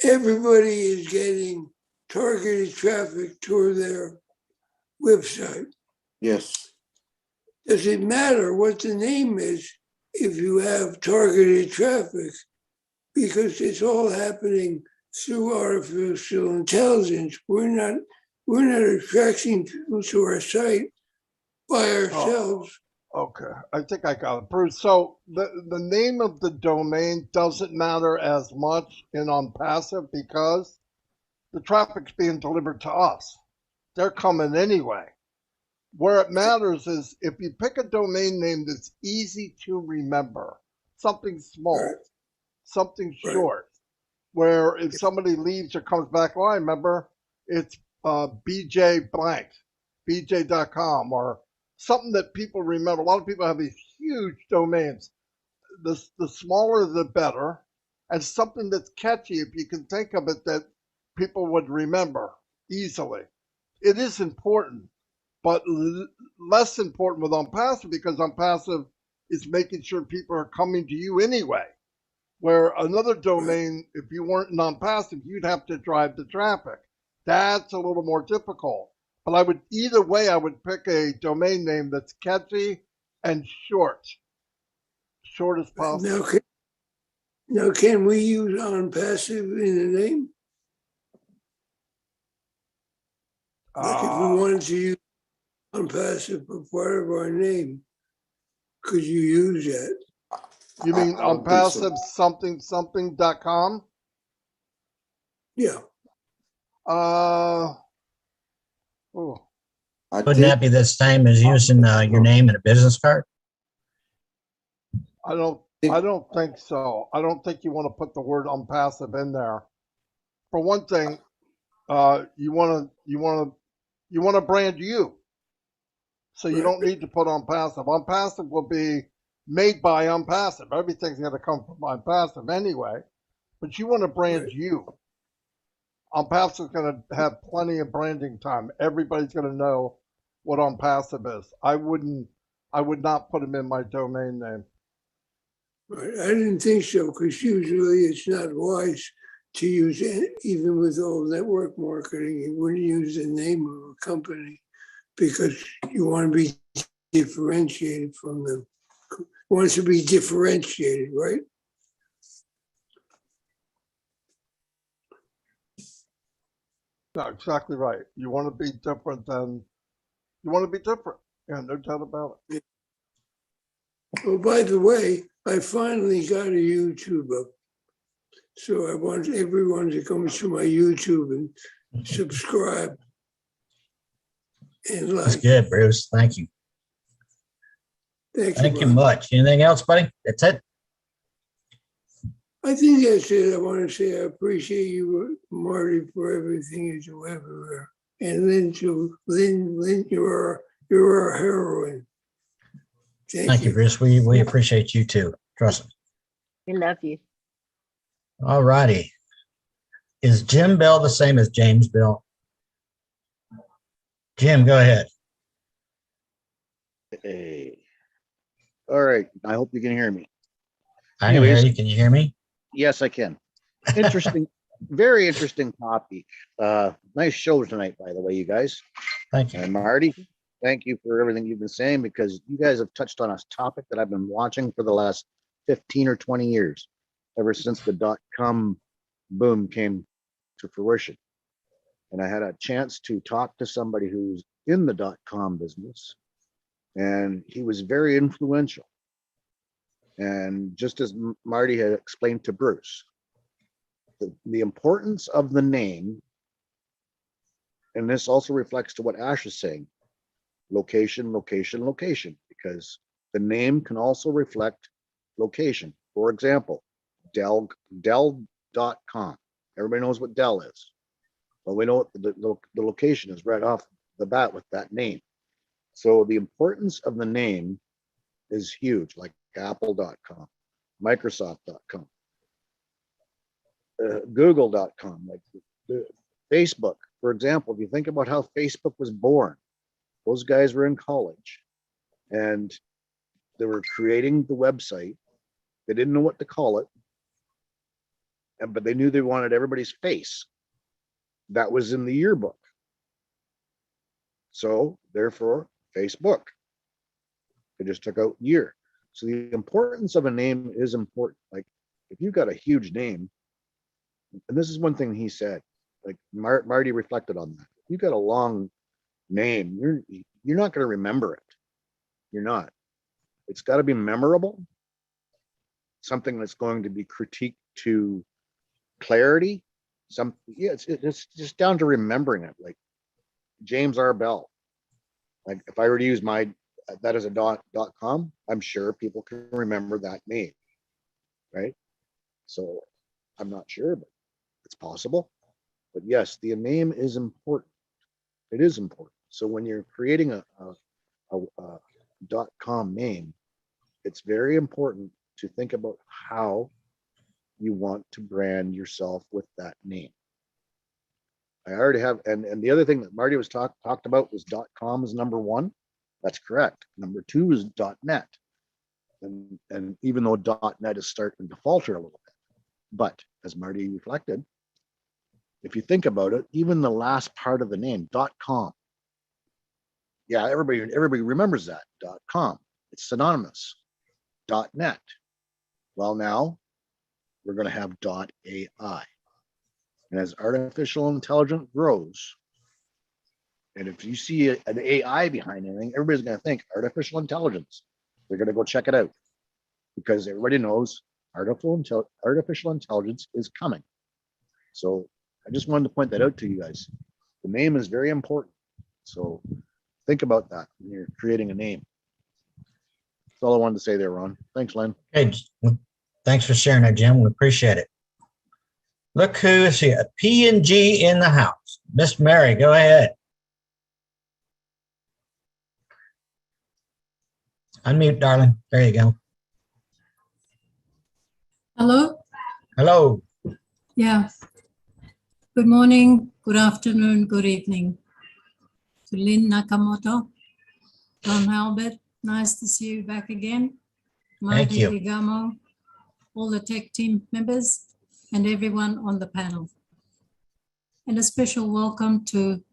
everybody is getting targeted traffic to their website. Yes. Does it matter what the name is if you have targeted traffic? Because it's all happening through artificial intelligence. We're not attracting people to our site by ourselves. Okay, I think I got it, Bruce. So the name of the domain doesn't matter as much in OnPassive because the traffic's being delivered to us. They're coming anyway. Where it matters is if you pick a domain name that's easy to remember, something small, something short, where if somebody leaves or comes back, oh, I remember it's BJ blank, BJ.com, or something that people remember. A lot of people have these huge domains. The smaller, the better, and something that's catchy, if you can think of it, that people would remember easily. It is important, but less important with OnPassive because OnPassive is making sure people are coming to you anyway. Where another domain, if you weren't non-passive, you'd have to drive the traffic. That's a little more difficult. But either way, I would pick a domain name that's catchy and short. Short as possible. Now, can we use OnPassive in the name? Like if we wanted to use OnPassive for part of our name, could you use that? You mean OnPassive something.com? Yeah. Wouldn't that be the same as using your name in a business card? I don't think so. I don't think you want to put the word OnPassive in there. For one thing, you want to brand you. So you don't need to put OnPassive. OnPassive will be made by OnPassive. Everything's going to come from OnPassive anyway. But you want to brand you. OnPassive is going to have plenty of branding time. Everybody's going to know what OnPassive is. I would not put them in my domain name. Right. I didn't think so because usually it's not wise to use it, even with all network marketing. You wouldn't use the name of a company because you want to be differentiated from them. Wants to be differentiated, right? No, exactly right. You want to be different. Yeah, no doubt about it. Oh, by the way, I finally got a YouTube up. So I want everyone to come to my YouTube and subscribe. And That's good, Bruce. Thank you. Thank you much. Anything else, buddy? That's it? I think that's it. I want to say I appreciate you, Marty, for everything you do everywhere. And Lynn, too. Lynn, you're our heroine. Thank you, Bruce. We appreciate you too. Trust me. We love you. All righty. Is Jim Bell the same as James Bell? Jim, go ahead. Hey. All right. I hope you can hear me. I can hear you. Can you hear me? Yes, I can. Interesting, very interesting topic. Nice show tonight, by the way, you guys. Thank you. And Marty, thank you for everything you've been saying because you guys have touched on a topic that I've been watching for the last 15 or 20 years, ever since the .com boom came to fruition. And I had a chance to talk to somebody who's in the .com business, and he was very influential. And just as Marty had explained to Bruce, the importance of the name, and this also reflects to what Ash is saying, location, location, location, because the name can also reflect location. For example, Dell.com. Everybody knows what Dell is. Well, we know what the location is right off the bat with that name. So the importance of the name is huge, like Apple.com, Microsoft.com, Google.com, like Facebook. For example, if you think about how Facebook was born, those guys were in college and they were creating the website. They didn't know what to call it. but they knew they wanted everybody's face that was in the yearbook. So therefore, Facebook. They just took out year. So the importance of a name is important. Like if you've got a huge name, and this is one thing he said, like Marty reflected on that. If you've got a long name, you're not going to remember it. You're not. It's got to be memorable. Something that's going to be critiqued to clarity. It's just down to remembering it. Like James R. Bell. Like if I were to use that as a .com, I'm sure people can remember that name, right? So I'm not sure, but it's possible. But yes, the name is important. It is important. So when you're creating a .com name, it's very important to think about how you want to brand yourself with that name. I already have, and the other thing that Marty was talked about was .com is number one. That's correct. Number two is .net. And even though .net is starting to falter a little bit, but as Marty reflected, if you think about it, even the last part of the name, .com. Yeah, everybody remembers that, .com. It's synonymous. .net. Well, now we're going to have .ai. And as artificial intelligence grows, and if you see an AI behind anything, everybody's going to think artificial intelligence. They're going to go check it out because everybody knows artificial intelligence is coming. So I just wanted to point that out to you guys. The name is very important. So think about that when you're creating a name. That's all I wanted to say there, Ron. Thanks, Len. Hey, thanks for sharing that, Jim. We appreciate it. Look who is here. P&G in the house. Miss Mary, go ahead. Unmute, darling. There you go. Hello? Hello. Yeah. Good morning, good afternoon, good evening. To Lynn Nakamoto, Ron Halbert, nice to see you back again. Thank you. Marty Ligamo, all the tech team members, and everyone on the panel. And a special welcome to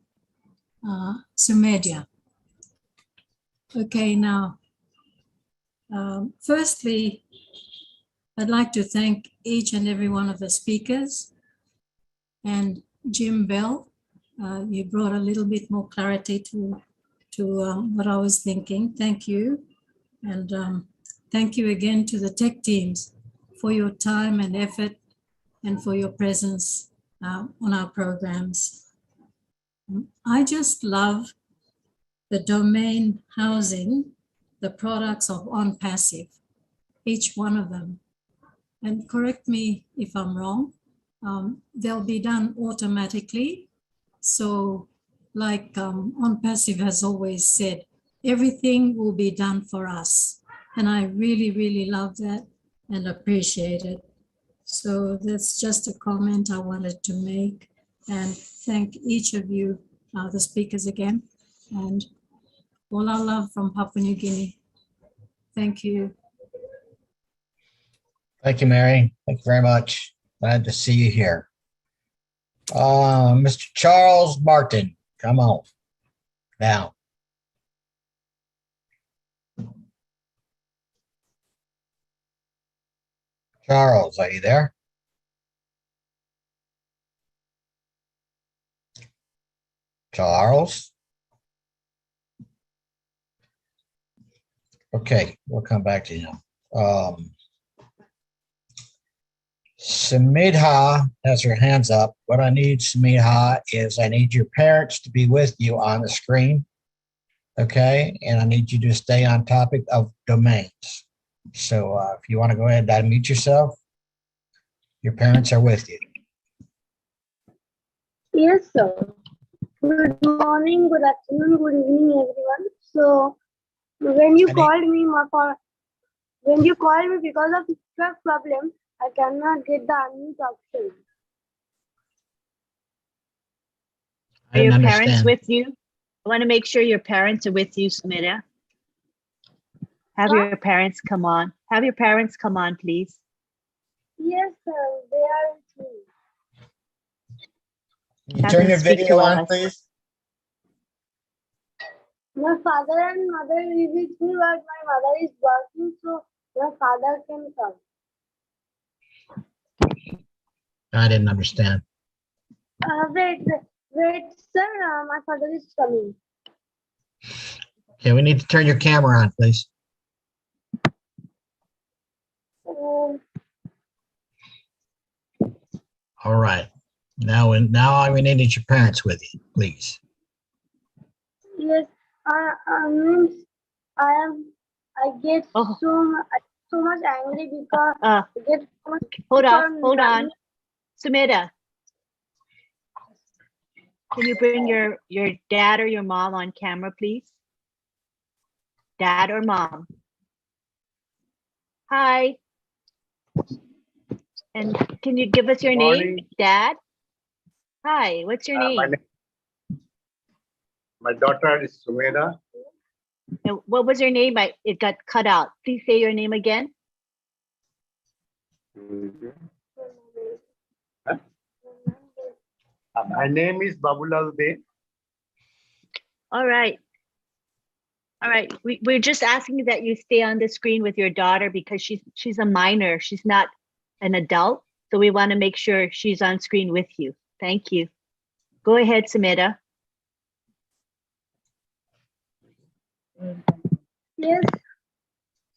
Sumedia. Okay, now, firstly, I'd like to thank each and every one of the speakers. And Jim Bell, you brought a little bit more clarity to what I was thinking. Thank you. And thank you again to the tech teams for your time and effort and for your presence on our programs. I just love the domain housing the products of OnPassive, each one of them. And correct me if I'm wrong, they'll be done automatically. So like OnPassive has always said, everything will be done for us. And I really, really love that and appreciate it. So that's just a comment I wanted to make, and thank each of you, the speakers again, and all our love from Papua New Guinea. Thank you. Thank you, Mary. Thank you very much. Glad to see you here. Mr. Charles Martin, come on now. Charles, are you there? Charles? Okay, we'll come back to him. Samidha has her hands up. What I need, Samidha, is I need your parents to be with you on the screen. Okay, and I need you to stay on topic of domains. So if you want to go ahead and unmute yourself, your parents are with you. Yes, sir. Good morning, good afternoon, good evening, everyone. So when you called me, because of network problem, I cannot get the unmute option. Are your parents with you? I want to make sure your parents are with you, Samira. Have your parents come on. Have your parents come on, please. Yes, sir. They are with You turn your speak to video on, us. please. My father and mother is with me, but my mother is working, so my father can come. I didn't understand. Wait, sir. My father is coming. Okay, we need to turn your camera on, please. Um, All right. Now we needed your parents with you, please. yes, means I get so much angry because I get so much. Hold on. Sumita, can you bring your dad or your mom on camera, please? Dad or mom? Hi. And can you give us your name, Morning. Dad? Hi, what's your name? My daughter is Sumeda. And what was your name? It got cut out. Please say your name again. Huh? My name is Babulal Dey. All right. All right. We're just asking that you stay on the screen with your daughter because she's a minor. She's not an adult. So we want to make sure she's on screen with you. Thank you. Go ahead, Sumita. Yes.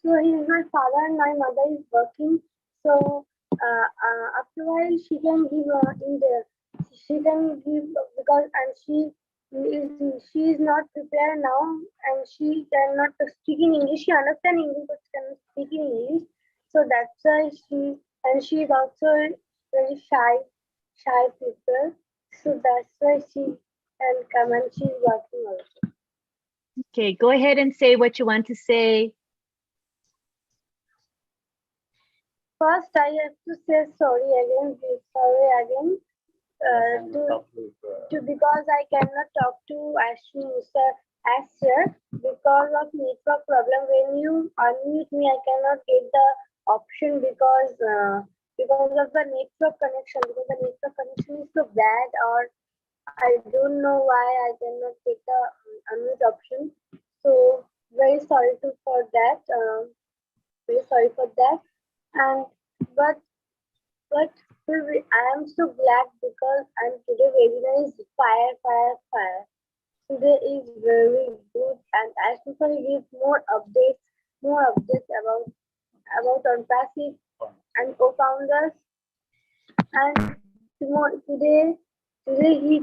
So he's my father and my mother is working. So after a while she can give because she is not prepared now and she cannot speak in English. She understands English but cannot speak in English. So that's why she is also very shy people. So that's why she can come and she's working also. Okay, go ahead and say what you want to say. First, I have to say sorry again, because I cannot talk to Asher because of network problem. When you unmute me, I cannot get the option because of the network connection. Because the network connection is so bad, or I don't know why I cannot get the unmute option. So very sorry for that. Very sorry for that. And but I am so glad because today webinar is fire. Today is very good, and I should give more updates about OnPassive and co-founders. And today he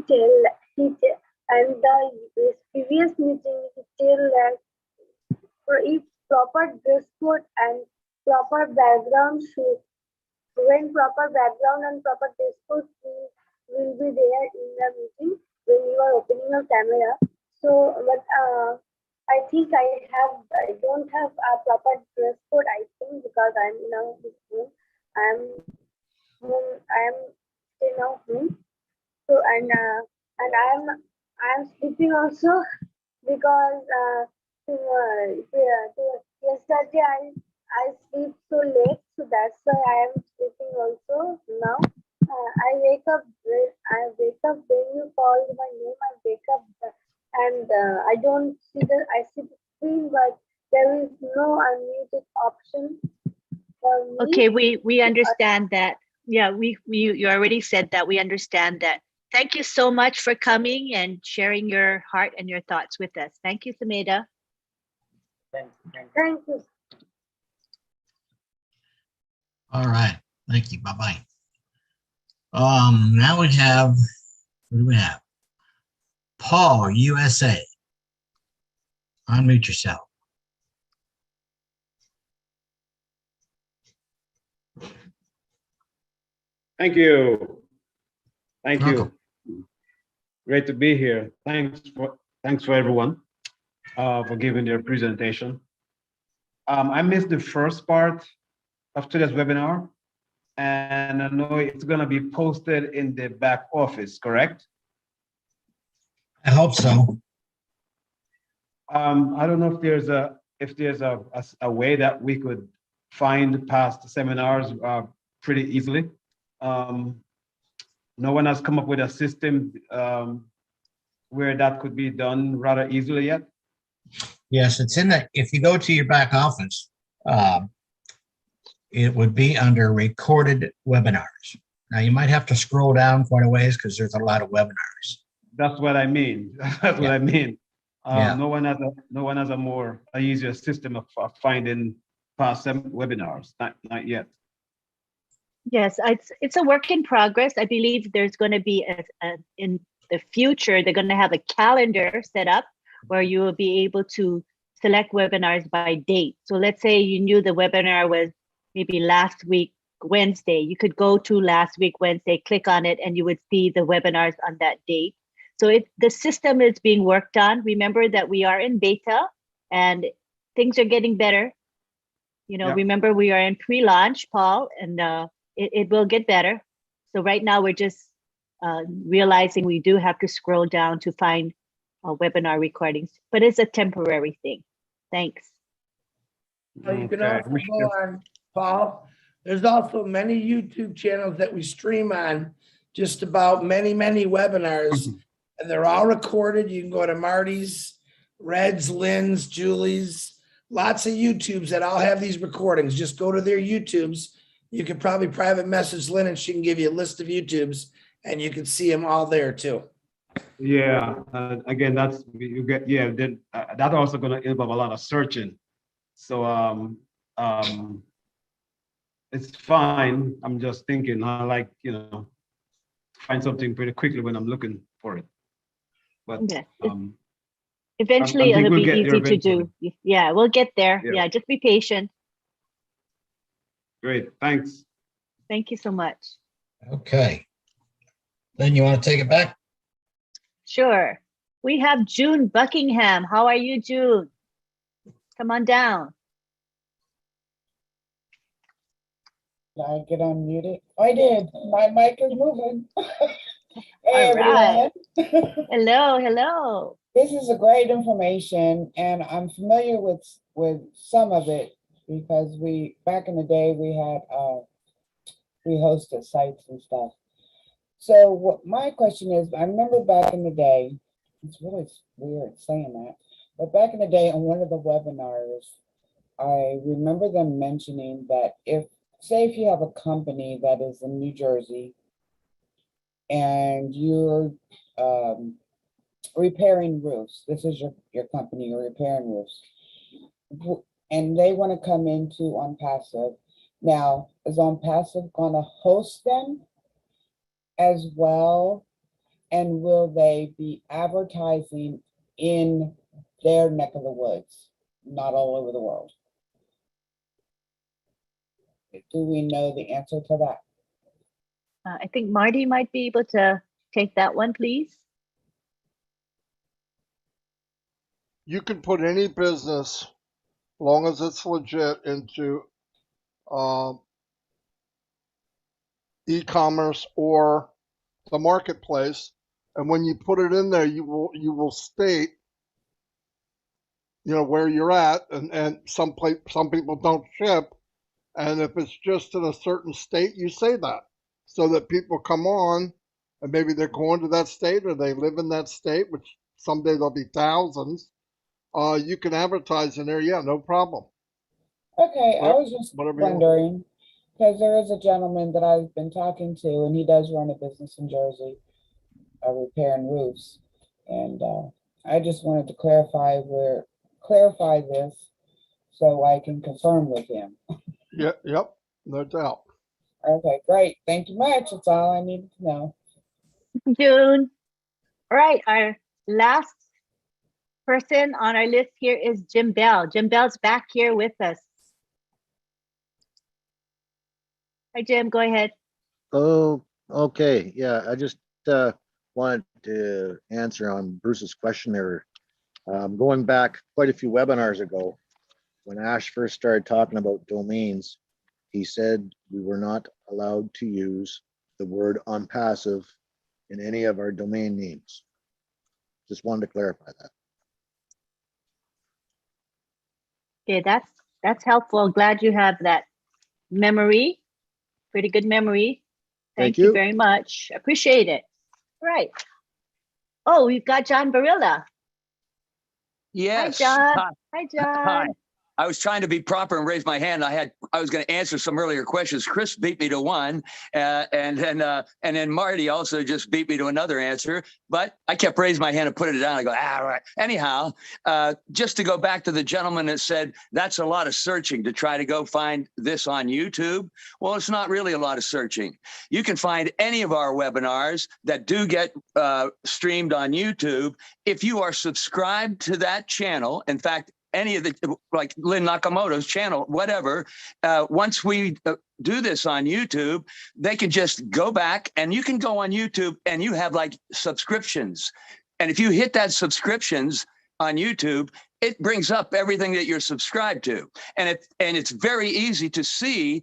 and the previous meeting he tell that if proper dress code and proper background shoot, when proper background and proper dress code will be there in the meeting when you are opening your camera. So, but I think I don't have a proper dress code. I think because I'm now home. I'm still now home. So and I'm sleeping also because yesterday I sleep so late, so that's why I am sleeping also now. I wake up when you called my name. I wake up and I don't see I see the screen, but there is no unmuted option for me. Okay, we understand that. Yeah, you already said that. We understand that. Thank you so much for coming and sharing your heart and your thoughts with us. Thank you, Sumeda. Thank you. All right. Thank you. Bye-bye. Now we have, who do we have? Paul, USA. Unmute yourself. Thank you. Thank Welcome. you. Great to be here. Thanks for everyone for giving their presentation. I missed the first part of today's webinar, and I know it's going to be posted in the back office, correct? I hope so. I don't know if there's a way that we could find past seminars pretty easily. no one has come up with a system where that could be done rather easily yet? Yes, it's in the, if you go to your back office, it would be under recorded webinars. Now you might have to scroll down quite a ways because there's a lot of webinars. That's what I mean. That's what I mean. Yeah. No one has a easier system of finding past webinars. Not yet. Yes, it's a work in progress. I believe there's going to be in the future, they're going to have a calendar set up where you will be able to select webinars by date. So let's say you knew the webinar was maybe last week, Wednesday. You could go to last week, Wednesday, click on it, and you would see the webinars on that date. So the system is being worked on. Remember that we are in beta and things are getting better. You know, Yeah. remember we are in pre-launch, Paul, and it will get better. So right now we're just realizing we do have to scroll down to find webinar recordings, but it's a temporary thing. Thanks. You can also go on, Paul. There's also many YouTube channels that we stream on, just about many webinars, and they're all recorded. You can go to Marty's, Red's, Lynn's, Julie's, lots of YouTubes that all have these recordings. Just go to their YouTubes. You could probably private message Lynn and she can give you a list of YouTubes and you can see them all there too. Yeah. Again, that's you get. Yeah. Then that also going to involve a lot of searching. So it's fine. I'm just thinking. I like find something pretty quickly when I'm looking for it. But yeah. Eventually I think it'll we'll be get there easy to do. Yeah, we'll get there. Yeah. Yeah, just be patient. Great. Thanks. Thank you so much. Okay. Then you want to take it back? Sure. We have June Buckingham. How are you, June? Come on down. Did I get unmuted? I did. My mic is moving. Hey, All right. everyone. Hello. This is a great information, and I'm familiar with some of it because back in the day we hosted sites and stuff. So what my question is, I remember back in the day, it's really weird saying that, but back in the day on one of the webinars, I remember them mentioning that say if you have a company that is in New Jersey and you're repairing roofs, this is your company, you're repairing roofs, and they want to come into OnPassive. Now, is OnPassive going to host them as well? And will they be advertising in their neck of the woods, not all over the world? Do we know the answer to that? I think Marty might be able to take that one, please. You can put any business, as long as it's legit, into e-commerce or the marketplace, and when you put it in there, you will state, where you're at, and some people don't ship, and if it's just in a certain state, you say that so that people come on, and maybe they're going to that state or they live in that state, which someday there'll be thousands. You can advertise in there, yeah, no problem. Okay, I was just wondering, because there is a gentleman that I've been talking to, and he does run a business in Jersey, repairing roofs. And I just wanted to clarify this so I can confirm with him. Yep, no doubt. Okay, great. Thank you much. That's all I needed to know. June. All right, our last person on our list here is Jim Bell. Jim Bell's back here with us. Hi, Jim, go ahead. Oh, okay. Yeah, I just wanted to answer on Bruce's question there. Going back quite a few webinars ago, when Ash first started talking about domains, he said we were not allowed to use the word OnPassive in any of our domain names. Just wanted to clarify that. Okay, that's helpful. Glad you have that memory. Pretty good memory. Thank you very much. Appreciate it. Right. Oh, we've got John Barilla. Yes. Hi, John. Hi. Hi, John. Hi. I was trying to be proper and raise my hand. I was going to answer some earlier questions. Chris beat me to one, and then Marty also just beat me to another answer. But I kept raising my hand and putting it down. I go, right. Anyhow, just to go back to the gentleman that said that's a lot of searching to try to go find this on YouTube. Well, it's not really a lot of searching. You can find any of our webinars that do get streamed on YouTube if you are subscribed to that channel. In fact, any of the, like Lynn Nakamoto's channel, whatever, once we do this on YouTube, they can just go back and you can go on YouTube and you have like subscriptions. And if you hit that subscriptions on YouTube, it brings up everything that you're subscribed to. And it's very easy to see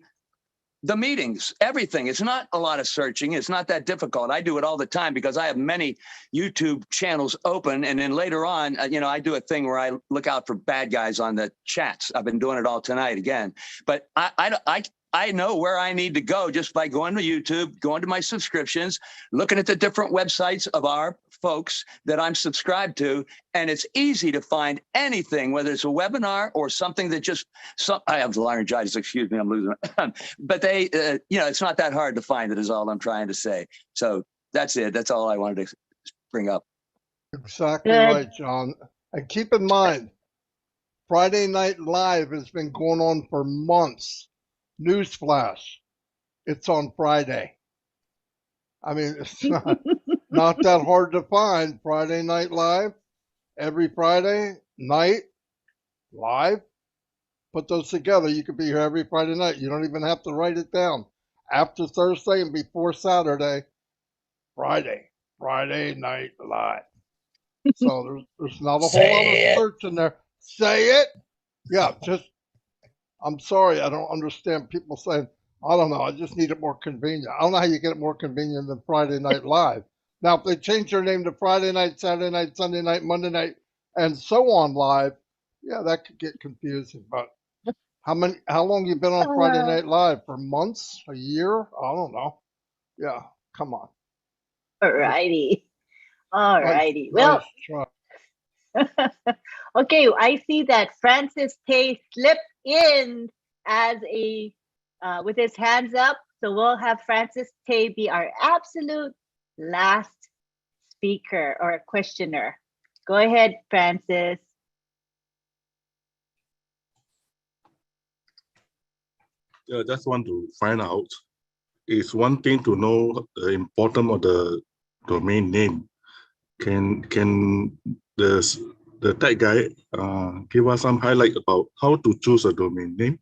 the meetings, everything. It's not a lot of searching. It's not that difficult. I do it all the time because I have many YouTube channels open. And then later on, I do a thing where I look out for bad guys on the chats. I've been doing it all tonight again. But I know where I need to go just by going to YouTube, going to my subscriptions, looking at the different websites of our folks that I'm subscribed to. And it's easy to find anything, whether it's a webinar or something that I have laryngitis, excuse me, I'm losing it. But it's not that hard to find it is all I'm trying to say. So that's it. That's all I wanted to bring up. Exactly right, John. And keep in mind, Friday Night Live has been going on for months. Newsflash, it's on Friday. I mean, it's not that hard to find. Friday Night Live, every Friday night, live. Put those together. You could be here every Friday night. You don't even have to write it down. After Thursday and before Saturday, Friday Night Live. So there's not a whole lot of search in there. Say it. Yeah, I'm sorry, I don't understand people saying, I don't know, I just need it more convenient. I don't know how you get it more convenient than Friday Night Live. Now, if they change their name to Friday night, Saturday night, Sunday night, Monday night, and so on live, yeah, that could get confusing. But how long you been on Friday Night Live? For months? A year? I don't know. Yeah, come on. All righty. Well, okay, I see that Francis Tay slipped in as with his hands up. So we'll have Francis Tay be our absolute last speaker or questioner. Go ahead, Francis. I just want to find out, it's one thing to know the importance of the domain name. Can the tech guy give us some highlight about how to choose a domain name?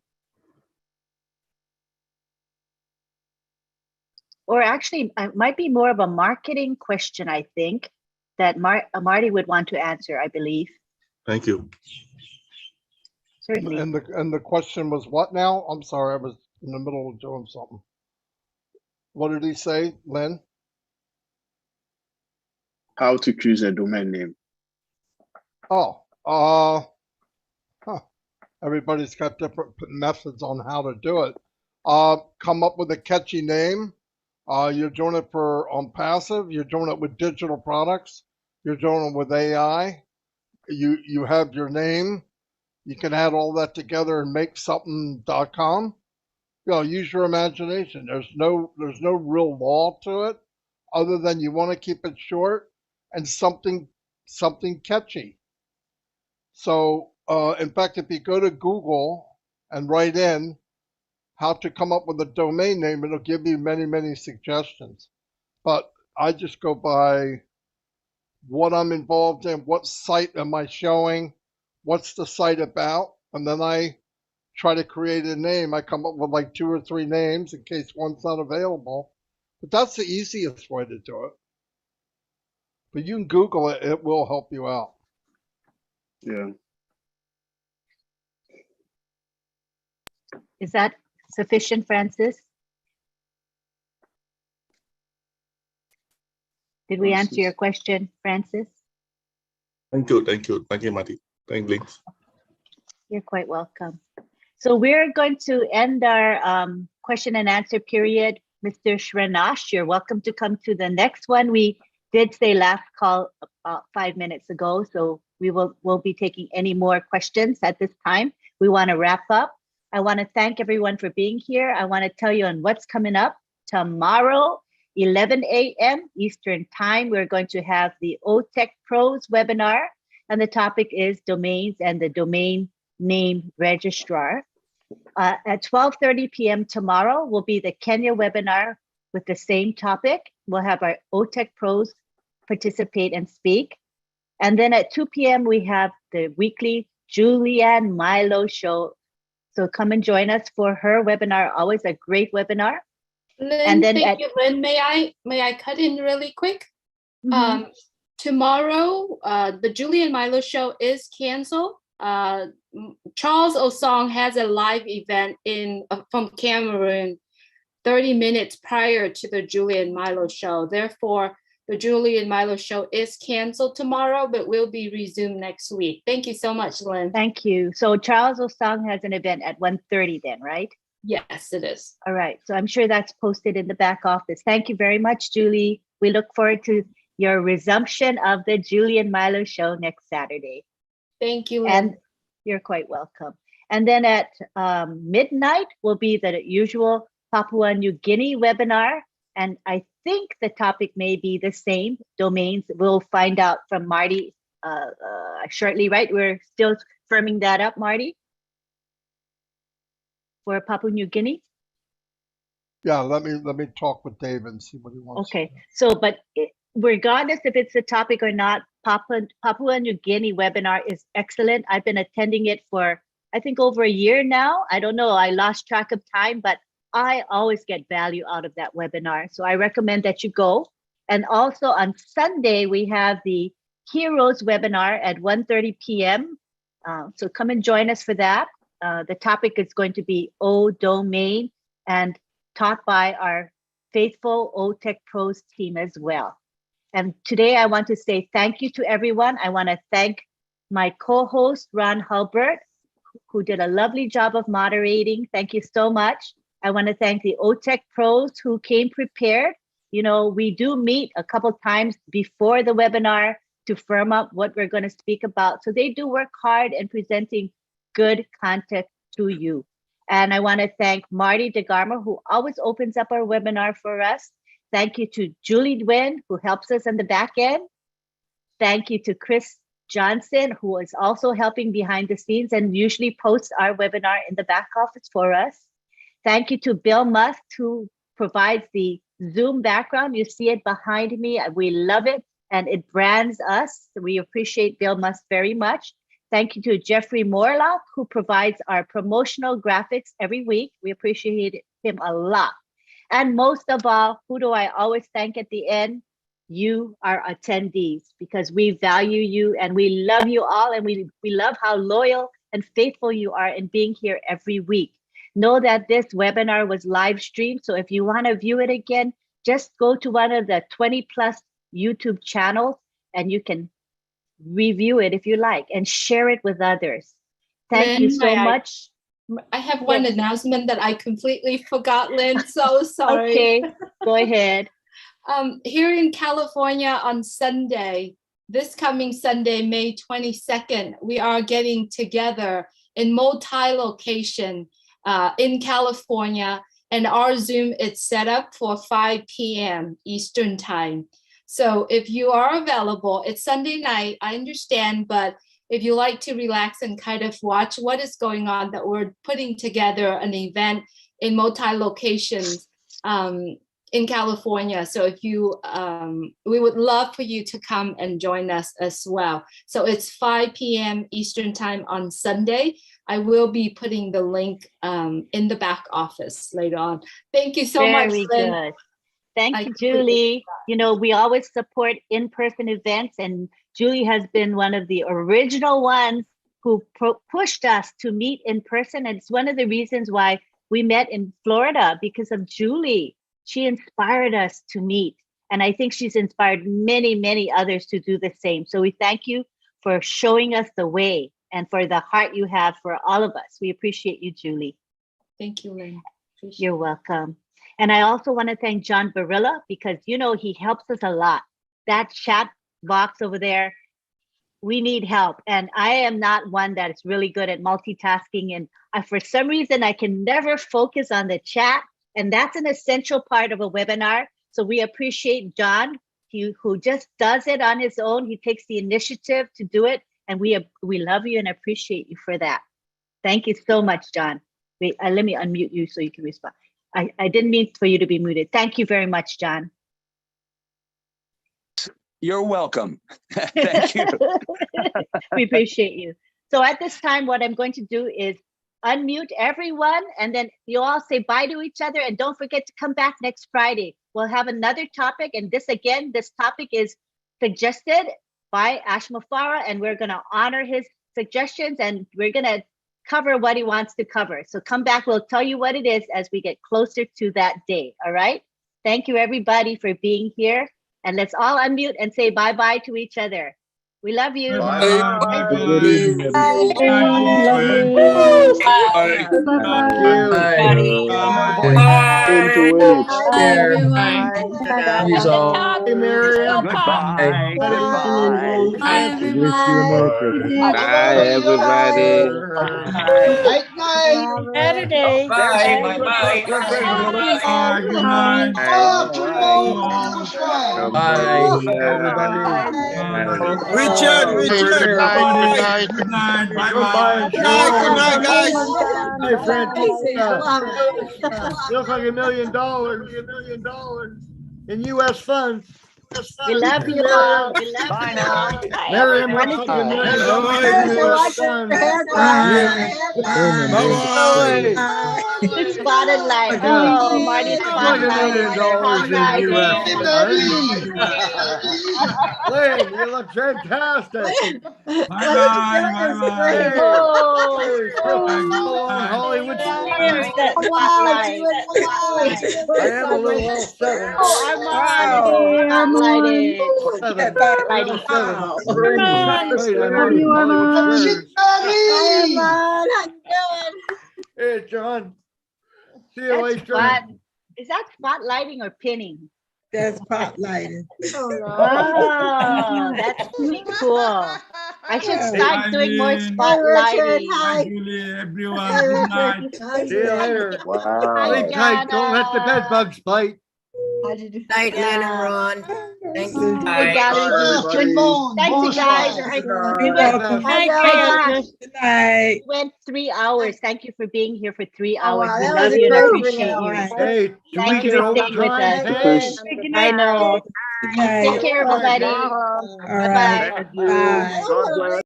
Or actually, it might be more of a marketing question, I think, that Marty would want to answer, I believe. Thank you. Certainly. And the question was what now? I'm sorry, I was in the middle of doing something. What did he say, Lynn? How to choose a domain name. Everybody's got different methods on how to do it. Come up with a catchy name. You're doing it on passive. You're doing it with digital products. You're doing it with AI. You have your name. You can add all that together and make something.com. Use your imagination. There's no real law to it, other than you want to keep it short and something catchy. So, in fact, if you go to Google and write in how to come up with a domain name, it'll give you many, many suggestions. But I just go by what I'm involved in, what site am I showing, what's the site about, and then I try to create a name. I come up with like 2 or 3 names in case one's not available. But that's the easiest way to do it. But you can Google it, it will help you out. Yeah. Is that sufficient, Francis? Did we answer your question, Francis? Thank you, Marty. Thank you. You're quite welcome. So we're going to end our question and answer period Mr. Shrinash, you're welcome to come to the next one. We did say last call about 5 minutes ago, so we'll be taking any more questions at this time. We want to wrap up. I want to thank everyone for being here. I want to tell you on what's coming up tomorrow, 11 a.m. Eastern Time. We're going to have the OTech Pros webinar, and the topic is domains and the domain name registrar. At 12:30 p.m. tomorrow will be the Kenya webinar with the same topic. We'll have our OTech Pros participate and speak. And then at 2 p.m. we have the weekly Julianne Milo show. So come and join us for her webinar, always a great webinar. Lynn, And then thank you, Lynn. May I cut in really quick? Tomorrow, the Julianne Milo show is canceled. Charles Osong has a live event from Cameroon 30 minutes prior to the Julianne Milo show. Therefore, the Julianne Milo show is canceled tomorrow, but will be resumed next week. Thank you so much, Lynn. Thank you. So Charles Osong has an event at 1:30 then, right? Yes, it is. All right. So I'm sure that's posted in the back office. Thank you very much, Julie. We look forward to your resumption of the Julianne Milo show next Saturday. Thank you, Lynn. And you're quite welcome. And then at midnight will be the usual Papua New Guinea webinar. And I think the topic may be the same, domains. We'll find out from Marty shortly, right? We're still firming that up, Marty, for Papua New Guinea. Yeah, let me talk with Dave and see what he wants. Okay, so but regardless if it's a topic or not, Papua New Guinea webinar is excellent. I've been attending it for, I think, over a year now. I don't know, I lost track of time, but I always get value out of that webinar. So I recommend that you go. And also on Sunday, we have the Heroes webinar at 1:30 p.m. So come and join us for that. The topic is going to be O-Domain and taught by our faithful OTech Pros team as well. And today I want to say thank you to everyone. I want to thank my co-host, Ron Hulbert, who did a lovely job of moderating. Thank you so much. I want to thank the OTech Pros who came prepared. You know, we do meet a couple times before the webinar to firm up what we're going to speak about. So they do work hard in presenting good content to you. And I want to thank Marty DeGarmo, who always opens up our webinar for us. Thank you to Julie Nguyen, who helps us on the back end. Thank you to Chris Johnson, who is also helping behind the scenes and usually posts our webinar in the back office for us. Thank you to Bill Must, who provides the Zoom background. You see it behind me. We love it, and it brands us. We appreciate Bill Must very much. Thank you to Jeffrey Morlock, who provides our promotional graphics every week. We appreciate him a lot. And most of all, who do I always thank at the end? You, our attendees, because we value you and we love you all, and we love how loyal and faithful you are in being here every week. Know that this webinar was live streamed, so if you want to view it again, just go to one of the 20+ YouTube channels and you can review it if you like and share it with others. Thank you so much. I have one announcement that I completely forgot, Lynn. So sorry. Okay, go ahead. Here in California on Sunday, this coming Sunday, May 22nd, we are getting together in multi-location in California, and our Zoom is set up for 5 p.m. Eastern time. So if you are available, it's Sunday night, I understand, but if you like to relax and kind of watch what is going on, that we're putting together an event in multi-locations in California. So if you, we would love for you to come and join us as well. So it's 5 p.m. Eastern time on Sunday. I will be putting the link in the back office later on. Thank you so much, Lynn. Very good. Thank you, Julie. You know, we always support in-person events, and Julie has been one of the original ones who pushed us to meet in person. And it's one of the reasons why we met in Florida, because of Julie. She inspired us to meet. And I think she's inspired many, many others to do the same. So we thank you for showing us the way and for the heart you have for all of us. We appreciate you, Julie. Thank you, Lynn. You're welcome. And I also want to thank John Barilla because, you know, he helps us a lot. That chat box over there, we need help. And I am not one that is really good at multitasking. And for some reason, I can never focus on the chat. And that's an essential part of a webinar. So we appreciate John, who just does it on his own. He takes the initiative to do it. And we love you and appreciate you for that. Thank you so much, John. Wait, let me unmute you so you can respond. I didn't mean for you to be muted. Thank you very much, John. You're welcome. Thank you. We appreciate you. So at this time, what I'm going to do is unmute everyone, and then you all say bye to each other. And don't forget to come back next Friday. We'll have another topic. And this topic is suggested by Ash Mufareh, and we're going to honor his suggestions, and we're going to cover what he wants to cover. So come back. We'll tell you what it is as we get closer to that day. All right. Thank you, everybody, for being here. And let's all unmute and say bye-bye to each other. We love you. Saturday. Richard. Good night. Bye-bye. Good night, guys. Hi, friend. Looks like $1 million in U.S. funds. We love you all. We love Bye you now. all. Miriam, looks like $1 million Bye-bye. It's spotlight. Oh, Marty's spotlight. Lynn, you look fantastic. Bye-bye. Hollywood. Spotlight. I am a little all seven. Oh, Armand. Lighting. Hey, John. See you later. Is that spotlighting or pinning? That's spotlighting. Oh, that's pretty cool. I should start doing more spotlighting. Hi, Julie, everyone. Good night. See you later. Wow. Sleep tight. Don't let the bed bugs bite. Night, Lynn and Ron. Thank you. Hey, thank you, guys. Good night. Went 3 hours. Thank you for being here for 3 Oh, hours. wow, We that love was you and great. appreciate you. Hey, Thank you for staying with us. I know. Take care, everybody. All right. Bye-bye. Bye.